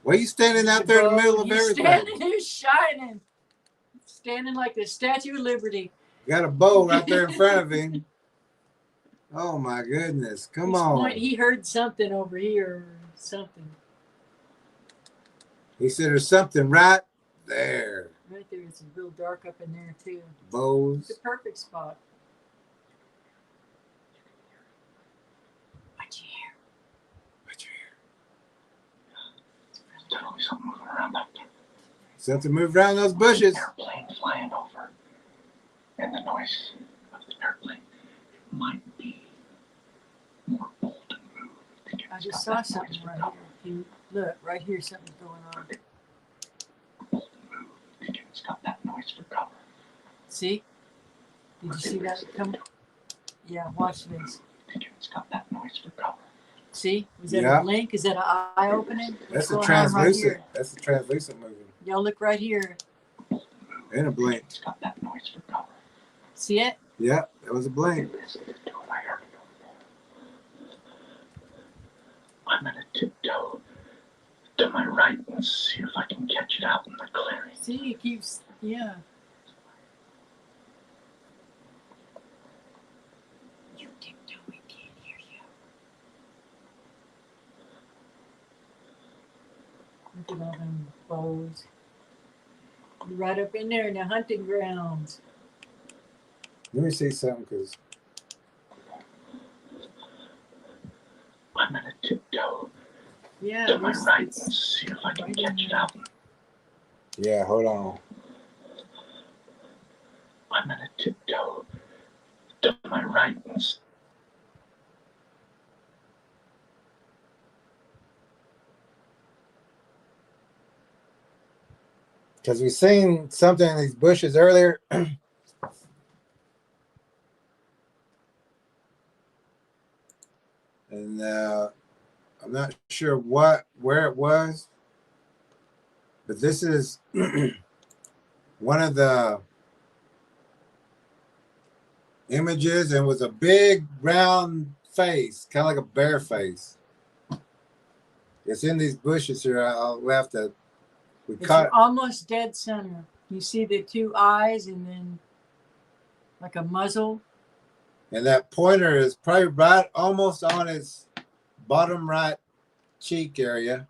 Why are you standing out there in the middle of He's everything? standing here shining. Standing like the Statue of Liberty. Got a bow right there in front of him. Oh my goodness. Come He's on. pointing- he heard something over here or something. He said there's something right there. Right there, it's real dark up in there too. Bows. It's a perfect spot. What you hear? What you hear? There's definitely something moving around back there. Something moved around those bushes. Airplane flying over. And the noise of the airplane might be more bold and moved. I just saw something right here. Look, right here, something's going on. Bold and moved. Thinking it's got that noise for cover. See? Did you see that come? Yeah, watch this. Thinking it's got that noise for cover. See? Was that Yeah. a blink? Is that an eye opening? That's What's a going on right translucent. here? That's a translucent moving. Y'all look right here. And a blink. It's got that noise for cover. See it? Yeah, that was a blink. Listen to it. I heard it over there. I'm gonna tiptoe to my right and see if I can catch it out in the clearing. See, it keeps, yeah. You tiptoe, we can't hear you. Look at all them bows. You're right up in there in the hunting grounds. Let me see something because I'm gonna tiptoe Yeah, to my there's- right and it's see if I can right in catch it there. out. yeah, hold on. I'm gonna tiptoe to my right and Because we seen something in these bushes earlier. And I'm not sure where it was, but this is one of the images, and it was a big round face, kind of like a bear face. It's in these bushes here. I'll have to. We It's caught. almost dead center. You see the two eyes and then like a muzzle. And that pointer is probably right almost on his bottom right cheek area.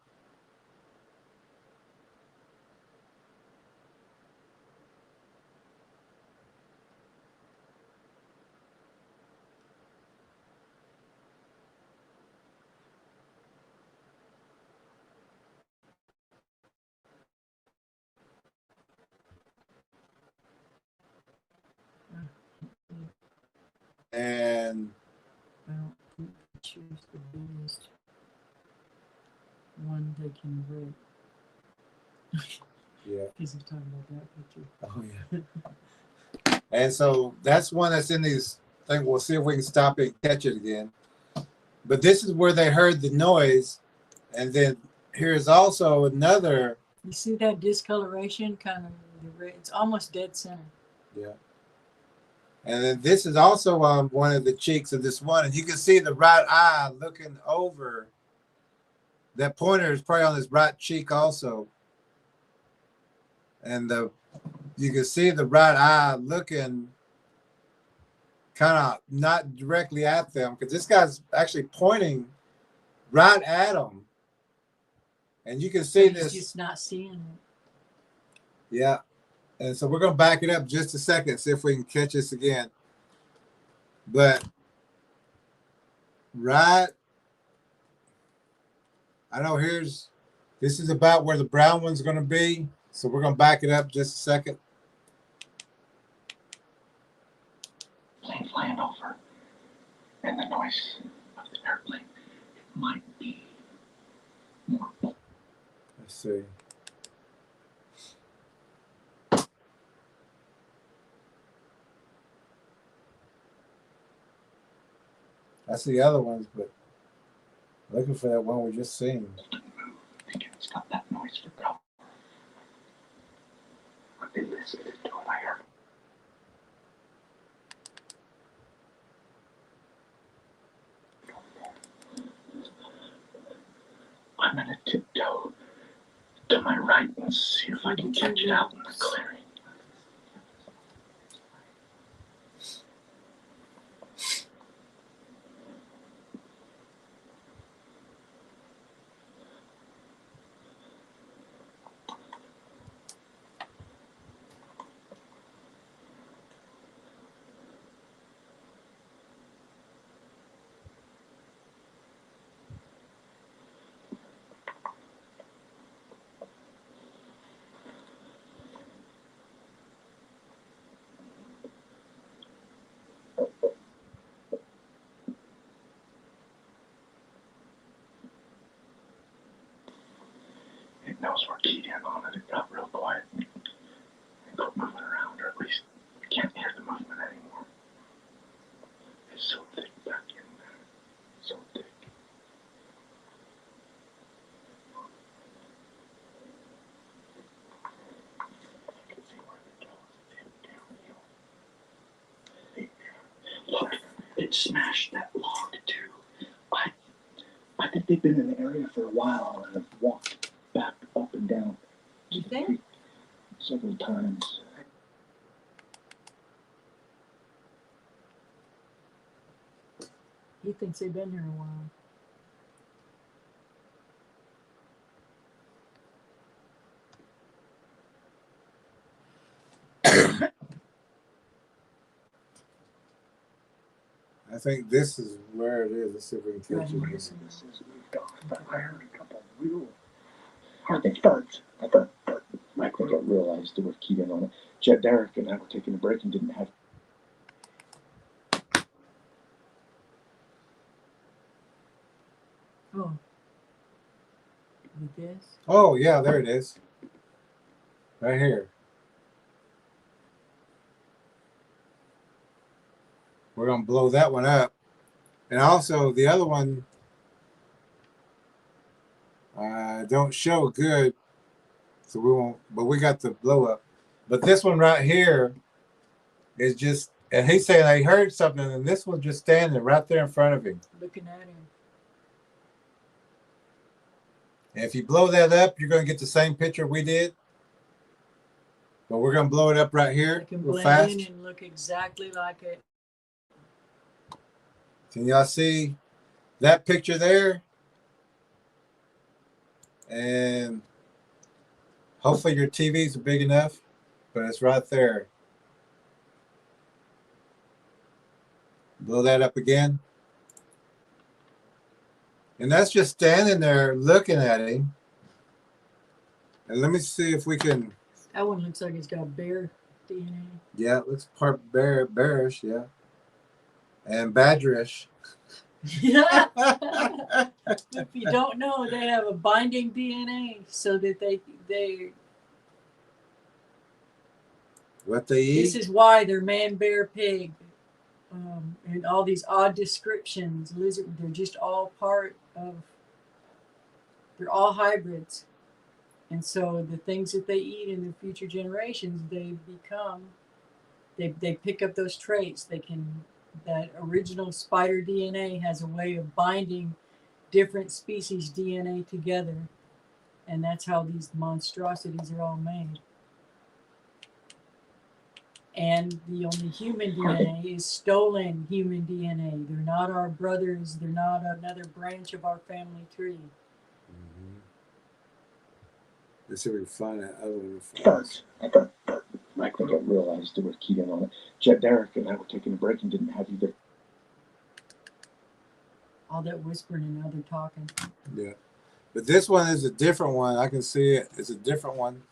And Well, choose the biggest one they can rate. yeah. Because we're talking about that picture. Oh yeah. And so that's one that's in these things. We'll see if we can stop it and catch it again. But this is where they heard the noise. And then here's also another. You see that discoloration kind of, it's almost dead center. Yeah. And then this is also on one of the cheeks of this one. And you can see the right eye looking over. That pointer is probably on his right cheek also. And you can see the right eye looking kind of not directly at them, because this guy's actually pointing right at them. And you can see this. He's just not seeing it. Yeah. And so we're going to back it up just a second, see if we can catch this again. But right, I know this is about where the brown one's going to be. So we're going to back it up just a second. Plane flying over, and the noise of the airplane. It might be more. Let's see. That's the other ones, but looking for that one we just seen. Thinking it's got that noise for cover. I've been listening to it, I heard. I'm gonna tiptoe to my right and see if I can catch it out in the clearing. It knows we're keyed in on it. It got real quiet. It got moving around, or at least we can't hear the movement anymore. It's so thick back in there. So thick. I can see where the jaws dip downhill. Look, it smashed that log too. I think they've been in the area for a while and have walked back up and down. You think? Several times. He thinks they've been here a while. I think this is where it is. Let's see if we can catch it. I heard a couple real hard starts. I thought Mike would have realized they were keyed in on it. Jed, Derek, and I were taking a break and didn't have. Oh. With this? Oh, yeah, there it is. Right here. We're going to blow that one up. And also the other one don't show good. So we won't, but we got the blow up. But this one right here is just, and he's saying I heard something, and this one's just standing right there in front of him. Looking at him. And if you blow that up, you're going to get the same picture we did. But we're going to blow it up right here You can real blend fast. in and look exactly like it. Can y'all see that picture there? And hopefully your TVs are big enough, but it's right there. Blow that up again. And that's just standing there looking at him. And let me see if we can. That one looks like it's got bear DNA. Yeah, it looks part bearish, yeah. And badgerish. Yeah. If you don't know, they have a binding DNA so that they What they eat. this is why they're man, bear, pig, and all these odd descriptions. Lizard, they're just all part of. They're all hybrids, and so the things that they eat in the future generations, they become. They pick up those traits. They can. That original spider DNA has a way of binding different species DNA together, and that's how these monstrosities are all made. And the only human DNA is stolen human DNA. They're not our brothers. They're not another branch of our family tree. Mm-hmm. Let's see if we can find that other one. First, I think I realized it was keyed in on it. Jet Derek and I were taking a break and didn't have either. All that whispering and now they're talking. Yeah. But this one is a different one. I can see it. It's a different one.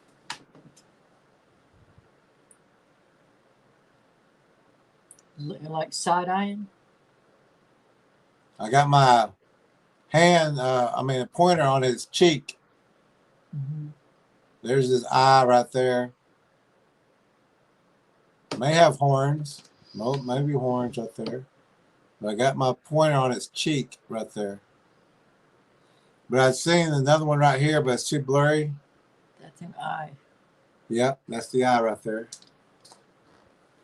Like side-eyeing? I got my hand, a pointer on his cheek. Mm-hmm. There's his eye right there. May have horns. No, maybe horns right there. But I got my pointer on its cheek right there. But I've seen another one right here, but it's too blurry. That's an eye. Yep, that's the eye right there.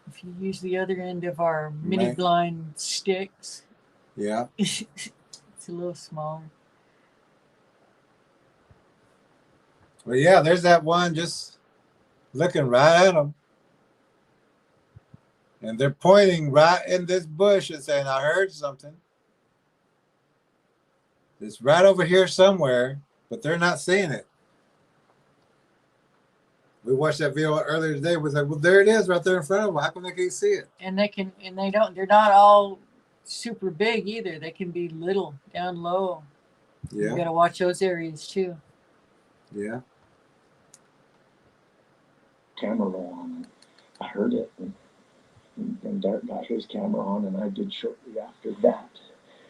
If you use the other end of our mini blind sticks, Yeah. it's a little smaller. Well, yeah, there's that one just looking right at them. And they're pointing right in this bush and saying, I heard something. It's right over here somewhere, but they're not seeing it. We watched that video earlier today. We was like, well, there it is right there in front of them. How come they can't see it? And they're not all super big either. They can be little, down low. Yeah. You got to watch those areas too. Yeah. Camera on. I heard it. And Derek got his camera on, and I did shortly after that.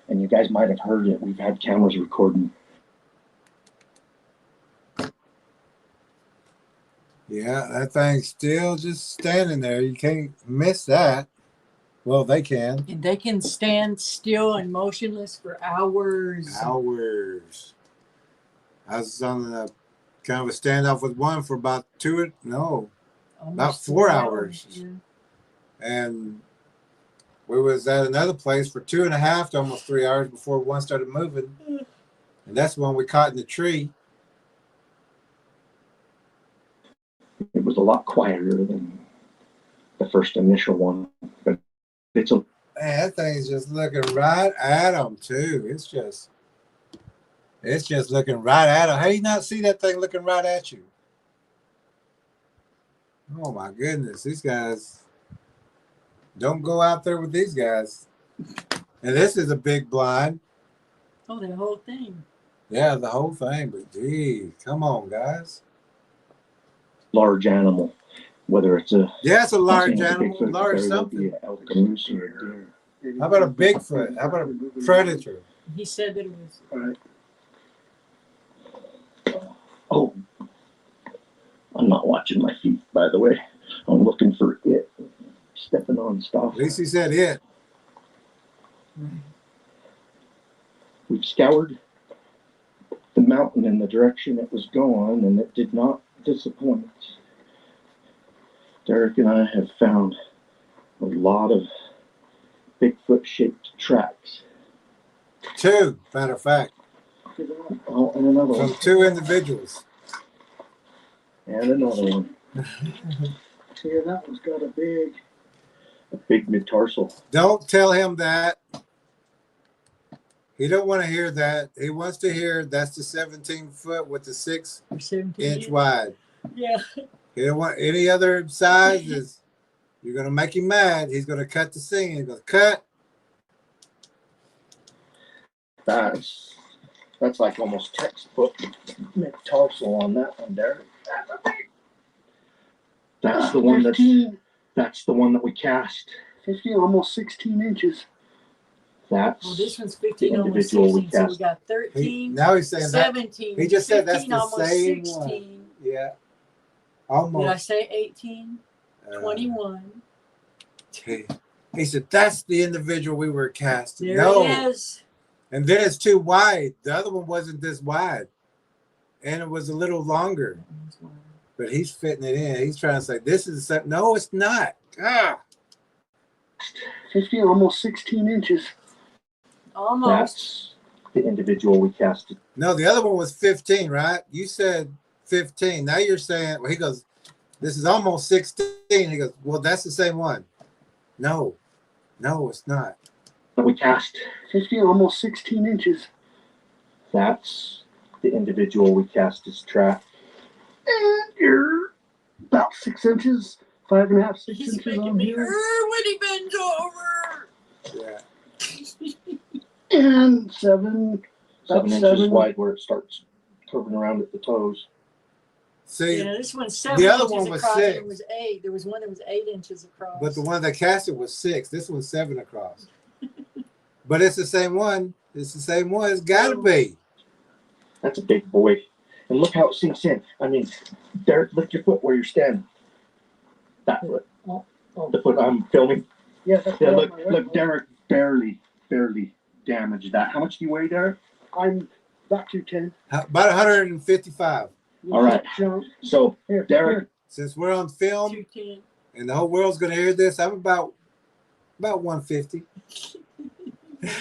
And you guys might have heard it. We've had cameras recording. Yeah, that thing's still just standing there. You can't miss that. Well, they can. And they can stand still and motionless for hours. Hours. I was on a kind of a standoff with one for about about 4 hours. Yeah. And we was at another place for 2.5 to almost 3 hours before one started moving. And that's the one we caught in the tree. It was a lot quieter than the first initial one, but it's a. Man, that thing's just looking right at them too. It's just looking right at them. How do you not see that thing looking right at you? Oh my goodness, these guys. Don't go out there with these guys. And this is a big blind. Oh, the whole thing. Yeah, the whole thing. But gee, come on, guys. Large animal, whether it's a. Yeah, it's a large Bigfoot, animal, large very well be something. an elk, a moose, or a deer. How about a Bigfoot? How about a predator? He said that it was. All right. Oh, I'm not watching my feet, by the way. I'm looking for it. Stepping on stuff. At least he said it. We've scoured the mountain in the direction it was going, and it did not disappoint. Derek and I have found a lot of Bigfoot-shaped tracks. 2, matter of fact. Oh, and another one. From 2 individuals. And another one. See, that one's got a big A big mid-tarsal. Don't tell him that. He don't want to hear that. He wants to hear that's the 17 foot with the 6 Or 17 inch wide. Yeah. He don't want any other sizes. You're going to make him mad. He's going to cut the scene. He's going to cut. That's like almost textbook metatarsal on that one, Derek. That's the one 15, that's the one that we cast. 15, almost 16 inches. That's Well, this one's 15, the almost individual we 16. So we cast. got 13, Now he's saying that. 17. He just said that's 15, the almost same 16. one. Yeah. Did I Almost. say 18? 21. He said, that's the individual we were casting. There No. it is. And then it's too wide. The other one wasn't this wide. And it was a little longer. But he's fitting it in. He's trying to say, this is the same. No, it's not. Ah. 15, almost 16 inches. Almost. That's the individual we casted. No, the other one was 15, right? You said 15. Now you're saying, well, he goes, this is almost 16. He goes, well, that's the same one. No, it's not. That we cast. 15, almost 16 inches. That's the individual we cast as track. And you're about 6 inches, 5.5, 6 He's inches making on me here. when he bends over. Yeah. And 7, 7 about inches 7. wide where it starts curving around at the toes. See, Yeah, this one's 7 the other inches one was across. 6. It was 8. There was one that was 8 inches across. but the one that cast it was 6. This one's 7 across. But it's the same one. It's the same one. It's got to be. That's a big boy. And look how it sinks in. I mean, Derek, lift your foot where you're standing. That foot. Oh. The foot I'm filming. Yeah, that's Yeah, right. look, Derek barely damaged that. How much do you weigh, Derek? I'm about 210. About 155. All right. Jump. So, Here, Derek, Since we're on film 210. and the whole world's going to hear this, I'm about 150.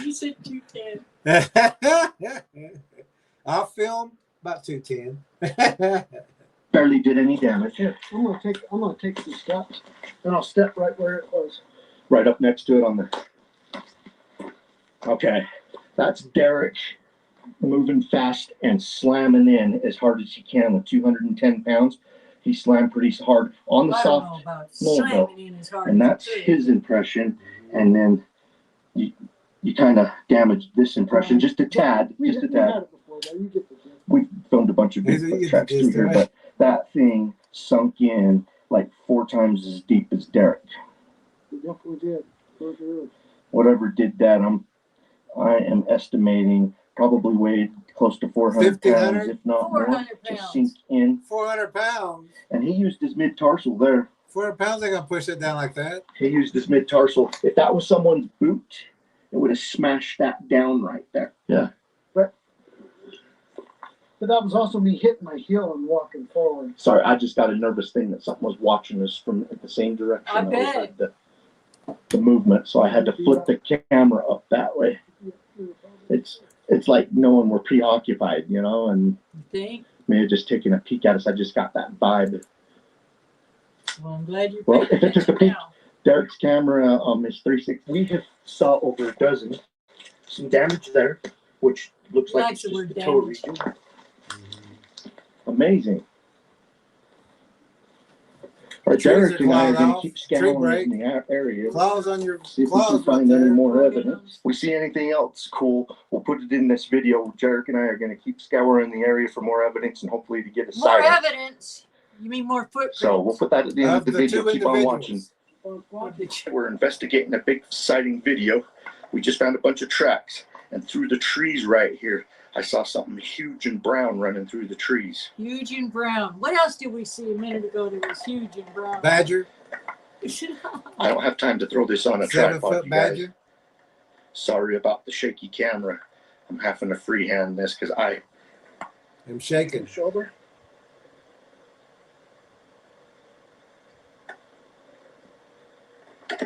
You said 210. I'll film about 210. barely did any damage. Here, I'm gonna take some steps, and I'll step right where it was. Right up next to it on the. Okay, that's Derek moving fast and slamming in as hard as he can with 210 pounds. He slammed pretty hard on the I don't know soft about mold, slamming in as hard and as that's you could. his impression. And then you kind of damaged this impression just a tad, We just a had tad. it before, though. You get the gist. We filmed a bunch of He's a- Bigfoot he's tracks a- through here, he's a- but that thing sunk in like 4 times as deep as Derek. We definitely did. For sure. Whatever did that, I am estimating probably weighed close to 400 pounds, 1,500? if not more, 400 to pounds. sink in. 400 pounds. And he used his mid-tarsal there. 400 pounds ain't going to push it down like that. He used his mid-tarsal. If that was someone's boot, it would have smashed that down right there. Yeah. But that was also me hitting my heel and walking forward. Sorry, I just got a nervous thing that something was watching us from the same direction. I that we bet. heard the movement, so I had to flip the camera up that way. It's like knowing we're preoccupied, you know, and You think? maybe just taking a peek at us. I just got that vibe. Well, I'm glad you Well, paid if it took a attention peek- now. Derek's camera is 360. We have saw over a dozen. Some damage there, which looks He like likes it's the just word the toe damage. region. Amazing. All right, Trees Derek are and I are clawed going to off. keep Tree scouring break. in the area. Claws on your See if we can claws right find any there. more Look at evidence. We see anything else cool, we'll put it in this video. Derek and I are going to keep scouring the area for more evidence and hopefully to get a More sighting. evidence. You mean more footprints? So we'll put that at the end of Of the the video. two Keep on watching. individuals. We're investigating a big sighting video. We just found a bunch of tracks, and through the trees right here, I saw something huge and brown running through the trees. Huge and brown. What else did we see a minute ago that was huge and brown? Badger. I don't have time to throw this on a tripod, 7-foot you guys. badger. Sorry about the shaky camera. I'm having to freehand this because I'm shaking. Shoulder.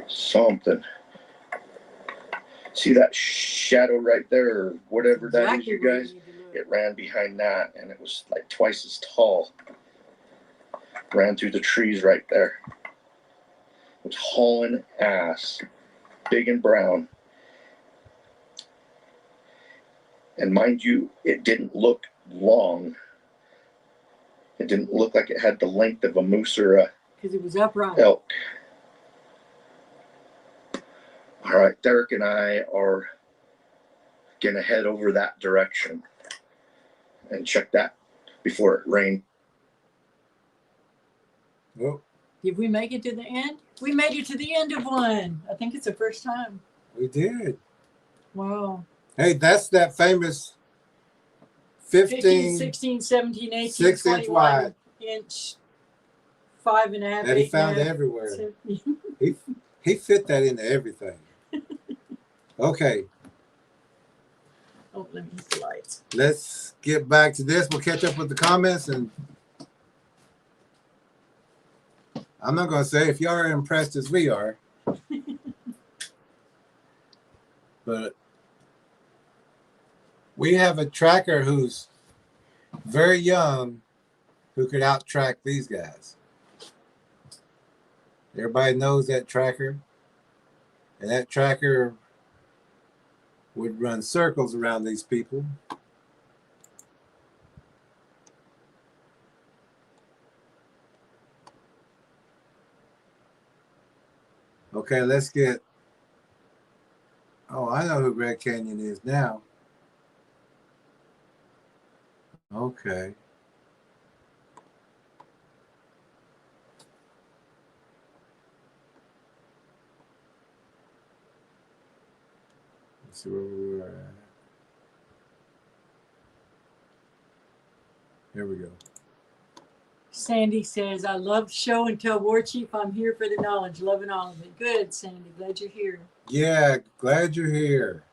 something. See that shadow right there, or whatever that is, you where guys? need to look. It ran behind that, and it was like twice as tall. Ran through the trees right there. It was hauling ass, big and brown. And mind you, it didn't look long. It didn't look like it had the length of a moose or a Because it was upright. elk. All right, Derek and I are gonna head over that direction and check that before it rained. Oh, Did we make it to the end? We made it to the end of one. I think it's the first time. we did. Wow. Hey, that's that famous 15, 15 16, 17, 18, 6 inch 21 wide inch, 5.5, that he 8.5, found everywhere. 7. He fit that into everything. Okay, Oh, let me use the lights. let's get back to this. We'll catch up with the comments, and I'm not going to say if y'all are impressed as we are, but we have a tracker who's very young who could out-track these guys. Everybody knows that tracker, and that tracker would run circles around these people. Okay, let's get, oh, I know who Red Canyon is now. Okay. Let's see where we were at. Here we go. Sandy says, I love show and tell War Chief I'm here for the knowledge. Loving all of it. Good, Sandy. Glad you're here. Yeah, glad you're here.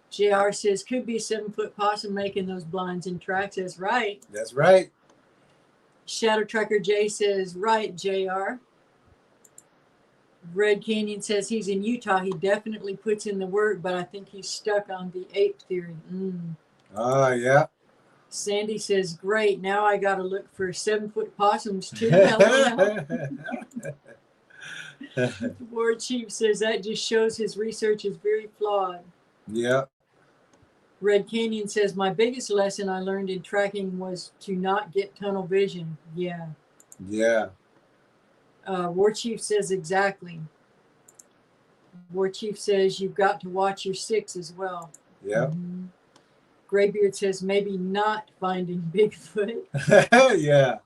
JR says, could be a 7-foot possum making those blinds and tracks. That's right. That's right. Shadow Trucker J says, right, JR. Red Canyon says he's in Utah. He definitely puts in the work, but I think he's stuck on the ape theory. Yeah. Sandy says, great. Now I got to look for 7-foot possums too. LOL. War Chief says that just shows his research is very flawed. Yeah. Red Canyon says, my biggest lesson I learned in tracking was to not get tunnel vision. Yeah. Yeah. War Chief says exactly. War Chief says you've got to watch your 6 as well. Yeah. Graybeard says maybe not finding Bigfoot. Yeah.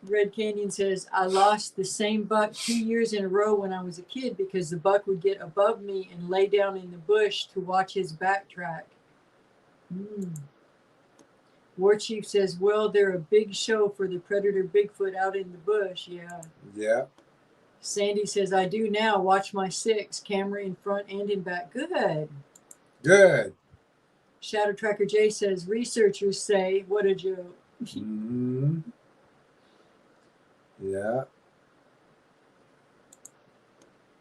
Red Canyon says I lost the same buck 2 years in a row when I was a kid because the buck would get above me and lay down in the bush to watch his backtrack. War Chief says, well, they're a big show for the predator Bigfoot out in the bush. Yeah. Yeah. Sandy says, I do now. Watch my 6, camera in front and in back. Good. Good. Shadow Tracker J says, researchers say, what a joke. Yeah.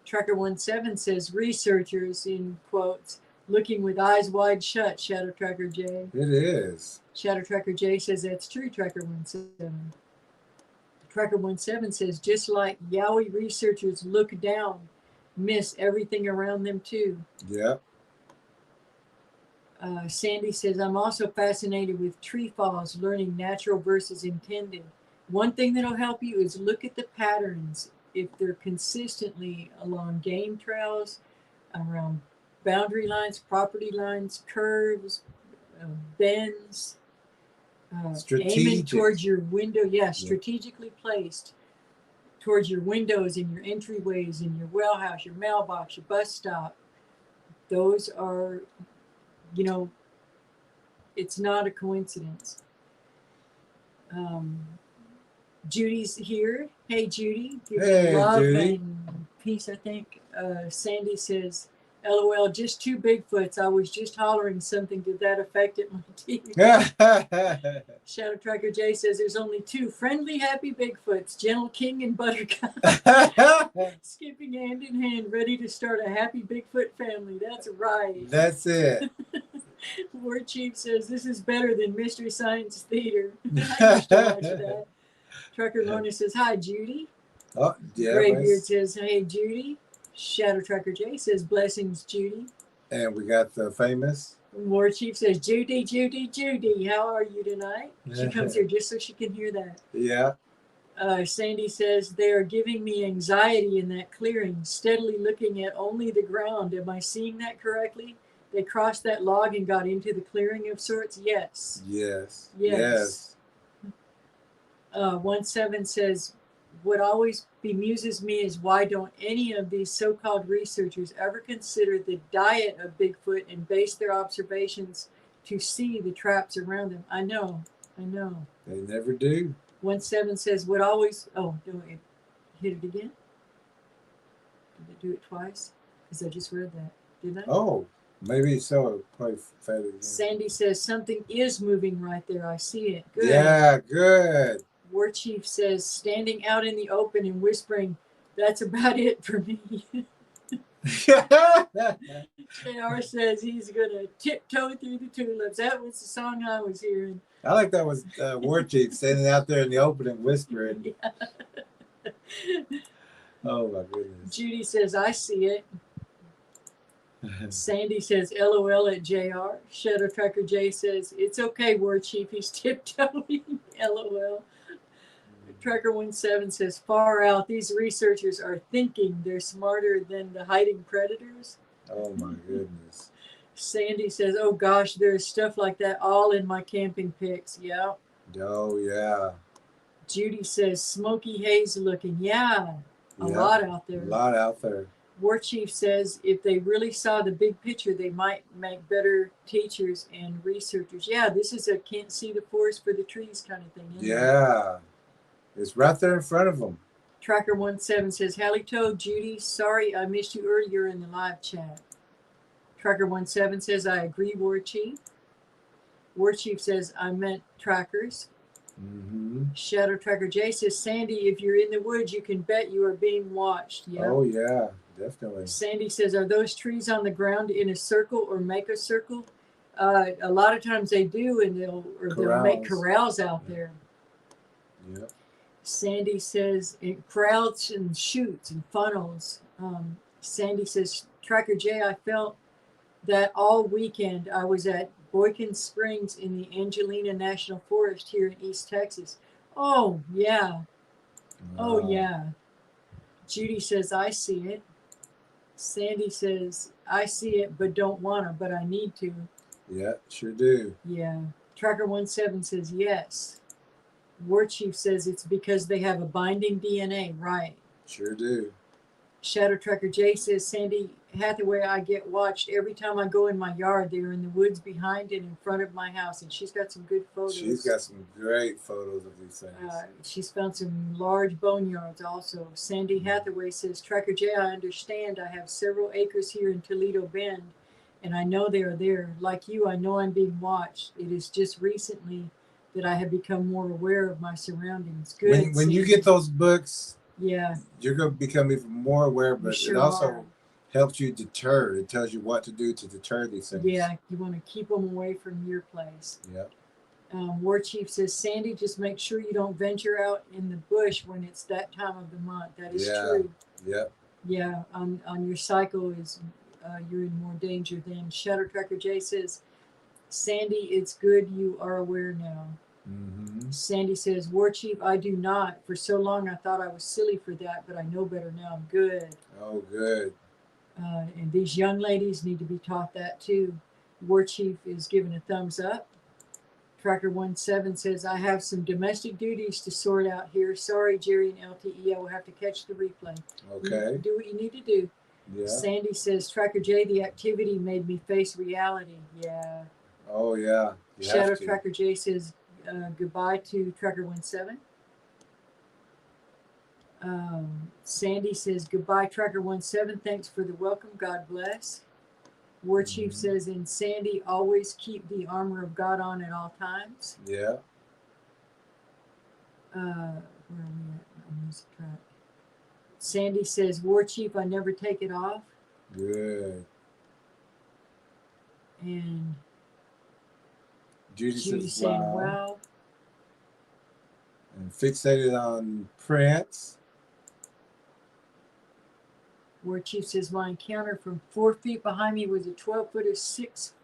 Tracker 17 says, researchers, in quotes, looking with eyes wide shut, Shadow Tracker J. It is. Shadow Tracker J says, that's true, Tracker 17. Tracker 17 says, just like Yowie researchers look down, miss everything around them too. Yeah. Sandy says, I'm also fascinated with tree falls, learning natural versus intended. One thing that'll help you is look at the patterns. If they're consistently along game trails, around boundary lines, property lines, curves, bends, aiming towards your window. Yeah, strategically placed towards your windows and your entryways and your well house, your mailbox, your bus stop. Those are, you know, it's not a coincidence. Judy's here. Hey, Judy. Hey, love Judy. and peace, I think. Sandy says, LOL, just 2 Bigfoots. I was just hollering something to that effect at my TV. Shadow Tracker J says there's only 2 friendly, happy Bigfoots, Gentle King and Buttercup. Skipping hand in hand, ready to start a happy Bigfoot family. That's right. That's it. War Chief says this is better than Mystery Science Theater. I used to watch that. Trucker Lorna says, hi, Judy. Oh, yeah. Graybeard says, hey, Judy. Shadow Tracker J says, blessings, Judy. And we got the famous. War Chief says, Judy, Judy, Judy, how are you tonight? She comes here just so she can hear that. Yeah. Sandy says, they are giving me anxiety in that clearing, steadily looking at only the ground. Am I seeing that correctly? They crossed that log and got into the clearing of sorts? Yes. Yes. Yes. 1-7 says, what always bemuses me is why don't any of these so-called researchers ever consider the diet of Bigfoot and base their observations to see the traps around them? I know. They never do. 1-7 says, what always, oh, do it, hit it again? Did it do it twice? Because I just read that, didn't I? Oh, maybe so. Probably fed it again. Sandy says, something is moving right there. I see it. Good. Yeah, good. War Chief says, standing out in the open and whispering, that's about it for me. JR says he's going to tiptoe through the tulips. That was the song I was hearing. I like that was War Chief standing out there in the open and whispering. Yeah. Oh my goodness. Judy says, I see it. Sandy says, LOL at JR. Shadow Tracker J says, it's okay, War Chief. He's tiptoeing. LOL. Tracker 17 says, far out. These researchers are thinking they're smarter than the hiding predators. Oh my goodness. Sandy says, oh gosh, there's stuff like that all in my camping pics. Yeah. Oh yeah. Judy says, smoky haze looking. Yeah. A Yeah. lot out there. A lot out there. War Chief says, if they really saw the big picture, they might make better teachers and researchers. Yeah, this is a can't see the forest for the trees kind of thing. Yeah. It's right there in front of them. Tracker 17 says, Hallie Toad, Judy, sorry I missed you earlier in the live chat. Tracker 17 says, I agree, War Chief. War Chief says, I meant trackers. Mm-hmm. Shadow Tracker J says, Sandy, if you're in the woods, you can bet you are being watched. Yeah. Oh yeah, definitely. Sandy says, are those trees on the ground in a circle or make a circle? A lot of times they do, and they'll make corrals out there. Yep. Sandy says, crowds and chutes and funnels. Sandy says, Tracker J, I felt that all weekend. I was at Boykin Springs in the Angelina National Forest here in East Texas. Oh, yeah. Oh, yeah. Judy says, I see it. Sandy says, I see it, but don't want to, but I need to. Yeah, sure do. Yeah. Tracker 17 says, yes. War Chief says it's because they have a binding DNA. Right. Sure do. Shadow Tracker J says, Sandy Hathaway, I get watched every time I go in my yard. They're in the woods behind and in front of my house. And she's got some good photos. She's got some great photos of these things. She's found some large boneyards also. Sandy Hathaway says, Tracker J, I understand. I have several acres here in Toledo Bend, and I know they are there. Like you, I know I'm being watched. It is just recently that I have become more aware of my surroundings. Good. When you get those books, yeah, you're going to become even more aware, but sure it also are. Helps you deter. It tells you what to do to deter these things. Yeah, you want to keep them away from your place. Yep. War Chief says, Sandy, just make sure you don't venture out in the bush when it's that time of the month. That is true. Yep. Yeah, on your cycle is you're in more danger than. Shadow Tracker J says, Sandy, it's good you are aware now. Mm-hmm. Sandy says, War Chief, I do not. For so long I thought I was silly for that, but I know better now. Good. Oh, good. And these young ladies need to be taught that too. War Chief is giving a thumbs up. Tracker 17 says, I have some domestic duties to sort out here. Sorry, Jerry and LTE, I will have to catch the replay. Okay. Do what you need to do. Yeah. Sandy says, Tracker J, the activity made me face reality. Yeah. Oh, yeah. Shadow Tracker J says, goodbye to Tracker 17. Sandy says, goodbye, Tracker 17. Thanks for the welcome. God bless. War Chief says, and Sandy, always keep the armor of God on at all times. Yeah. Where are we at on this track? Sandy says, War Chief, I never take it off. Good. And Judy Judy says, saying, wow. wow. And fixated on Prince. War Chief says, my encounter from 4 feet behind me was a 12-footer, 6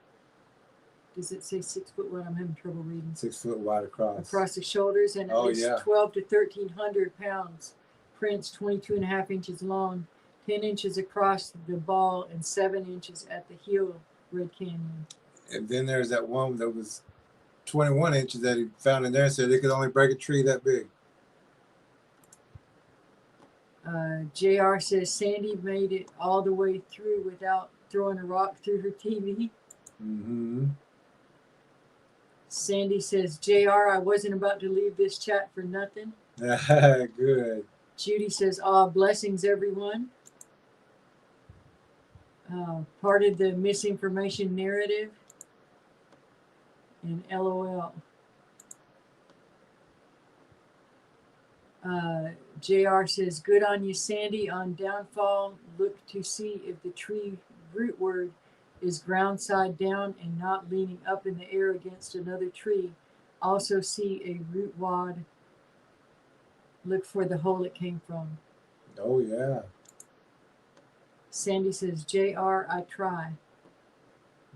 does it say 6 foot wide? I'm having trouble reading. 6 foot wide across. Across the shoulders, and at Oh, least yeah. 12 to 1,300 pounds. Prints 22.5 inches long, 10 inches across the ball, and 7 inches at the heel. Red Canyon. And then there's that one that was 21 inches that he found in there and said it could only break a tree that big. JR says Sandy made it all the way through without throwing a rock through her TV. Mm-hmm. Sandy says, JR, I wasn't about to leave this chat for nothing. Good. Judy says, blessings, everyone. Part of the misinformation narrative. And LOL. JR says, good on you, Sandy. On downfall, look to see if the tree root word is ground side down and not leaning up in the air against another tree. Also see a root wad. Look for the hole it came from. Oh, yeah. Sandy says, JR, I try.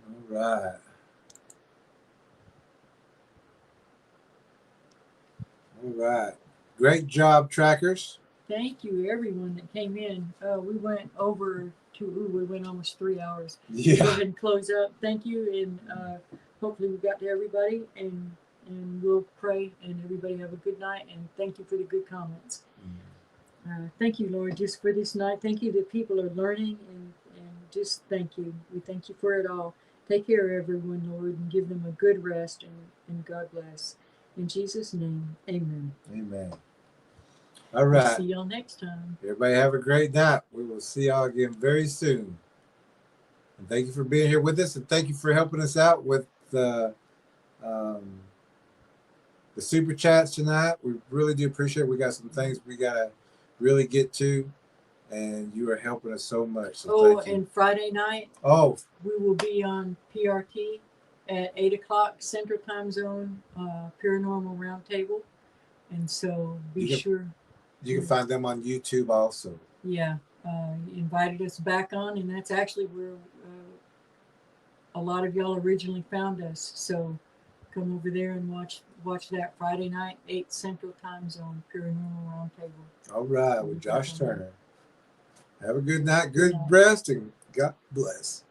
All right. All right. Great job, trackers. Thank you, everyone that came in. We went over we went almost 3 hours. Yeah. Go ahead and close up. Thank you, and hopefully we got to everybody, and we'll pray, and everybody have a good night, and thank you for the good comments. Thank you, Lord, just for this night. Thank you that people are learning, and just thank you. We thank you for it all. Take care of everyone, Lord, and give them a good rest, and God bless. In Jesus' name, amen. Amen. All right. We'll see y'all next time. Everybody have a great night. We will see y'all again very soon. And thank you for being here with us, and thank you for helping us out with the super chats tonight. We really do appreciate it. We got some things we got to really get to, and you are helping us so much. So thank you. And Friday night, we will be on PRT at 8 o'clock Central Time Zone, Paranormal Roundtable. And so be sure. You can find them on YouTube also. Yeah. Invited us back on, and that's actually where a lot of y'all originally found us. So come over there and watch that Friday night, 8 Central Time Zone, Paranormal Roundtable. All right, with Josh Turner. Have a good night, good rest, and God bless.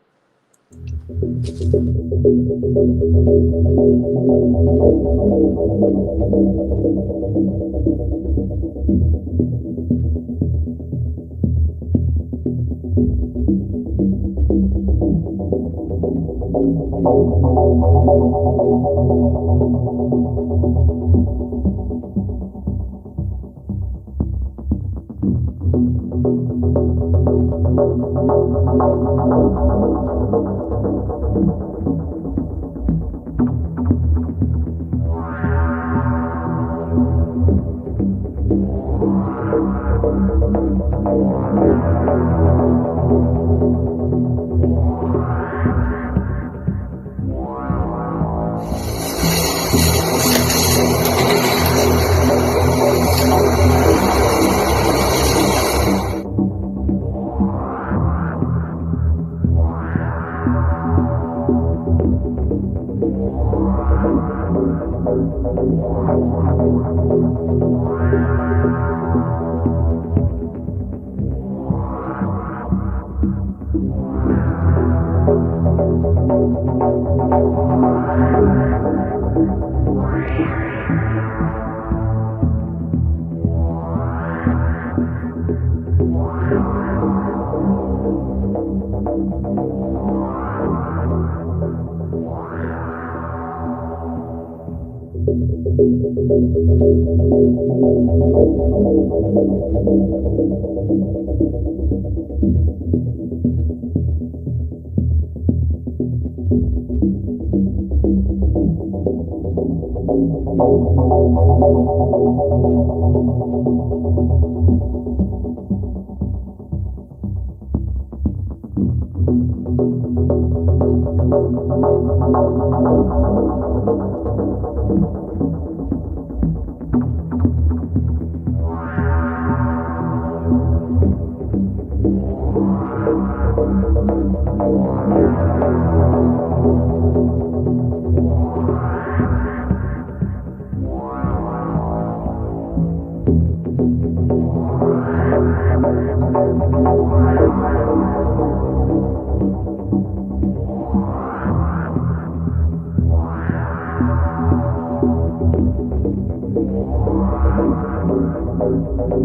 Are we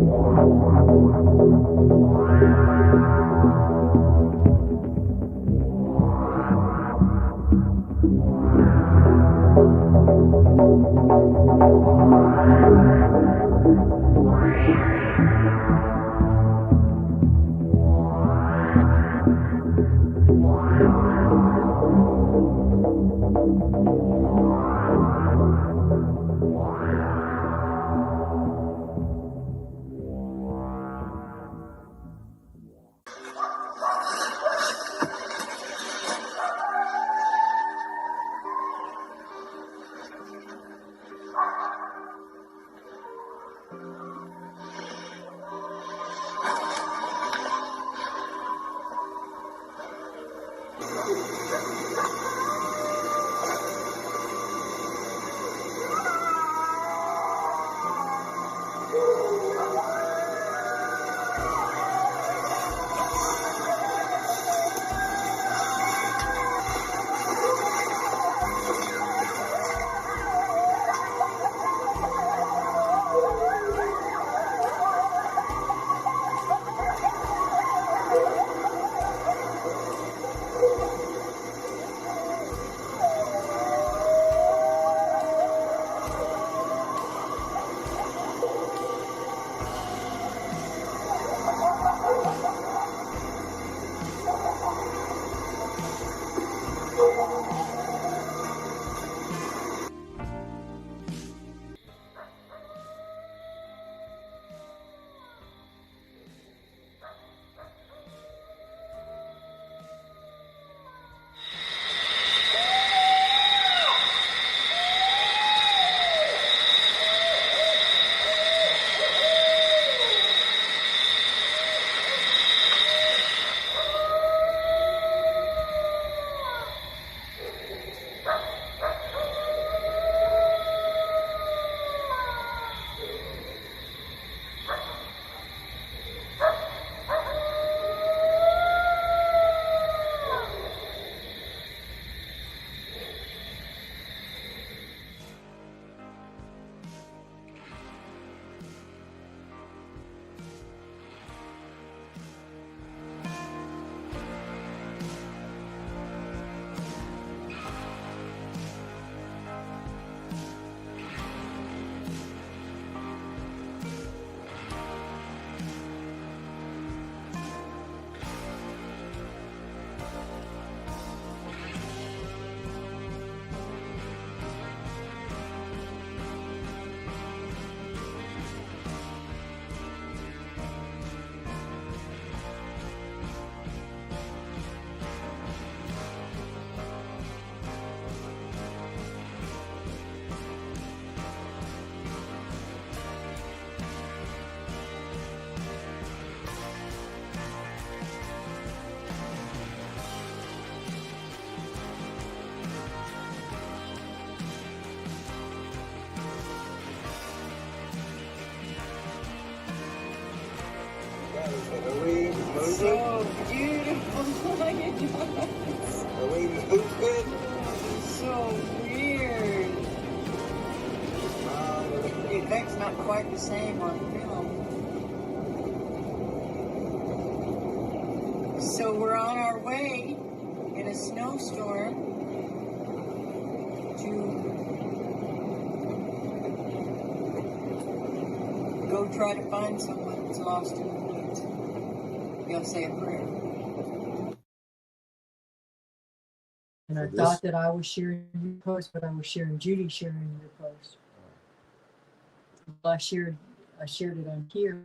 moving? So beautiful. Look at yours. Are we moving? So weird. The effect's not quite the same on film. So we're on our way in a snowstorm to go try to find someone that's lost in the woods. Go say a prayer. And I thought that I was sharing your post, but I was sharing Judy sharing your post. Well, I shared it on here.